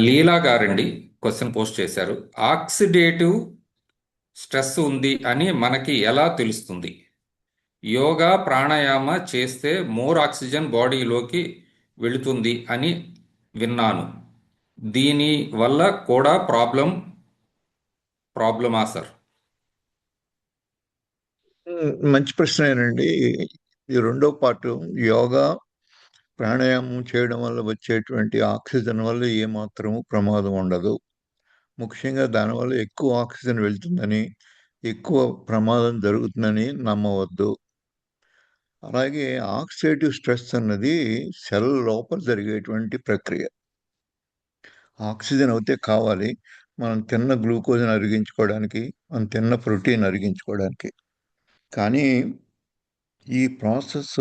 లీలా గారండి క్వశ్చన్ పోస్ట్ చేశారు. ఆక్సిడేటివ్ స్ట్రెస్ ఉంది అని మనకి ఎలా తెలుస్తుంది? యోగా ప్రాణాయామ చేస్తే మోర్ ఆక్సిజన్ బాడీలోకి వెళుతుంది అని విన్నాను. దీని వల్ల కూడా ప్రాబ్లమా సార్?
మంచి ప్రశ్నేనండి. ఈ రెండో పార్ట్ యోగా ప్రాణాయామం చేయడం వల్ల వచ్చేటువంటి ఆక్సిజన్ వల్ల ఏమాత్రము ప్రమాదం ఉండదు. ముఖ్యంగా దానివల్ల ఎక్కువ ఆక్సిజన్ వెళ్తుందని, ఎక్కువ ప్రమాదం జరుగుతుందని నమ్మవద్దు. అలాగే ఆక్సిడేటివ్ స్ట్రెస్ అన్నది సెల్ లోపల జరిగేటువంటి ప్రక్రియ. ఆక్సిజన్ అయితే కావాలి మనం తిన్న గ్లూకోజ్ని అరిగించుకోవడానికి, మనం తిన్న ప్రోటీన్ అరిగించుకోవడానికి. కానీ ఈ ప్రాసెస్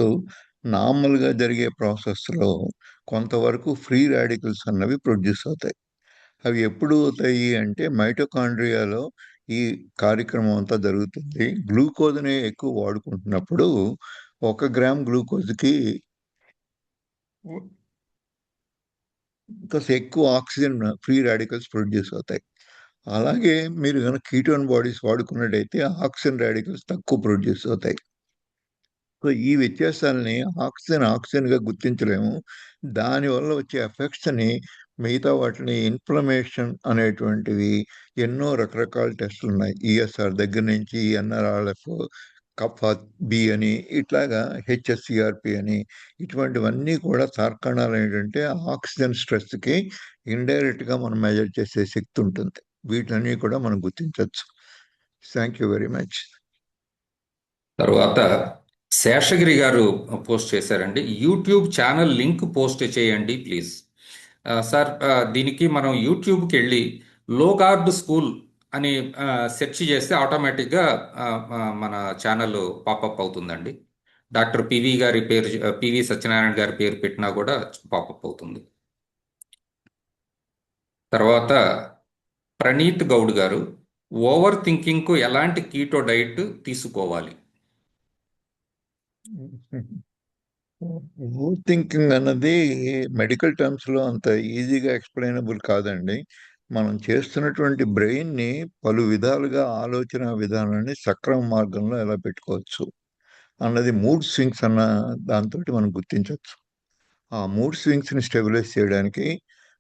నార్మల్గా జరిగే ప్రాసెస్లో కొంతవరకు ఫ్రీ రాడికల్స్ అన్నవి ప్రొడ్యూస్ అవుతాయి. అవి ఎప్పుడు అవుతాయి అంటే మైటోకాండ్రియాలో ఈ కార్యక్రమం అంతా జరుగుతుంది. గ్లూకోజ్ని ఎక్కువ వాడుకుంటున్నప్పుడు 1 గ్రామ్ గ్లూకోజ్కి ఇంకా ఎక్కువ ఆక్సిజన్ ఫ్రీ రాడికల్స్ ప్రొడ్యూస్ అవుతాయి. అలాగే మీరు కనుక కీటోన్ బాడీస్ వాడుకున్నట్టయితే ఆక్సిజన్ రాడికల్స్ తక్కువ ప్రొడ్యూస్ అవుతాయి. సో ఈ వ్యత్యాసాలని ఆక్సిజన్గా గుర్తించలేము. దానివల్ల వచ్చే ఎఫెక్ట్స్ని మిగతా వాటిని ఇన్ఫ్లమేషన్ అనేటువంటివి ఎన్నో రకరకాల టెస్టులు ఉన్నాయి. ఈఎస్ఆర్ దగ్గర నుంచి ఎన్ఆర్ఆర్ఎఫ్, కఫా బి అని, ఇట్లాగా హెచ్ఎస్సిఆర్పి అని, ఇటువంటివన్నీ కూడా తార్కాణాలు ఏంటంటే ఆక్సిజన్ స్ట్రెస్కి ఇండైరెక్ట్గా మనం మెజర్ చేసే శక్తి ఉంటుంది. వీటన్నీ కూడా మనం గుర్తించవచ్చు. Thank you very much.
తరువాత శేషగిరి గారు పోస్ట్ చేశారండి. యూట్యూబ్ ఛానల్ లింక్ పోస్ట్ చేయండి ప్లీజ్. సార్, దీనికి మనం యూట్యూబ్కి వెళ్ళి లో కార్బ్ స్కూల్ అని సెర్చ్ చేస్తే ఆటోమేటిక్గా మన ఛానల్ పాపప్ అవుతుందండి. డాక్టర్ పివి గారి పేరు, పివి సత్యనారాయణ గారి పేరు పెట్టినా కూడా పాపప్ అవుతుంది. తర్వాత ప్రణీత్ గౌడ్ గారు, ఓవర్ థింకింగ్కు ఎలాంటి కీటో డైట్ తీసుకోవాలి?
ఓవర్ థింకింగ్ అన్నది మెడికల్ టర్మ్స్లో అంత ఈజీగా ఎక్స్ప్లెయినబుల్ కాదండి. మనం చేస్తున్నటువంటి బ్రెయిన్ని పలు విధాలుగా ఆలోచన విధానాన్ని సక్రమ మార్గంలో ఎలా పెట్టుకోవచ్చు అన్నది మూడ్ స్వింగ్స్ అన్న దాంతో మనం గుర్తించవచ్చు. ఆ మూడ్ స్వింగ్స్ని స్టెబిలైజ్ చేయడానికి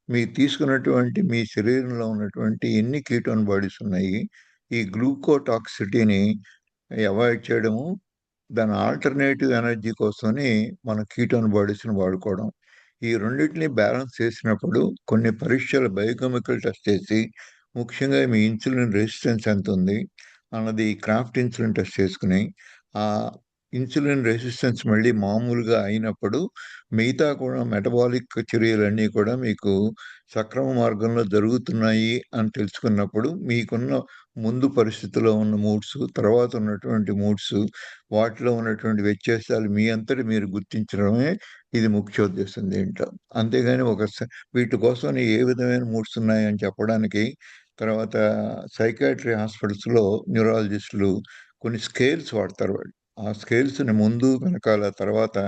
మీరు తీసుకున్నటువంటి మీ శరీరంలో ఉన్నటువంటి ఎన్ని కీటోన్ బాడీస్ ఉన్నాయి, ఈ గ్లూకోటాక్సిటీని అవాయిడ్ చేయడము, దాని ఆల్టర్నేటివ్ ఎనర్జీ కోసమని మన కీటోన్ బాడీస్ని వాడుకోవడం. ఈ రెండింటిని బ్యాలెన్స్ చేసినప్పుడు కొన్ని పరీక్షలు బయోకెమికల్ టెస్ట్ చేసి, ముఖ్యంగా మీ ఇన్సులిన్ రెసిస్టెన్స్ ఎంత ఉంది అన్నది క్రాఫ్ట్ ఇన్సులిన్ టెస్ట్ చేసుకుని, ఆ ఇన్సులిన్ రెసిస్టెన్స్ మళ్ళీ మామూలుగా అయినప్పుడు మిగతా కూడా మెటబాలిక్ చర్యలన్నీ కూడా మీకు సక్రమ మార్గంలో జరుగుతున్నాయి అని తెలుసుకున్నప్పుడు మీకున్న ముందు పరిస్థితిలో ఉన్న మూడ్స్, తర్వాత ఉన్నటువంటి మూడ్స్, వాటిలో ఉన్నటువంటి వ్యత్యాసాలు మీ అంతటి మీరు గుర్తించడమే ఇది ముఖ్య ఉద్దేశం దీంట్లో. అంతేగాని వీటి కోసం ఏ విధమైన మూడ్స్ ఉన్నాయని చెప్పడానికి తర్వాత సైకాట్రీ హాస్పిటల్స్లో న్యూరాలజిస్టులు కొన్ని స్కేల్స్ వాడతారు. వాళ్ళు ఆ స్కేల్స్ని ముందు వెనకాల తర్వాత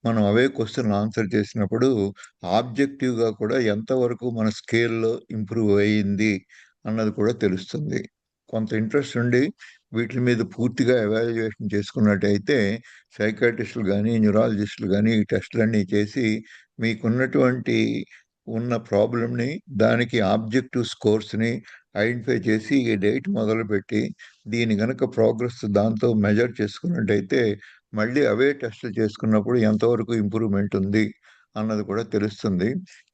మనం అవే క్వశ్చన్ ఆన్సర్ చేసినప్పుడు ఆబ్జెక్టివ్గా కూడా ఎంతవరకు మన స్కేల్లో ఇంప్రూవ్ అయ్యింది అన్నది కూడా తెలుస్తుంది. కొంత ఇంట్రెస్ట్ ఉండి వీటి మీద పూర్తిగా ఎవాల్యుయేషన్ చేసుకున్నట్టయితే సైకాట్రిస్టులు కానీ న్యూరాలజిస్టులు కానీ ఈ టెస్టులన్నీ చేసి మీకున్నటువంటి ఉన్న ప్రాబ్లంని, దానికి ఆబ్జెక్టివ్ స్కోర్స్ని ఐడెంటిఫై చేసి ఈ డేట్ మొదలుపెట్టి దీని గనక ప్రోగ్రెస్ దాంతో మెజర్ చేసుకున్నట్టయితే మళ్ళీ అవే టెస్టులు చేసుకున్నప్పుడు ఎంతవరకు ఇంప్రూవ్మెంట్ ఉంది అన్నది కూడా తెలుస్తుంది.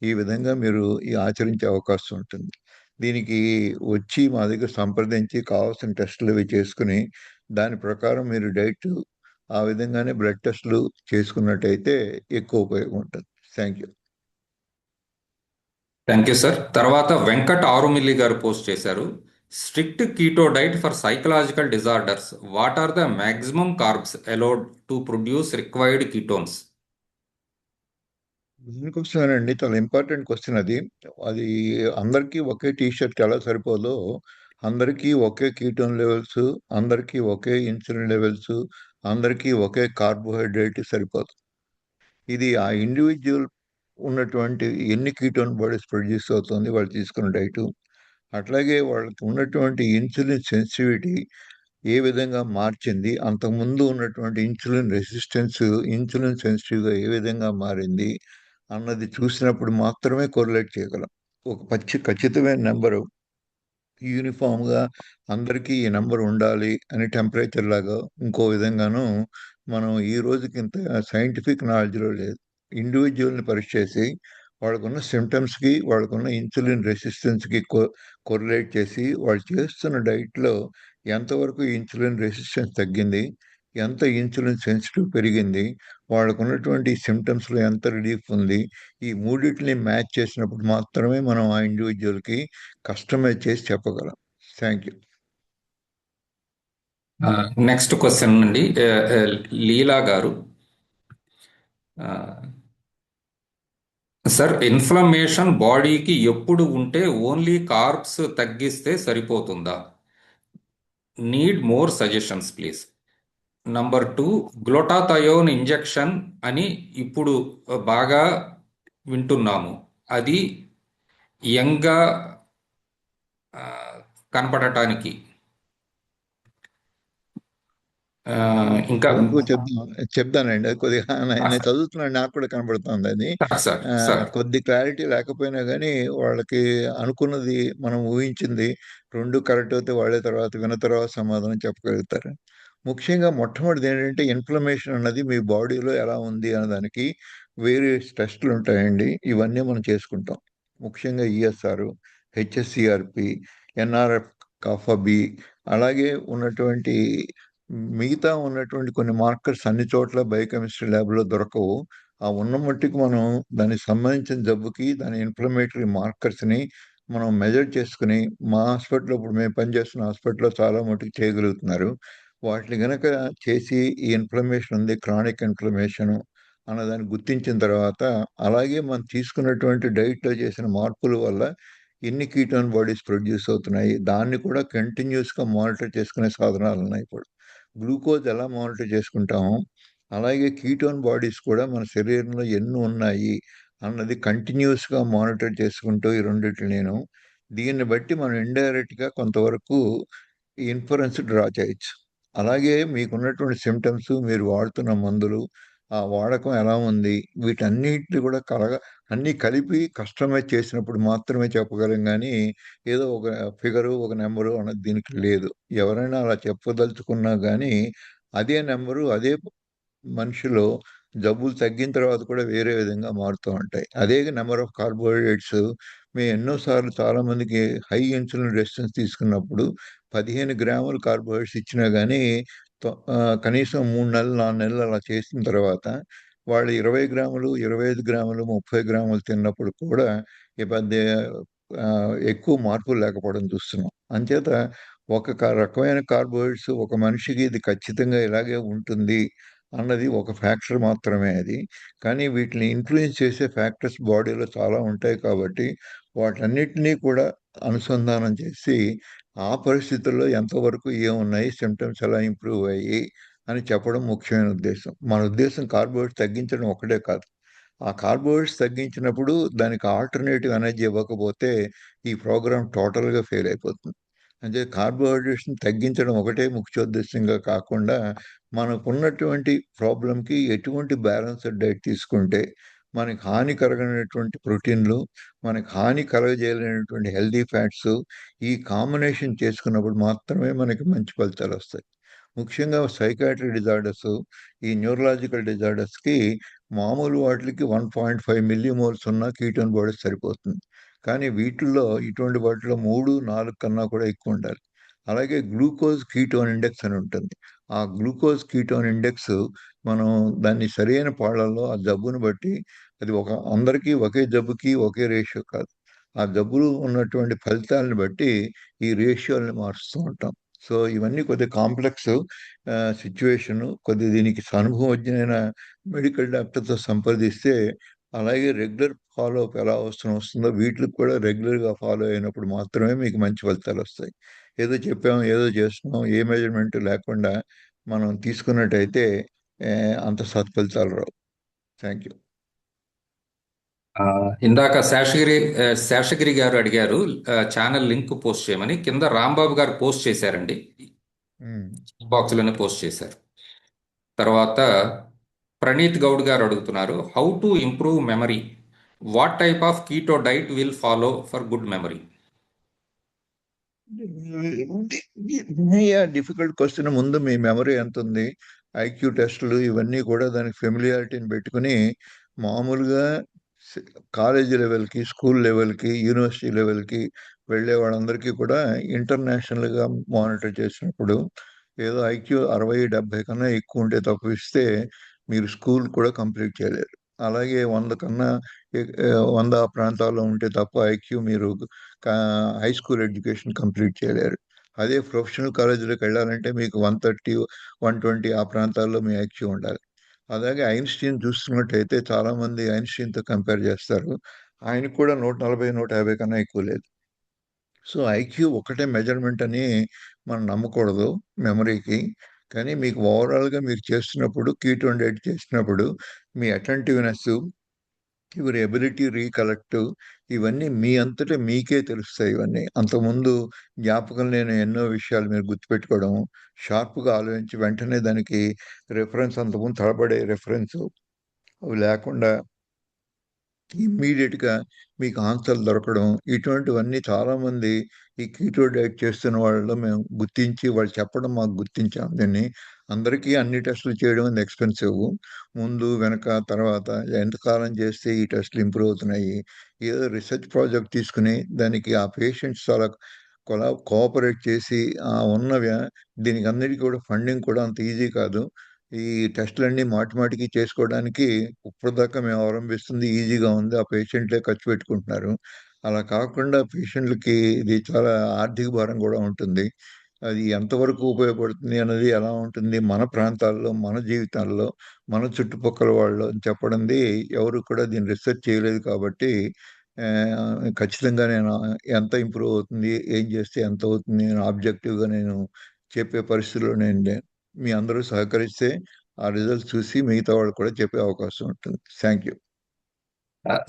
ఈ విధంగా మీరు ఈ ఆచరించే అవకాశం ఉంటుంది. దీనికి వచ్చి మా దగ్గర సంప్రదించి కావాల్సిన టెస్టులు అవి చేసుకుని దాని ప్రకారం మీరు డైట్ ఆ విధంగానే బ్లడ్ టెస్టులు చేసుకున్నట్టయితే ఎక్కువ ఉపయోగం ఉంటుంది. Thank you.
Thank you sir. తర్వాత వెంకట్ ఆరుమిల్లి గారు పోస్ట్ చేశారు. Strict keto diet for psychological disorders, what are the maximum carbs allowed to produce required ketones?
దీనికోసమేనండి, చాలా ఇంపార్టెంట్ క్వశ్చన్ అది. అది అందరికీ ఒకే టీషర్ట్ ఎలా సరిపోదో, అందరికీ ఒకే కీటోన్ లెవెల్స్, అందరికీ ఒకే ఇన్సులిన్ లెవెల్స్, అందరికీ ఒకే కార్బోహైడ్రేట్ సరిపోదు. ఇది ఆ ఇండివిజువల్ ఉన్నటువంటి ఎన్ని కీటోన్ బాడీస్ ప్రొడ్యూస్ అవుతుంది వాళ్ళు తీసుకున్న డైటు, అట్లాగే వాళ్ళకి ఉన్నటువంటి ఇన్సులిన్ సెన్సిటివిటీ ఏ విధంగా మార్చింది, అంతకుముందు ఉన్నటువంటి ఇన్సులిన్ రెసిస్టెన్స్ ఇన్సులిన్ సెన్సిటివ్గా ఏ విధంగా మారింది అన్నది చూసినప్పుడు మాత్రమే కోరిలేట్ చేయగలం. ఒక ఖచ్చితమైన నెంబరు యూనిఫామ్గా అందరికీ ఈ నెంబర్ ఉండాలి అని టెంపరేచర్ లాగా ఇంకో విధంగాను మనం ఈ రోజుకి ఇంత సైంటిఫిక్ నాలెడ్జ్లో లేదు. ఇండివిజువల్ని పరీక్ష చేసి వాళ్ళకున్న సిమ్టమ్స్కి వాళ్ళకున్న ఇన్సులిన్ రెసిస్టెన్స్కి కొరిలేట్ చేసి వాళ్ళు చేస్తున్న డైట్లో ఎంతవరకు ఇన్సులిన్ రెసిస్టెన్స్ తగ్గింది, ఎంత ఇన్సులిన్ సెన్సిటివ్ పెరిగింది, వాళ్ళకు ఉన్నటువంటి సిమ్టమ్స్లో ఎంత రిలీఫ్ ఉంది, ఈ మూడింటిని మ్యాచ్ చేసినప్పుడు మాత్రమే మనం ఆ ఇండివిజువల్కి కస్టమైజ్ చేసి చెప్పగలం. Thank you.
నెక్స్ట్ క్వశ్చన్ అండి, లీలా గారు. సార్, ఇన్ఫ్లమేషన్ బాడీకి ఎప్పుడు ఉంటే ఓన్లీ కార్బ్స్ తగ్గిస్తే సరిపోతుందా? Need more suggestions please. Number 2, glutathione injection అని ఇప్పుడు బాగా వింటున్నాము. అది యంగ్గా కనపడటానికి ఇంకా
ఇంకో చెప్తానండి. అది కొద్దిగా నేను చదువుతున్నాను, నాకు కూడా కనబడుతుంది అది.
సార్ సార్
కొద్ది క్లారిటీ లేకపోయినా కానీ వాళ్ళకి అనుకున్నది, మనం ఊహించింది రెండు కరెక్ట్ అయితే వాళ్ళే తర్వాత విన్న తర్వాత సమాధానం చెప్పగలుగుతారు. ముఖ్యంగా మొట్టమొదటిది ఏంటంటే, ఇన్ఫ్లమేషన్ అన్నది మీ బాడీలో ఎలా ఉంది అన్నదానికి వేరియస్ టెస్టులు ఉంటాయండి. ఇవన్నీ మనం చేసుకుంటాం. ముఖ్యంగా ESR, HSCRP, NRF kappa B, అలాగే ఉన్నటువంటి మిగతా ఉన్నటువంటి కొన్ని మార్కర్స్ అన్ని చోట్ల బయోకెమిస్ట్రీ ల్యాబ్లో దొరకవు. ఆ ఉన్న మట్టికి మనం దానికి సంబంధించిన జబ్బుకి దాని ఇన్ఫ్లమేటరీ మార్కర్స్ని మనం మెజర్ చేసుకుని, మా హాస్పిటల్లో ఇప్పుడు మేము పనిచేస్తున్న హాస్పిటల్లో చాలా మటుకు చేయగలుగుతున్నారు. వాటిని గనక చేసి ఈ ఇన్ఫ్లమేషన్ ఉంది, క్రానిక్ ఇన్ఫ్లమేషన్ అన్నదాన్ని గుర్తించిన తర్వాత, అలాగే మనం తీసుకున్నటువంటి డైట్లో చేసిన మార్పుల వల్ల ఎన్ని కీటోన్ బాడీస్ ప్రొడ్యూస్ అవుతున్నాయి, దాన్ని కూడా కంటిన్యూస్గా మానిటర్ చేసుకునే సాధనాలు ఉన్నాయి ఇప్పుడు. గ్లూకోజ్ ఎలా మానిటర్ చేసుకుంటామో అలాగే కీటోన్ బాడీస్ కూడా మన శరీరంలో ఎన్ని ఉన్నాయి అన్నది కంటిన్యూస్గా మానిటర్ చేసుకుంటూ ఈ రెండింటిని నేను దీన్ని బట్టి మనం ఇండైరెక్ట్గా కొంతవరకు ఇన్ఫరెన్స్ డ్రా చేయొచ్చు. అలాగే మీకున్నటువంటి సిమ్టమ్స్, మీరు వాడుతున్న మందులు, ఆ వాడకం ఎలా ఉంది, వీటన్నిటిని కూడా అన్నీ కలిపి కస్టమైజ్ చేసినప్పుడు మాత్రమే చెప్పగలం. కానీ ఏదో ఒక ఫిగరు, ఒక నెంబరు అన్నది దీనికి లేదు. ఎవరైనా అలా చెప్పదలుచుకున్నా కానీ అదే నెంబరు అదే మనిషిలో జబ్బులు తగ్గిన తర్వాత కూడా వేరే విధంగా మారుతూ ఉంటాయి. అదే నెంబర్ ఆఫ్ కార్బోహైడ్రేట్స్ మేము ఎన్నోసార్లు చాలామందికి హై ఇన్సులిన్ రెసిస్టెన్స్ తీసుకున్నప్పుడు 15 గ్రాములు కార్బోహైడ్రేట్స్ ఇచ్చినా కానీ కనీసం 3 నెలలు 4 నెలలు అలా చేసిన తర్వాత వాళ్ళు 20 గ్రాములు 25 గ్రాములు 30 గ్రాములు తిన్నప్పుడు కూడా ఈ పెద్ద ఎక్కువ మార్పులు లేకపోవడం చూస్తున్నాం. అంచేత ఒక రకమైన కార్బోహైడ్రేట్స్ ఒక మనిషికి ఇది ఖచ్చితంగా ఇలాగే ఉంటుంది అన్నది ఒక ఫ్యాక్టర్ మాత్రమే అది. కానీ వీటిని ఇన్ఫ్లుయెన్స్ చేసే ఫ్యాక్టర్స్ బాడీలో చాలా ఉంటాయి కాబట్టి వాటన్నిటినీ కూడా అనుసంధానం చేసి ఆ పరిస్థితుల్లో ఎంతవరకు ఏమున్నాయి, సిమ్టమ్స్ ఎలా ఇంప్రూవ్ అయ్యి అని చెప్పడం ముఖ్యమైన ఉద్దేశం. మన ఉద్దేశం కార్బోహైడ్రేట్స్ తగ్గించడం ఒకటే కాదు. ఆ కార్బోహైడ్రేట్స్ తగ్గించినప్పుడు దానికి ఆల్టర్నేటివ్ ఎనర్జీ ఇవ్వకపోతే ఈ ప్రోగ్రామ్ టోటల్గా ఫెయిల్ అయిపోతుంది. అంటే కార్బోహైడ్రేట్స్ని తగ్గించడం ఒకటే ముఖ్యోద్దేశంగా కాకుండా మనకున్నటువంటి ప్రాబ్లంకి ఎటువంటి బ్యాలెన్స్డ్ డైట్ తీసుకుంటే మనకి హాని కలగనటువంటి ప్రోటీన్లు, మనకి హాని కలగజేయలేనటువంటి హెల్దీ ఫ్యాట్స్, ఈ కాంబినేషన్ చేసుకున్నప్పుడు మాత్రమే మనకి మంచి ఫలితాలు వస్తాయి. ముఖ్యంగా సైకాట్రిక్ డిజార్డర్స్, ఈ న్యూరలాజికల్ డిజార్డర్స్కి మామూలు వాటికి 1.5 మిల్లీమోల్స్ ఉన్న కీటోన్ బాడీస్ సరిపోతుంది. కానీ వీటిల్లో ఇటువంటి వాటిలో 3, 4 కన్నా కూడా ఎక్కువ ఉండాలి. అలాగే గ్లూకోజ్ కీటోన్ ఇండెక్స్ అని ఉంటుంది. ఆ గ్లూకోజ్ కీటోన్ ఇండెక్స్ మనం దాన్ని సరైన పాళ్ళల్లో ఆ జబ్బును బట్టి, అది అందరికీ ఒకే జబ్బుకి ఒకే రేషియో కాదు. ఆ జబ్బులు ఉన్నటువంటి ఫలితాలను బట్టి ఈ రేషియోల్ని మారుస్తూ ఉంటాం. సో ఇవన్నీ కొద్దిగా కాంప్లెక్స్ సిచ్యువేషను. కొద్దిగా దీనికి అనుభవజ్ఞైన మెడికల్ డాక్టర్తో సంప్రదిస్తే, అలాగే రెగ్యులర్ ఫాలో అప్ ఎలా వస్తుందో వీటికి కూడా రెగ్యులర్గా ఫాలో అయినప్పుడు మాత్రమే మీకు మంచి ఫలితాలు వస్తాయి. ఏదో చెప్పాము, ఏదో చేస్తున్నాం, ఏ మెజర్మెంట్ లేకుండా మనం తీసుకున్నట్టయితే అంత సత్ఫలితాలు రావు. Thank you.
ఇందాక శేషగిరి గారు అడిగారు ఛానల్ లింక్ పోస్ట్ చేయమని. కింద రాంబాబు గారు పోస్ట్ చేశారండి, బాక్స్లోనే పోస్ట్ చేశారు. తర్వాత ప్రణీత్ గౌడ్ గారు అడుగుతున్నారు, how to improve memory, what type of keto diet will follow for good memory?
Difficult question. ముందు మీ మెమరీ ఎంత ఉంది, ఐక్యూ టెస్టులు ఇవన్నీ కూడా దానికి ఫెమిలియారిటీని పెట్టుకుని మామూలుగా స్- కాలేజీ లెవెల్కి, స్కూల్ లెవెల్కి, యూనివర్సిటీ లెవెల్కి వెళ్ళే వాళ్ళందరికీ కూడా ఇంటర్నేషనల్గా మానిటర్ చేసినప్పుడు ఏదో ఐక్యూ 60-70 కన్నా ఎక్కువ ఉంటే తప్పిస్తే మీరు స్కూల్ కూడా కంప్లీట్ చేయలేరు. అలాగే 100 కన్నా 100 ఆ ప్రాంతాల్లో ఉంటే తప్ప ఐక్యూ మీరు హై స్కూల్ ఎడ్యుకేషన్ కంప్లీట్ చేయలేరు. అదే ప్రొఫెషనల్ కాలేజీలోకి వెళ్ళాలంటే మీకు 130, 120 ఆ ప్రాంతాల్లో మీ ఐక్యూ ఉండాలి. అలాగే ఐన్‌స్టీన్ చూస్తున్నట్టయితే చాలామంది ఐన్‌స్టీన్‌తో కంపేర్ చేస్తారు. ఆయనకి కూడా 140, 150 కన్నా ఎక్కువ లేదు. సో, ఐక్యూ ఒకటే మెజర్‌మెంట్ అని మనం నమ్మకూడదు మెమరీకి. కానీ మీకు ఓవరాల్‌గా మీరు చేస్తున్నప్పుడు కీటోన్ డైట్ చేసినప్పుడు మీ అటెంటివ్‌నెస్సు, యువర్ ఎబిలిటీ రీకలెక్ట్ ఇవన్నీ మీ అంతట మీకే తెలుస్తాయి ఇవన్నీ. అంతకుముందు జ్ఞాపకం లేని ఎన్నో విషయాలు మీరు గుర్తుపెట్టుకోవడం, షార్ప్‌గా ఆలోచించి వెంటనే దానికి రిఫరెన్స్ అంతకుముందు తడబడే రిఫరెన్సు అవి లేకుండా ఇమ్మీడియట్‌గా మీకు ఆన్సర్‌లు దొరకడం, ఇటువంటివన్నీ చాలామంది ఈ కీటో డైట్ చేస్తున్న వాళ్ళలో మేము గుర్తించి వాళ్ళు చెప్పడం మాకు గుర్తించాం దీన్ని. అందరికీ అన్ని టెస్టులు చేయడం అనేది ఎక్స్‌పెన్సివ్. ముందు, వెనక, తర్వాత ఎంతకాలం చేస్తే ఈ టెస్టులు ఇంప్రూవ్ అవుతున్నాయి. ఏదో రిసర్చ్ ప్రాజెక్ట్ తీసుకొని దానికి ఆ పేషెంట్స్ చాలా కోఆపరేట్ చేసి ఉన్న దీనికి అన్నిటికి కూడా ఫండింగ్ కూడా అంత ఈజీ కాదు. ఈ టెస్టులన్నీ మాటి మాటికి చేసుకోవడానికి ఇప్పటిదాకా మేము అవలంబిస్తుంది ఈజీగా ఉంది. ఆ పేషెంట్లే ఖర్చు పెట్టుకుంటున్నారు. అలా కాకుండా పేషెంట్లకి ఇది చాలా ఆర్థిక భారం కూడా ఉంటుంది. అది ఎంతవరకు ఉపయోగపడుతుంది అన్నది ఎలా ఉంటుంది మన ప్రాంతాల్లో, మన జీవితాల్లో, మన చుట్టుపక్కల వాళ్ళు చెప్పడంది ఎవరు కూడా దీన్ని రిసర్చ్ చేయలేదు కాబట్టి ఖచ్చితంగా నేను ఎంత ఇంప్రూవ్ అవుతుంది, ఏం చేస్తే ఎంత అవుతుంది అని ఆబ్జెక్టివ్‌గా నేను చెప్పే పరిస్థితిలో నేను లేను. మీ అందరూ సహకరిస్తే ఆ రిజల్ట్స్ చూసి మిగతా వాళ్ళు కూడా చెప్పే అవకాశం ఉంటుంది. Thank you.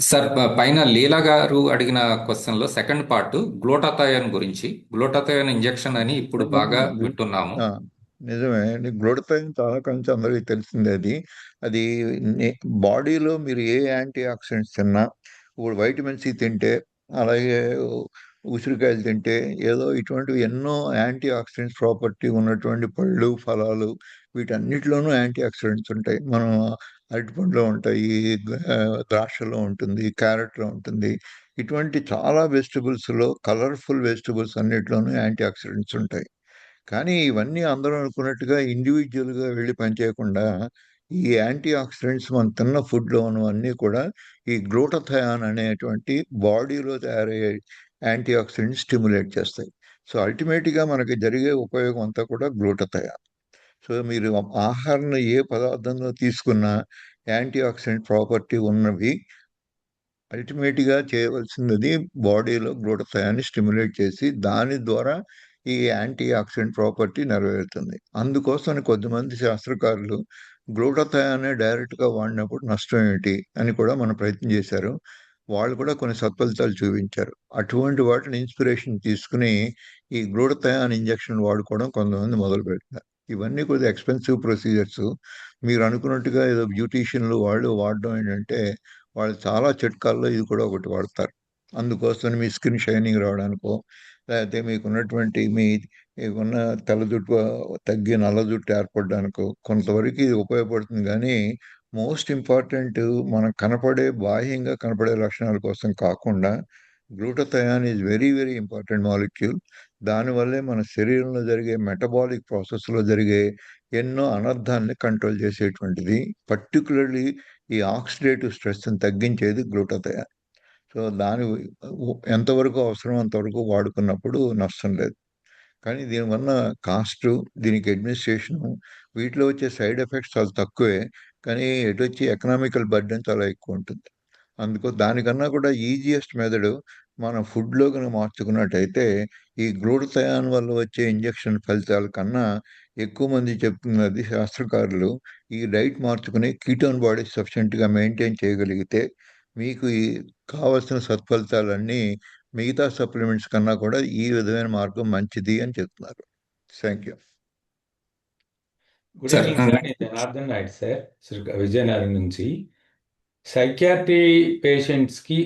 సార్, పైన లీలా గారు అడిగిన క్వశ్చన్లో సెకండ్ పార్ట్ గ్లూటాథయోన్ గురించి. గ్లూటాథయోన్ ఇంజెక్షన్ అని ఇప్పుడు బాగా వింటున్నాము.
ఆ, నిజమే. గ్లూటథైన్ చాలా కొంచెం అందరికీ తెలిసిందే అది. అది బాడీలో మీరు ఏ యాంటీ ఆక్సిడెంట్స్ తిన్నా, ఇప్పుడు వైటమిన్ సి తింటే, అలాగే ఉసిరికాయలు తింటే, ఏదో ఇటువంటివి ఎన్నో యాంటీ ఆక్సిడెంట్స్ ప్రాపర్టీ ఉన్నటువంటి పళ్ళు, ఫలాలు వీటన్నిటిలోనూ యాంటీ ఆక్సిడెంట్స్ ఉంటాయి. మనం అరటిపండులో ఉంటాయి, ద్రాక్షలో ఉంటుంది, క్యారెట్‌లో ఉంటుంది. ఇటువంటి చాలా వెజిటబుల్స్‌లో కలర్‌ఫుల్ వెజిటబుల్స్ అన్నిట్లోనూ యాంటీ ఆక్సిడెంట్స్ ఉంటాయి. కానీ ఇవన్నీ అందరూ అనుకున్నట్టుగా ఇండివిడ్యువల్‌గా వెళ్లి పనిచేయకుండా, ఈ యాంటీ ఆక్సిడెంట్స్ మనం తిన్న ఫుడ్‌లో ఉన్నవన్నీ కూడా ఈ గ్లూటథయాన్ అనేటువంటి బాడీలో తయారయ్యే యాంటీ ఆక్సిడెంట్స్ స్టిమ్యులేట్ చేస్తాయి. సో, అల్టిమేట్‌గా మనకి జరిగే ఉపయోగం అంతా కూడా గ్లూటథయాన్. సో, మీరు ఆహారంలో ఏ పదార్థంలో తీసుకున్నా యాంటీ ఆక్సిడెంట్ ప్రాపర్టీ ఉన్నవి అల్టిమేట్‌గా చేయవలసినది బాడీలో గ్లూటథయాన్ని స్టిమ్యులేట్ చేసి, దాని ద్వారా ఈ యాంటీ ఆక్సిడెంట్ ప్రాపర్టీ నెరవేరుతుంది. అందుకోసమని కొద్దిమంది శాస్త్రకారులు గ్లూటథయాన్నే డైరెక్ట్‌గా వాడినప్పుడు నష్టం ఏంటి అని కూడా మన ప్రయత్నం చేశారు. వాళ్ళు కూడా కొన్ని సత్ఫలితాలు చూపించారు. అటువంటి వాటిని ఇన్స్పిరేషన్ తీసుకొని ఈ గ్లూటథయాన్ ఇంజెక్షన్ వాడుకోవడం కొంతమంది మొదలుపెట్టారు. ఇవన్నీ కొద్దిగా ఎక్స్‌పెన్సివ్ ప్రొసీజర్స్. మీరు అనుకున్నట్టుగా ఏదో బ్యూటీషియన్‌లు వాళ్ళు వాడడం ఏంటంటే వాళ్ళు చాలా చిట్కాల్లో ఇది కూడా ఒకటి వాడతారు. అందుకోసమని మీ స్కిన్ షైనింగ్ రావడానికో, లేకపోతే మీకున్న తెల్ల జుట్టు తగ్గి నల్ల జుట్టు ఏర్పడడానికో కొంతవరకు ఇది ఉపయోగపడుతుంది గానీ, మోస్ట్ ఇంపార్టెంట్ మనకు బాహ్యంగా కనపడే లక్షణాల కోసం కాకుండా, glutathione is very, very important molecule. దానివల్లే మన శరీరంలో జరిగే మెటబాలిక్ ప్రాసెస్‌లో జరిగే ఎన్నో అనర్థాల్ని కంట్రోల్ చేసేటువంటిది. పర్టిక్యులర్‌లీ ఈ ఆక్సిడేటివ్ స్ట్రెస్‌ని తగ్గించేది గ్లూటథయాన్. సో, ఎంతవరకు అవసరమో అంతవరకు వాడుకున్నప్పుడు నష్టం లేదు. కానీ దీనివల్ల కాస్టు, దీనికి అడ్మినిస్ట్రేషను వీటిలో వచ్చే సైడ్ ఎఫెక్ట్స్ చాలా తక్కువే. కానీ ఎటొచ్చి ఎకనామికల్ బర్డెన్ చాలా ఎక్కువుంటుంది. దానికన్నా కూడా ఈజియెస్ట్ మెథడు మనం ఫుడ్‌లో గనుక మార్చుకున్నట్టయితే, ఈ గ్లూటథయాన్ వల్ల వచ్చే ఇంజెక్షన్ ఫలితాల కన్నా ఎక్కువ మంది చెప్తున్నది శాస్త్రకారులు, ఈ డైట్ మార్చుకుని కీటోన్ బాడీ సఫిషియెంట్‌గా మెయింటైన్ చేయగలిగితే, మీకు ఈ కావాల్సిన సత్ఫలితాలన్నీ మిగతా సప్లిమెంట్స్ కన్నా కూడా ఈ విధమైన మార్గం మంచిది అని చెప్తున్నారు. Thank you.
Good
sir,
evening sir. నేను జనార్దన్ నాయుడు సార్, విజయనగరం నుంచి. సైకియాట్రీ పేషెంట్స్కి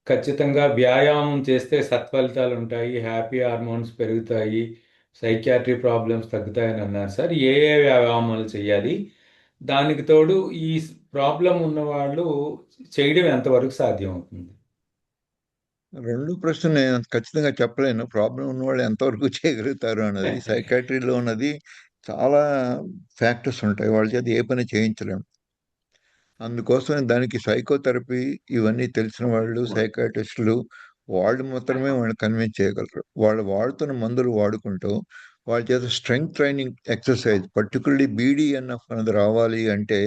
ఖచ్చితంగా వ్యాయామం చేస్తే సత్ఫలితాలు ఉంటాయి, హ్యాపీ హార్మోన్స్ పెరుగుతాయి, సైకియాట్రీ ప్రాబ్లమ్స్ తగ్గుతాయని అన్నారు సార్. ఏ ఏ వ్యాయామాలు చేయాలి? దానికి తోడు ఈ ప్రాబ్లం ఉన్నవాళ్ళు చేయడం ఎంతవరకు సాధ్యం అవుతుంది?
రెండు ప్రశ్నలు నేను ఖచ్చితంగా చెప్పలేను. ప్రాబ్లం ఉన్నవాళ్ళు ఎంతవరకు చేయగలుగుతారు అన్నది. సైకాట్రీలో ఉన్నది చాలా ఫ్యాక్టర్స్ ఉంటాయి. వాళ్ళ చేత ఏ పని చేయించలేం. అందుకోసం దానికి సైకోథెరపీ ఇవన్నీ తెలిసిన వాళ్ళు, సైకాట్రిస్టులు వాళ్ళు మాత్రమే వాళ్ళని కన్విన్స్ చేయగలరు. వాళ్ళు వాడుతున్న మందులు వాడుకుంటూ వాళ్ళ చేత స్ట్రెంగ్త్ ట్రైనింగ్ ఎక్సర్సైజ్, పర్టికులర్లీ బీడీఎన్ఎఫ్ అనేది రావాలి అంటే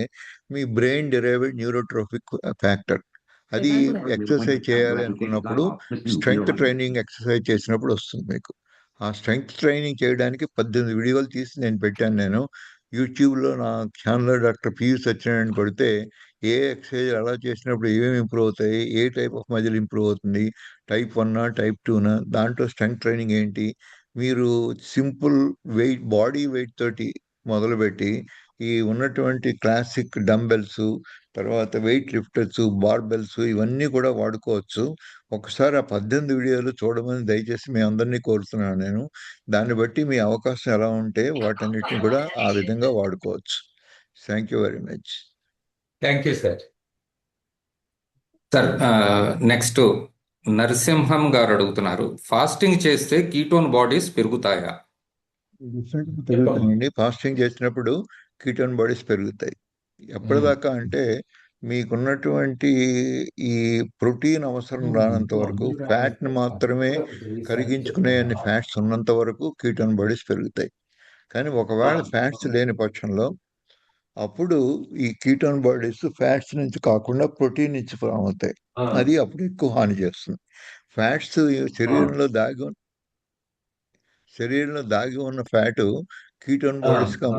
మీ బ్రెయిన్ డిరైవ్డ్ న్యూరోట్రోఫిక్ ఫ్యాక్టర్ అది ఎక్సర్సైజ్ చేయాలి అనుకున్నప్పుడు స్ట్రెంగ్త్ ట్రైనింగ్ ఎక్సర్సైజ్ చేసినప్పుడు వస్తుంది మీకు. ఆ స్ట్రెంగ్త్ ట్రైనింగ్ చేయడానికి 18 వీడియోలు తీసి నేను పెట్టాను. నేను యూట్యూబ్లో నా ఛానల్లో డాక్టర్ పియు సత్యనారాయణ కొడితే ఏ ఎక్సర్సైజ్ అలా చేసినప్పుడు ఏమేమి ఇంప్రూవ్ అవుతాయి, ఏ టైప్ ఆఫ్ మజిల్ ఇంప్రూవ్ అవుతుంది, టైప్ 1 టైప్ 2 దాంట్లో స్ట్రెంగ్త్ ట్రైనింగ్ ఏంటి, మీరు సింపుల్ వెయిట్ బాడీ వెయిట్ తోటి మొదలుపెట్టి ఈ ఉన్నటువంటి క్లాసిక్ డంబెల్స్, తర్వాత వెయిట్ లిఫ్టర్స్, బార్బెల్స్ ఇవన్నీ కూడా వాడుకోవచ్చు. ఒకసారి ఆ 18 వీడియోలు చూడమని దయచేసి మీ అందరినీ కోరుతున్నాను నేను. దాన్ని బట్టి మీ అవకాశం ఎలా ఉంటే వాటన్నిటిని కూడా ఆ విధంగా వాడుకోవచ్చు. Thank you very much.
Thank you sir.
Sir, next Narasimham గారు అడుగుతున్నారు, ఫాస్టింగ్ చేస్తే కీటోన్ బాడీస్ పెరుగుతాయా?
డిఫరెంట్ పెరుగుతాయండి. ఫాస్టింగ్ చేసినప్పుడు కీటోన్ బాడీస్ పెరుగుతాయి. ఎప్పటిదాకా అంటే మీకున్నటువంటి ఈ ప్రోటీన్ అవసరం రానంత వరకు, ఫ్యాట్ని మాత్రమే కరిగించుకునే అన్ని ఫ్యాట్స్ ఉన్నంత వరకు కీటోన్ బాడీస్ పెరుగుతాయి. కానీ ఒకవేళ ఫ్యాట్స్ లేని పక్షంలో అప్పుడు ఈ కీటోన్ బాడీస్ ఫ్యాట్స్ నుంచి కాకుండా ప్రోటీన్ నుంచి ఫామ్ అవుతాయి. అది అప్పుడు ఎక్కువ హాని చేస్తుంది. ఫ్యాట్స్ శరీరంలో దాగి ఉన్న ఫ్యాటు కీటోన్ బాడీస్గా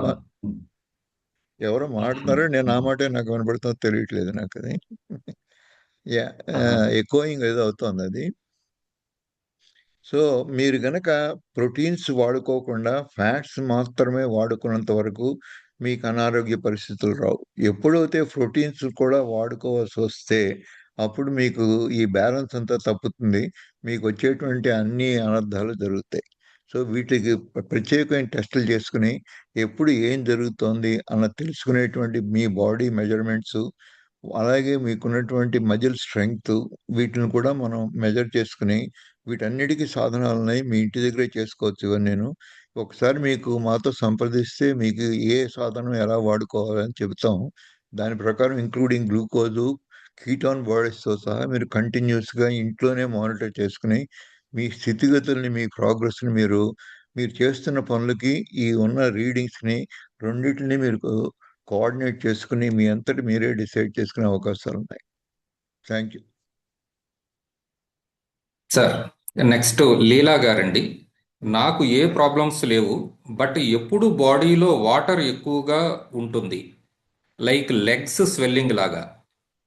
ఎవరో మాట్లాడుతున్నారో నేను నా మాటే నాకు వినపడుతుందో తెలియట్లేదు నాకు అది. యా ఎకోయింగ్ ఏదో అవుతుంది అది. సో మీరు గనక ప్రోటీన్స్ వాడుకోకుండా ఫ్యాట్స్ మాత్రమే వాడుకున్నంత వరకు మీకు అనారోగ్య పరిస్థితులు రావు. ఎప్పుడైతే ప్రోటీన్స్ కూడా వాడుకోవాల్సి వస్తే అప్పుడు మీకు ఈ బ్యాలెన్స్ అంతా తప్పుతుంది. మీకు వచ్చేటువంటి అన్ని అనర్థాలు జరుగుతాయి. సో వీటికి ప్రత్యేకమైన టెస్టులు చేసుకుని ఎప్పుడు ఏం జరుగుతోంది అన్నది తెలుసుకునేటువంటి మీ బాడీ మెజర్మెంట్స్, అలాగే మీకున్నటువంటి మజిల్ స్ట్రెంగ్త్, వీటిని కూడా మనం మెజర్ చేసుకుని వీటన్నిటికీ సాధనాలు ఉన్నాయి. మీ ఇంటి దగ్గరే చేసుకోవచ్చు ఇవన్నీ. ఒకసారి మీకు మాతో సంప్రదిస్తే మీకు ఏ సాధనం ఎలా వాడుకోవాలని చెబుతాం. దాని ప్రకారం ఇంక్లూడింగ్ గ్లూకోజు, కీటోన్ బాడీస్తో సహా మీరు కంటిన్యూస్గా ఇంట్లోనే మానిటర్ చేసుకుని మీ స్థితిగతుల్ని, మీ ప్రోగ్రెస్ని మీరు చేస్తున్న పనులకి ఈ ఉన్న రీడింగ్స్ని రెండింటిని మీరు కోఆర్డినేట్ చేసుకుని మీ అంతటి మీరే డిసైడ్ చేసుకునే అవకాశాలు ఉన్నాయి. Thank you.
సార్, నెక్స్ట్ లీలా గారండి, నాకు ఏ ప్రాబ్లమ్స్ లేవు, బట్ ఎప్పుడు బాడీలో వాటర్ ఎక్కువగా ఉంటుంది, లైక్ లెగ్స్ స్వెల్లింగ్ లాగా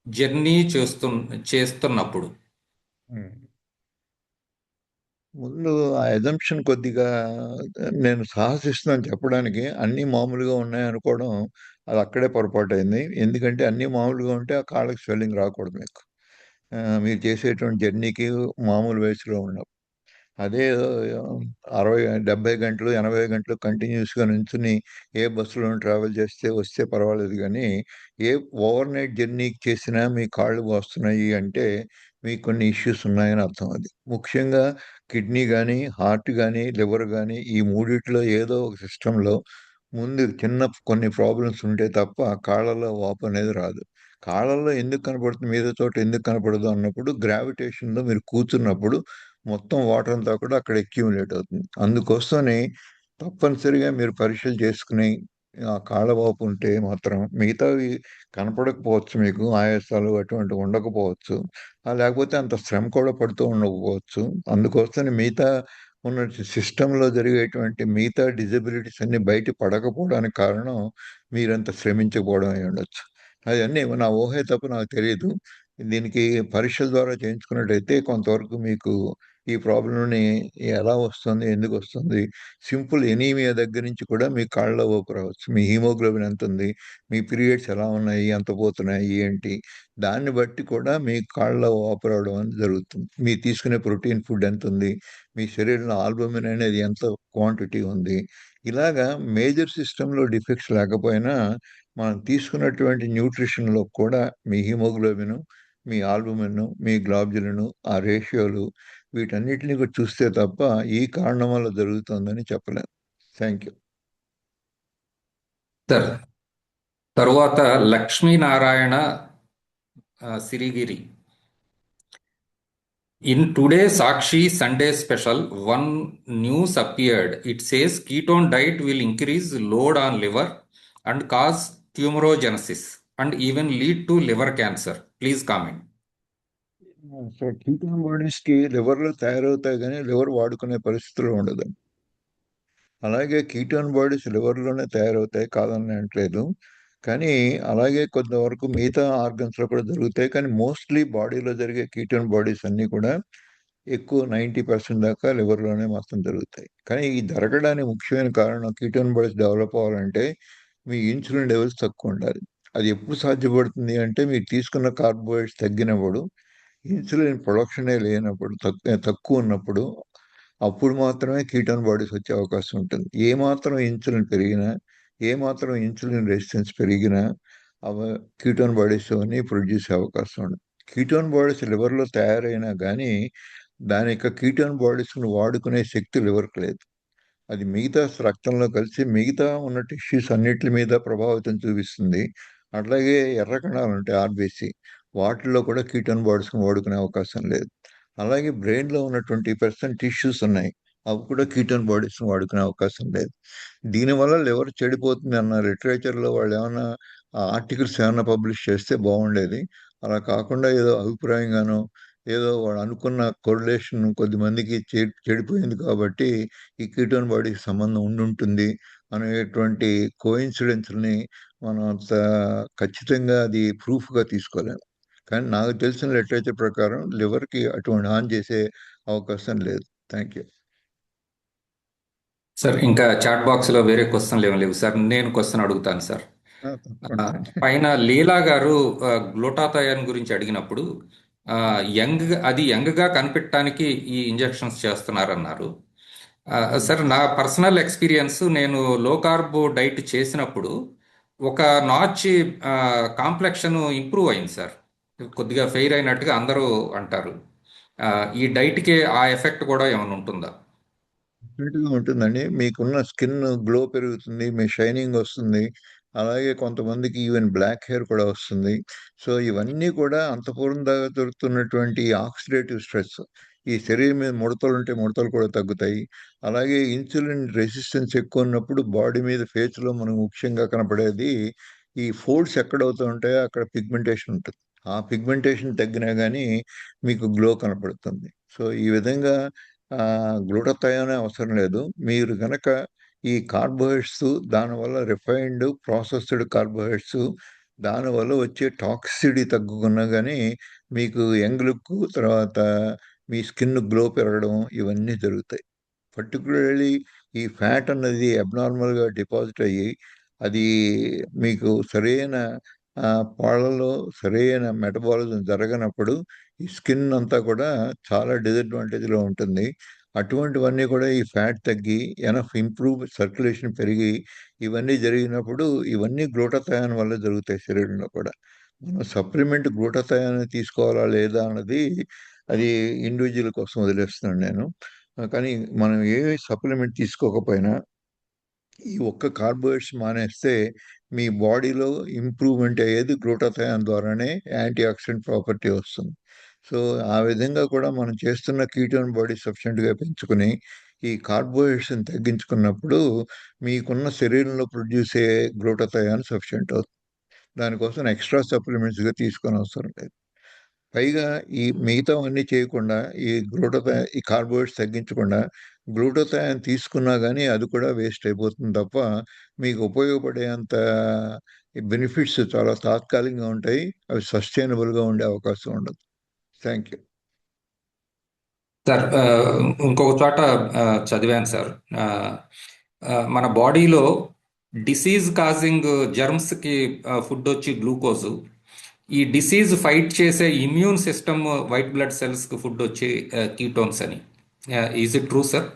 జర్నీ చేస్తున్నప్పుడు.
ముందు ఆ ఎజంప్షన్ కొద్దిగా నేను సాహసిస్తున్నాను చెప్పడానికి. అన్నీ మామూలుగా ఉన్నాయి అనుకోవడం అది అక్కడే పొరపాటు అయింది. ఎందుకంటే అన్నీ మామూలుగా ఉంటే ఆ కాళ్ళకి స్వెల్లింగ్ రాకూడదు మీకు. మీరు చేసేటువంటి జర్నీకి మామూలు వయసులో ఉన్నప్పుడు. అదే 60, 70 గంటలు, 80 గంటలు కంటిన్యూస్గా నుంచుని ఏ బస్సులో ట్రావెల్ చేస్తే వస్తే పర్వాలేదు. కానీ ఏ ఓవర్ నైట్ జర్నీ చేసినా మీ కాళ్ళు వస్తున్నాయి అంటే మీకు కొన్ని ఇష్యూస్ ఉన్నాయని అర్థం. అది ముఖ్యంగా కిడ్నీ కానీ, హార్ట్ కానీ, లివర్ కానీ ఈ మూడిట్లో ఏదో ఒక సిస్టంలో ముందు చిన్న కొన్ని ప్రాబ్లమ్స్ ఉంటే తప్ప కాళ్ళలో వాపు అనేది రాదు. కాళ్ళల్లో ఎందుకు కనపడుతుంది, మీద చోట ఎందుకు కనపడదు అన్నప్పుడు గ్రావిటేషన్లో మీరు కూర్చున్నప్పుడు మొత్తం వాటర్ అంతా కూడా అక్కడ అక్యూములేట్ అవుతుంది. అందుకోసమని తప్పనిసరిగా మీరు పరీక్షలు చేసుకుని ఆ కాళ్ళవాపు ఉంటే మాత్రం మిగతావి కనపడకపోవచ్చు, మీకు ఆయాసాలు అటువంటివి ఉండకపోవచ్చు, లేకపోతే అంత శ్రమ కూడా పడుతూ ఉండకపోవచ్చు. అందుకోసమని మిగతా ఉన్న సిస్టంలో జరిగేటువంటి మిగతా డిజబిలిటీస్ అన్ని బయట పడకపోవడానికి కారణం మీరంత శ్రమించకపోవడం అయి ఉండొచ్చు. అవన్నీ నా ఊహే తప్ప నాకు తెలియదు. దీనికి పరీక్షల ద్వారా చేయించుకున్నట్టయితే కొంతవరకు మీకు ఈ ప్రాబ్లంని ఎలా వస్తుంది, ఎందుకు వస్తుంది, సింపుల్ ఎనీమియా దగ్గర నుంచి కూడా మీ కాళ్ళలో వాపు రావచ్చు. మీ హీమోగ్లోబిన్ ఎంత ఉంది, మీ పీరియడ్స్ ఎలా ఉన్నాయి, ఎంత పోతున్నాయి ఏంటి, దాన్ని బట్టి కూడా మీ కాళ్ళలో వాపు రావడం అనేది జరుగుతుంది. మీరు తీసుకునే ప్రోటీన్ ఫుడ్ ఎంత ఉంది, మీ శరీరంలో ఆల్బమిన్ అనేది ఎంత క్వాంటిటీ ఉంది, ఇలాగా మేజర్ సిస్టంలో డిఫెక్ట్స్ లేకపోయినా మనం తీసుకున్నటువంటి న్యూట్రిషన్లో కూడా మీ హిమోగ్లోబిన్, మీ ఆల్బుమిన్, మీ గ్లోబులిన్, ఆ రేషియోలు వీటన్నిటిని కూడా చూస్తే తప్ప ఈ కారణం వల్ల జరుగుతుందని చెప్పలేం. Thank you.
సార్ తరువాత Lakshminarayana Sirigiri. In today's Sakshi Sunday special, one news appeared. It says ketone diet will increase load on liver and cause tumorigenesis and even lead to liver cancer. Please comment.
So ketone బాడీస్కి లివర్లో తయారవుతాయి కానీ లివర్ వాడుకునే పరిస్థితులు ఉండదు. అలాగే కీటోన్ బాడీస్ లివర్లోనే తయారవుతాయి, కాదని అనట్లేదు. కానీ అలాగే కొంతవరకు మిగతా ఆర్గన్స్లో కూడా జరుగుతాయి. కానీ మోస్ట్లీ బాడీలో జరిగే కీటోన్ బాడీస్ అన్నీ కూడా ఎక్కువ 90% దాకా లివర్లోనే మొత్తం జరుగుతాయి. కానీ ఈ జరగడానికి ముఖ్యమైన కారణం కీటోన్ బాడీస్ డెవలప్ అవ్వాలంటే మీ ఇన్సులిన్ లెవెల్స్ తక్కువ ఉండాలి. అది ఎప్పుడు సాధ్యపడుతుంది అంటే మీరు తీసుకున్న కార్బోహైడ్రేట్స్ తగ్గినప్పుడు, ఇన్సులిన్ ప్రొడక్షనే లేనప్పుడు, తక్కువ ఉన్నప్పుడు, అప్పుడు మాత్రమే కీటోన్ బాడీస్ వచ్చే అవకాశం ఉంటుంది. ఏమాత్రం ఇన్సులిన్ పెరిగినా, ఏమాత్రం ఇన్సులిన్ రెసిస్టెన్స్ పెరిగినా కీటోన్ బాడీస్ అన్ని ప్రొడ్యూస్ అయ్యే అవకాశం ఉండదు. కీటోన్ బాడీస్ లివర్లో తయారైనా కానీ దాని యొక్క కీటోన్ బాడీస్ను వాడుకునే శక్తి లివర్కి లేదు. అది మిగతా రక్తంలో కలిసి మిగతా ఉన్న టిష్యూస్ అన్నిటి మీద ప్రభావితం చూపిస్తుంది. అట్లాగే ఎర్ర కణాలు ఉంటాయి, ఆర్బీసీ, వాటిల్లో కూడా కీటోన్ బాడీస్ని వాడుకునే అవకాశం లేదు. అలాగే బ్రెయిన్లో ఉన్న 20% టిష్యూస్ ఉన్నాయి, అవి కూడా కీటోన్ బాడీస్ని వాడుకునే అవకాశం లేదు. దీనివల్ల లివర్ చెడిపోతుంది అన్న లిటరేచర్లో వాళ్ళు ఏమైనా ఆర్టికల్స్ ఏమైనా పబ్లిష్ చేస్తే బాగుండేది. అలా కాకుండా ఏదో అభిప్రాయంగానో ఏదో వాడు అనుకున్న కొరిలేషన్ కొద్దిమందికి చెడిపోయింది కాబట్టి ఈ కీటోన్ బాడీకి సంబంధం ఉండుంటుంది అనేటువంటి కోయిన్సిడెన్స్ని మనం అంత ఖచ్చితంగా అది ప్రూఫ్గా తీసుకోలేము. కానీ నాకు తెలిసిన లిటరేచర్ ప్రకారం లివర్కి అటువంటి హాని చేసే అవకాశం లేదు. Thank you.
సార్ ఇంకా చాట్ బాక్స్లో వేరే క్వశ్చన్లు ఏమి లేవు సార్. నేను క్వశ్చన్ అడుగుతాను సార్.
తప్పకుండా.
పైన లీలా గారు గ్లూటాథయాన్ గురించి అడిగినప్పుడు యంగ్గా కనిపెట్టడానికి ఈ ఇంజెక్షన్స్ చేస్తున్నారన్నారు. సార్ నా పర్సనల్ ఎక్స్పీరియన్స్, నేను లో కార్బ్ డైట్ చేసినప్పుడు ఒక నాచ్ కాంప్లెక్షన్ ఇంప్రూవ్ అయింది సార్. కొద్దిగా ఫెయిర్ అయినట్టుగా అందరూ అంటారు. ఈ డైట్కి ఆ ఎఫెక్ట్ కూడా ఏమైనా ఉంటుందా?
డెఫినెట్గా ఉంటుందండి. మీకున్న స్కిన్ గ్లో పెరుగుతుంది, మీ షైనింగ్ వస్తుంది. అలాగే కొంతమందికి ఈవెన్ బ్లాక్ హెయిర్ కూడా వస్తుంది. సో ఇవన్నీ కూడా అంతఃపురం దాకా దొరుకుతున్నటువంటి ఆక్సిడేటివ్ స్ట్రెస్, ఈ శరీరం మీద ముడతలు ఉంటే ముడతలు కూడా తగ్గుతాయి. అలాగే ఇన్సులిన్ రెసిస్టెన్స్ ఎక్కువ ఉన్నప్పుడు బాడీ మీద ఫేస్లో మనకు ముఖ్యంగా కనపడేది ఈ ఫోల్డ్స్ ఎక్కడవుతూ ఉంటాయో అక్కడ పిగ్మెంటేషన్ ఉంటుంది. ఆ పిగ్మెంటేషన్ తగ్గినా కానీ మీకు గ్లో కనపడుతుంది. సో ఈ విధంగా గ్లూటథయాన్ అవసరం లేదు. మీరు గనక ఈ కార్బోహైడ్రేట్స్, దానివల్ల రిఫైన్డ్ ప్రాసెస్డ్ కార్బోహైడ్రేట్స్, దానివల్ల వచ్చే టాక్సిసిటీ తగ్గుకున్నా కానీ మీకు యంగ్ లుక్, తర్వాత మీ స్కిన్ గ్లో పెరగడం ఇవన్నీ జరుగుతాయి. పర్టికులర్లీ ఈ ఫ్యాట్ అన్నది అబ్నార్మల్గా డిపాజిట్ అయ్యి అది మీకు సరైన పాళ్ళలో సరైన మెటబాలిజం జరగనప్పుడు ఈ స్కిన్ అంతా కూడా చాలా డిసడ్వాంటేజ్లో ఉంటుంది. అటువంటివన్నీ కూడా ఈ ఫ్యాట్ తగ్గి ఎనఫ్ ఇంప్రూవ్ సర్క్యులేషన్ పెరిగి ఇవన్నీ జరిగినప్పుడు ఇవన్నీ గ్లూటాథయాన్ వల్ల జరుగుతాయి శరీరంలో కూడా. మనం సప్లిమెంట్ గ్లూటాథయాన్ తీసుకోవాలా లేదా అన్నది అది ఇండివిజువల్ కోసం వదిలేస్తున్నాను నేను. కానీ మనం ఏ సప్లిమెంట్ తీసుకోకపోయినా ఈ ఒక్క కార్బోహైడ్రేట్స్ మానేస్తే మీ బాడీలో ఇంప్రూవ్మెంట్ అయ్యేది గ్లూటాథయాన్ ద్వారానే యాంటీ ఆక్సిడెంట్ ప్రాపర్టీ వస్తుంది. సో ఆ విధంగా కూడా మనం చేస్తున్న కీటోన్ బాడీ సఫిషియెంట్గా పెంచుకుని ఈ కార్బోహైడ్రేట్స్ని తగ్గించుకున్నప్పుడు మీకున్న శరీరంలో ప్రొడ్యూస్ అయ్యే గ్లూటాథయాన్ సఫిషియెంట్ అవుతుంది. దానికోసం ఎక్స్ట్రా సప్లిమెంట్స్గా తీసుకొని అవసరం లేదు. పైగా ఈ మిగతావన్నీ చేయకుండా ఈ కార్బోహైడ్రేట్స్ తగ్గించకుండా గ్లూటాథయాన్ తీసుకున్నా కానీ అది కూడా వేస్ట్ అయిపోతుంది తప్ప మీకు ఉపయోగపడేంత బెనిఫిట్స్ చాలా తాత్కాలికంగా ఉంటాయి. అవి సస్టైనబుల్గా ఉండే అవకాశం ఉండదు. Thank you.
సార్ ఇంకొక చోట చదివాను సార్, మన బాడీలో డిసీజ్ కాజింగ్ జర్మ్స్కి ఫుడ్ వచ్చి గ్లూకోజు, ఈ డిసీజ్ ఫైట్ చేసే ఇమ్యూన్ సిస్టమ్ వైట్ బ్లడ్ సెల్స్కి ఫుడ్ వచ్చి కీటోన్స్ అని. Is it true sir?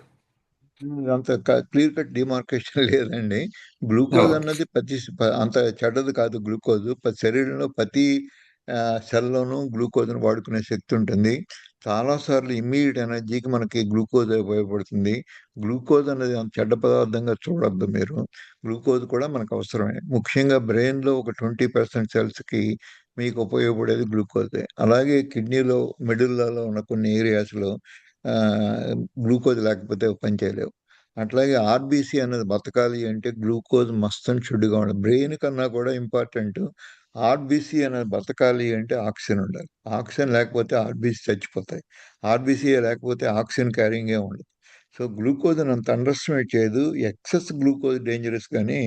అంత క్లియర్ కట్ డిమార్కేషన్ లేదండి. Glucose
okay.
అన్నది అంత చెడ్డది కాదు. గ్లూకోజ్ శరీరంలో ప్రతి సెల్లోనూ గ్లూకోజ్ను వాడుకునే శక్తి ఉంటుంది. చాలాసార్లు ఇమ్మీడియట్ ఎనర్జీకి మనకి గ్లూకోజ్ ఉపయోగపడుతుంది. గ్లూకోజ్ అనేది అంత చెడ్డ పదార్థంగా చూడొద్దు మీరు. గ్లూకోజ్ కూడా మనకు అవసరమే. ముఖ్యంగా బ్రెయిన్లో ఒక 20% సెల్స్కి మీకు ఉపయోగపడేది గ్లూకోజే. అలాగే కిడ్నీలో మిడిల్లలో ఉన్న కొన్ని ఏరియాస్లో గ్లూకోజ్ లేకపోతే పనిచేయలేవు. అట్లాగే ఆర్బీసీ అనేది బతకాలి అంటే గ్లూకోజ్ మస్ట్ అండ్ షుడ్గా ఉండాలి. బ్రెయిన్ కన్నా కూడా ఇంపార్టెంట్ ఆర్బీసీ అనేది బతకాలి అంటే ఆక్సిజన్ ఉండాలి. ఆక్సిజన్ లేకపోతే ఆర్బీసీ చచ్చిపోతాయి. ఆర్బీసీ లేకపోతే ఆక్సిజన్ క్యారింగే ఉండదు. సో గ్లూకోజ్ అంత అండర్స్టిమేట్ చేయదు. ఎక్సెస్ గ్లూకోజ్ డేంజరస్, కానీ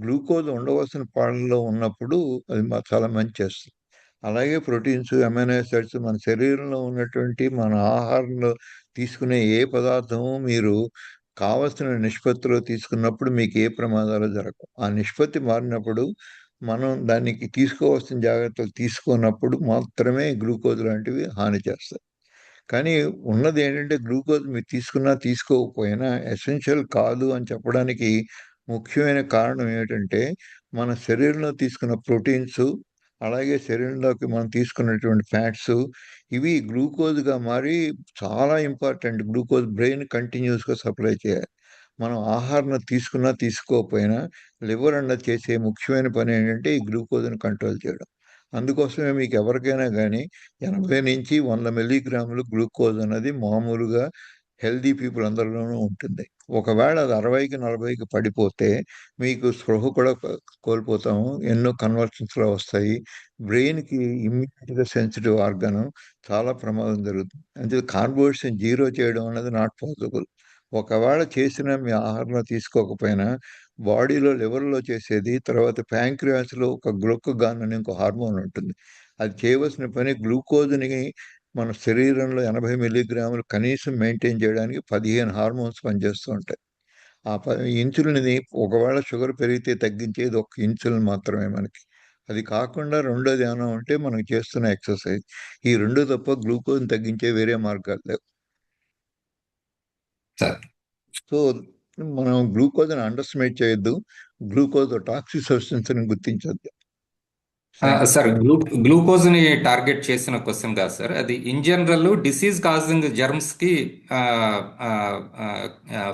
గ్లూకోజ్ ఉండవలసిన పాలనలో ఉన్నప్పుడు అది చాలా మంచి చేస్తుంది. అలాగే ప్రోటీన్స్, అమైనో యాసిడ్స్ మన శరీరంలో ఉన్నటువంటి మన ఆహారంలో తీసుకునే ఏ పదార్థము మీరు కావలసిన నిష్పత్తిలో తీసుకున్నప్పుడు మీకు ఏ ప్రమాదాలు జరగవు. ఆ నిష్పత్తి మారినప్పుడు మనం దానికి తీసుకోవాల్సిన జాగ్రత్తలు తీసుకున్నప్పుడు మాత్రమే గ్లూకోజ్ లాంటివి హాని చేస్తాయి. కానీ ఉన్నది ఏంటంటే గ్లూకోజ్ మీరు తీసుకున్నా తీసుకోకపోయినా ఎసెన్షియల్ కాదు అని చెప్పడానికి ముఖ్యమైన కారణం ఏమిటంటే మన శరీరంలో తీసుకున్న ప్రోటీన్స్, అలాగే శరీరంలోకి మనం తీసుకున్నటువంటి ఫ్యాట్స్, ఇవి గ్లూకోజ్గా మారి చాలా ఇంపార్టెంట్. గ్లూకోజ్ బ్రెయిన్ కంటిన్యూస్గా సప్లై చేయాలి. మనం ఆహారం తీసుకున్నా తీసుకోకపోయినా లివర్ అన్నది చేసే ముఖ్యమైన పని ఏంటంటే ఈ గ్లూకోజ్ని కంట్రోల్ చేయడం. అందుకోసమే మీకు ఎవరికైనా కానీ 80 నుంచి 100 మిల్లీగ్రాములు గ్లూకోజ్ అన్నది మామూలుగా హెల్దీ పీపుల్ అందరిలోనూ ఉంటుంది. ఒకవేళ అది 60కి 40కి పడిపోతే మీకు స్పృహ కూడా కోల్పోతాము. ఎన్నో కన్వర్షన్స్లో వస్తాయి. బ్రెయిన్కి ఇమ్మీడియట్గా సెన్సిటివ్ ఆర్గాను, చాలా ప్రమాదం జరుగుతుంది. అంటే కార్బోహైడ్రేట్స్ని జీరో చేయడం అనేది నాట్ పాసిబుల్. ఒకవేళ చేసినా మీ ఆహారంలో తీసుకోకపోయినా బాడీలో లివర్లో చేసేది, తర్వాత ప్యాంక్రియాస్లో ఒక గ్లూకగాన్ అనే ఇంకో హార్మోన్ ఉంటుంది. అది చేయవలసిన పని గ్లూకోజ్ని మన శరీరంలో 80 మిల్లీగ్రాములు కనీసం మెయింటైన్ చేయడానికి 15 హార్మోన్స్ పనిచేస్తూ ఉంటాయి. ఆ ఇన్సులిన్ని ఒకవేళ షుగర్ పెరిగితే తగ్గించేది ఒక ఇన్సులిన్ మాత్రమే మనకి. అది కాకుండా రెండోది ఏమైనా ఉంటే మనం చేస్తున్న ఎక్సర్సైజ్. ఈ రెండు తప్ప గ్లూకోజ్ని తగ్గించే వేరే మార్గాలు లేవు.
సార్
సో మనం గ్లూకోజ్ని అండర్స్టిమేట్ చేయొద్దు. గ్లూకోజ్ టాక్సిక్ సబ్స్టెన్స్ అని గుర్తించొద్దు.
సార్ గ్లూకోజ్ని టార్గెట్ చేసిన క్వశ్చన్ కాదు సార్. అది in general disease causing germs కి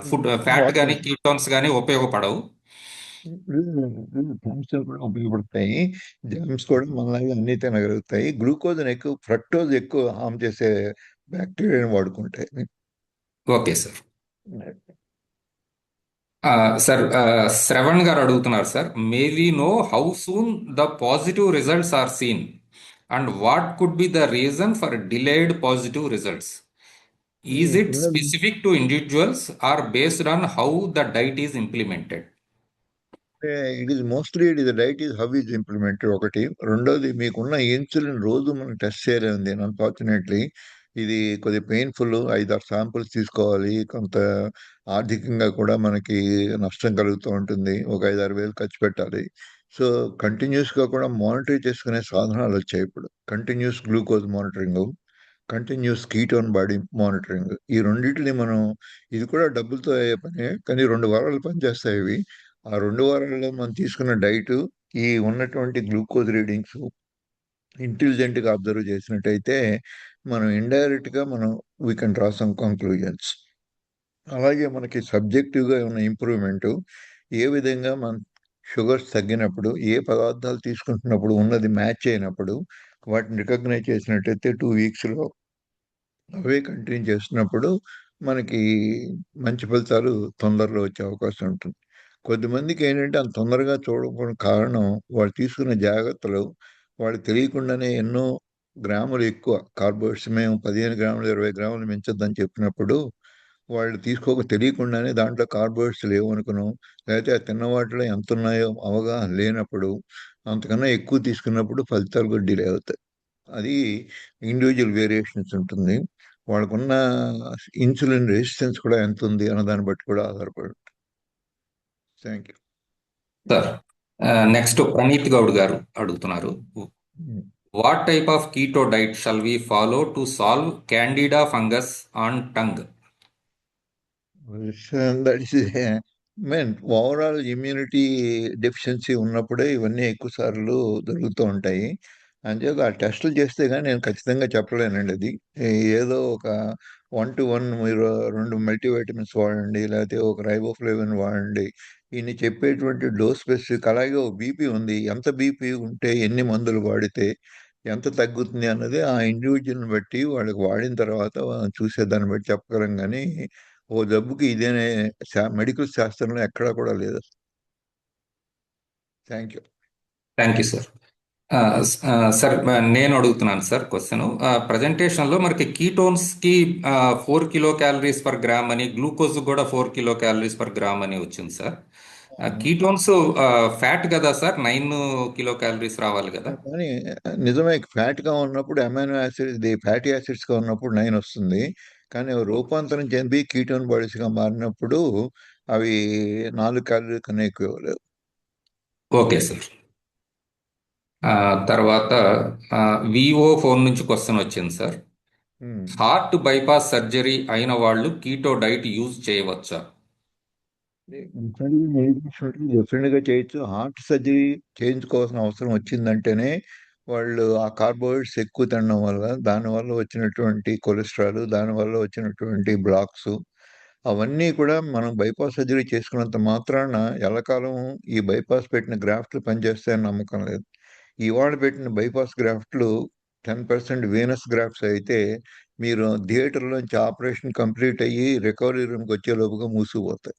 ఫుడ్ ఫ్యాట్ కానీ కీటోన్స్ కానీ ఉపయోగపడవు.
జర్మ్స్ కూడా ఉపయోగపడతాయి. జర్మ్స్ కూడా మనలాగా అన్ని తినగలుగుతాయి. గ్లూకోజ్ ఎక్కువ, ఫ్రక్టోజ్ ఎక్కువ హామ్ చేసే బ్యాక్టీరియాని వాడుకుంటాయి.
Okay sir. సార్ శ్రవణ్ గారు అడుగుతున్నారు sir, may we know how soon the positive results are seen and what could be the reason for delayed positive results? Is it specific to individuals or based on how the diet is implemented?
It is diet is how is implemented ఒకటి. రెండోది మీకున్న ఇన్సులిన్ రోజు మనం టెస్ట్ చేయలేంది. అన్ఫార్చునేట్లీ ఇది కొద్దిగా పెయిన్ఫుల్. 5-6 శాంపుల్స్ తీసుకోవాలి. కొంత ఆర్థికంగా కూడా మనకి నష్టం కలుగుతూ ఉంటుంది. ఒక 5-6 వేలు ఖర్చు పెట్టాలి. సో కంటిన్యూస్గా కూడా మానిటర్ చేసుకునే సాధనాలు వచ్చాయి ఇప్పుడు. Continuous glucose monitoring, continuous ketone body monitoring. ఈ రెండింటిని మనం, ఇది కూడా డబ్బులతో అయ్యే పనే, కానీ 2 వారాలు పనిచేస్తాయి ఇవి. ఆ 2 వారాల్లో మనం తీసుకున్న డైట్, ఈ ఉన్నటువంటి గ్లూకోజ్ రీడింగ్స్ ఇంటెలిజెంట్గా అబ్జర్వ్ చేసినట్టయితే మనం ఇండైరెక్ట్గా we can draw some conclusions. అలాగే మనకి సబ్జెక్టివ్గా ఉన్న ఇంప్రూవ్మెంట్, ఏ విధంగా మన షుగర్స్ తగ్గినప్పుడు, ఏ పదార్థాలు తీసుకుంటున్నప్పుడు ఉన్నది మ్యాచ్ అయినప్పుడు వాటిని రికగ్నైజ్ చేసినట్టయితే 2 వీక్స్లో అవే కంటిన్యూ చేస్తున్నప్పుడు మనకి మంచి ఫలితాలు తొందరలో వచ్చే అవకాశం ఉంటుంది. కొద్దిమందికి ఏంటంటే అంత తొందరగా చూడకపోవడం కారణం వాళ్ళు తీసుకున్న జాగ్రత్తలు. వాళ్ళకి తెలియకుండానే ఎన్నో గ్రాములు ఎక్కువ కార్బోహైడ్రేట్స్, మేము 15 గ్రాములు 20 గ్రాములు మించొద్దని చెప్పినప్పుడు వాళ్ళు తెలియకుండానే దాంట్లో కార్బోహైడ్రేట్స్ లేవు అనుకున్నాం, లేకపోతే ఆ తిన్న వాటిలో ఎంత ఉన్నాయో అవగాహన లేనప్పుడు అంతకన్నా ఎక్కువ తీసుకున్నప్పుడు ఫలితాలు కూడా డిలే అవుతాయి. అది ఇండివిజువల్ వేరియేషన్స్ ఉంటుంది. వాళ్ళకున్న ఇన్సులిన్ రెసిస్టెన్స్ కూడా ఎంత ఉంది అన్న దాన్ని బట్టి కూడా ఆధారపడి ఉంటుంది. Thank you
sir next Praneeth Goud గారు అడుగుతున్నారు, what type of keto diet shall we follow to solve candida fungus on tongue?
That is mean overall immunity deficiency ఉన్నప్పుడే ఇవన్నీ ఎక్కువ సార్లు జరుగుతూ ఉంటాయి. అంచేత ఆ టెస్టులు చేస్తే కానీ నేను ఖచ్చితంగా చెప్పలేనండి అది. ఏదో ఒక 1-1 మీరు 2 మల్టీవిటమిన్స్ వాడండి, లేకపోతే ఒక రైబోఫ్లేవిన్ వాడండి. ఈయన చెప్పేటువంటి డోస్ స్పెసిఫిక్. అలాగే ఒక బీపీ ఉంది. ఎంత బీపీ ఉంటే ఎన్ని మందులు వాడితే ఎంత తగ్గుతుంది అన్నది ఆ ఇండివిజువల్ని బట్టి వాళ్ళకి వాడిన తర్వాత చూసే దాన్ని బట్టి చెప్పగలం కానీ ఓ జబ్బుకి ఇదేనే మెడికల్ శాస్త్రంలో ఎక్కడా కూడా లేదు. Thank you.
Thank you sir. Sir నేను అడుగుతున్నాను సార్ క్వశ్చన్. ప్రజెంటేషన్లో మనకి కీటోన్స్కి 4 కిలో క్యాలరీస్ పర్ గ్రామ్ అని, గ్లూకోజ్ కూడా 4 కిలో క్యాలరీస్ పర్ గ్రామ్ అని వచ్చింది సార్. కీటోన్స్ ఫ్యాట్ కదా సార్, 9 కిలో క్యాలరీస్ రావాలి కదా?
కానీ నిజమే, ఫ్యాట్ గా ఉన్నప్పుడు అమైనో యాసిడ్, ఇది ఫ్యాటీ యాసిడ్స్ గా ఉన్నప్పుడు 9 వస్తుంది. కానీ అవి రూపాంతరం చెంది కీటోన్ బాడీస్ గా మారినప్పుడు అవి 4 క్యాలరీ కన్నా ఎక్కువ లేవు.
Okay sir. తర్వాత వివో ఫోన్ నుంచి క్వశ్చన్ వచ్చింది సార్. హార్ట్ బైపాస్ సర్జరీ అయిన వాళ్ళు కీటో డైట్ యూజ్ చేయవచ్చా?
డెఫినెట్ గా చేయొచ్చు. హార్ట్ సర్జరీ చేయించుకోవాల్సిన అవసరం వచ్చిందంటేనే వాళ్ళు ఆ కార్బోహైడ్రేట్స్ ఎక్కువ తినడం వల్ల, దానివల్ల వచ్చినటువంటి కొలెస్ట్రాల్, దానివల్ల వచ్చినటువంటి బ్లాక్స్, అవన్నీ కూడా మనం బైపాస్ సర్జరీ చేసుకున్నంత మాత్రాన ఎల్లకాలం ఈ బైపాస్ పెట్టిన గ్రాఫ్ట్లు పనిచేస్తాయని నమ్మకం లేదు. ఇవాళ పెట్టిన బైపాస్ గ్రాఫ్ట్లు 10% వీనస్ గ్రాఫ్ట్స్ అయితే మీరు థియేటర్లోంచి ఆపరేషన్ కంప్లీట్ అయ్యి రికవరీ రూమ్కి వచ్చేలోపుగా మూసుకుపోతాయి.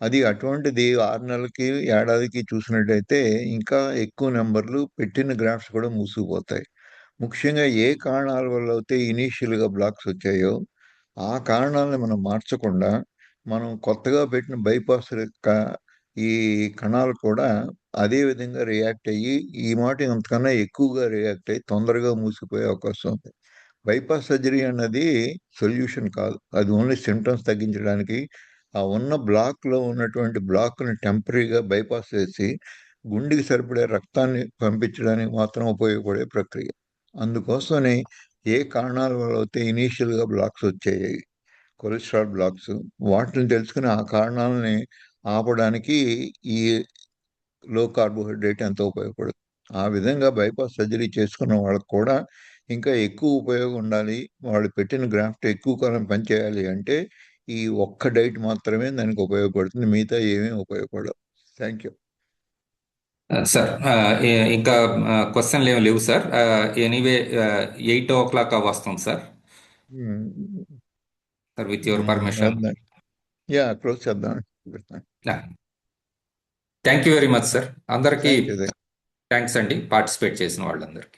అది అటువంటిది 6 నెలలకి, ఏడాదికి చూసినట్టయితే ఇంకా ఎక్కువ నెంబర్లు పెట్టిన గ్రాఫ్ట్స్ కూడా మూసుకుపోతాయి. ముఖ్యంగా ఏ కారణాల వల్ల అయితే ఇనీషియల్గా బ్లాక్స్ వచ్చాయో ఆ కారణాలను మనం మార్చకుండా మనం కొత్తగా పెట్టిన బైపాస్ ఈ కణాలు కూడా అదే విధంగా రియాక్ట్ అయ్యి ఈ మాట అంతకన్నా ఎక్కువగా రియాక్ట్ అయ్యి తొందరగా మూసిపోయే అవకాశం ఉంది. బైపాస్ సర్జరీ అన్నది సొల్యూషన్ కాదు. అది ఓన్లీ సిమ్టమ్స్ తగ్గించడానికి, ఆ ఉన్న బ్లాక్లో ఉన్నటువంటి బ్లాక్ని టెంపరీగా బైపాస్ చేసి గుండెకి సరిపడే రక్తాన్ని పంపించడానికి మాత్రం ఉపయోగపడే ప్రక్రియ. అందుకోసమని ఏ కారణాల వల్ల అయితే ఇనీషియల్గా బ్లాక్స్ వచ్చాయి, కొలెస్ట్రాల్ బ్లాక్స్, వాటిని తెలుసుకుని ఆ కారణాలని ఆపడానికి ఈ లో కార్బోహైడ్రేట్ ఎంతో ఉపయోగపడుతుంది. ఆ విధంగా బైపాస్ సర్జరీ చేసుకున్న వాళ్ళకు కూడా ఇంకా ఎక్కువ ఉపయోగం ఉండాలి, వాళ్ళు పెట్టిన గ్రాఫ్ట్ ఎక్కువ కాలం పనిచేయాలి అంటే ఈ ఒక్క డైట్ మాత్రమే దానికి ఉపయోగపడుతుంది. మిగతా ఏమీ ఉపయోగపడవు. Thank you.
సార్ ఇంకా క్వశ్చన్లు ఏమి లేవు సార్. ఎనీవే 8 o'clock వస్తుంది sir. Sir with your permission.
Yeah, close చేద్దాం.
Thank you very much sir. అందరికీ
థ్యాంక్ యూ.
థ్యాంక్స్ అండి, పార్టిసిపేట్ చేసిన వాళ్ళందరికీ.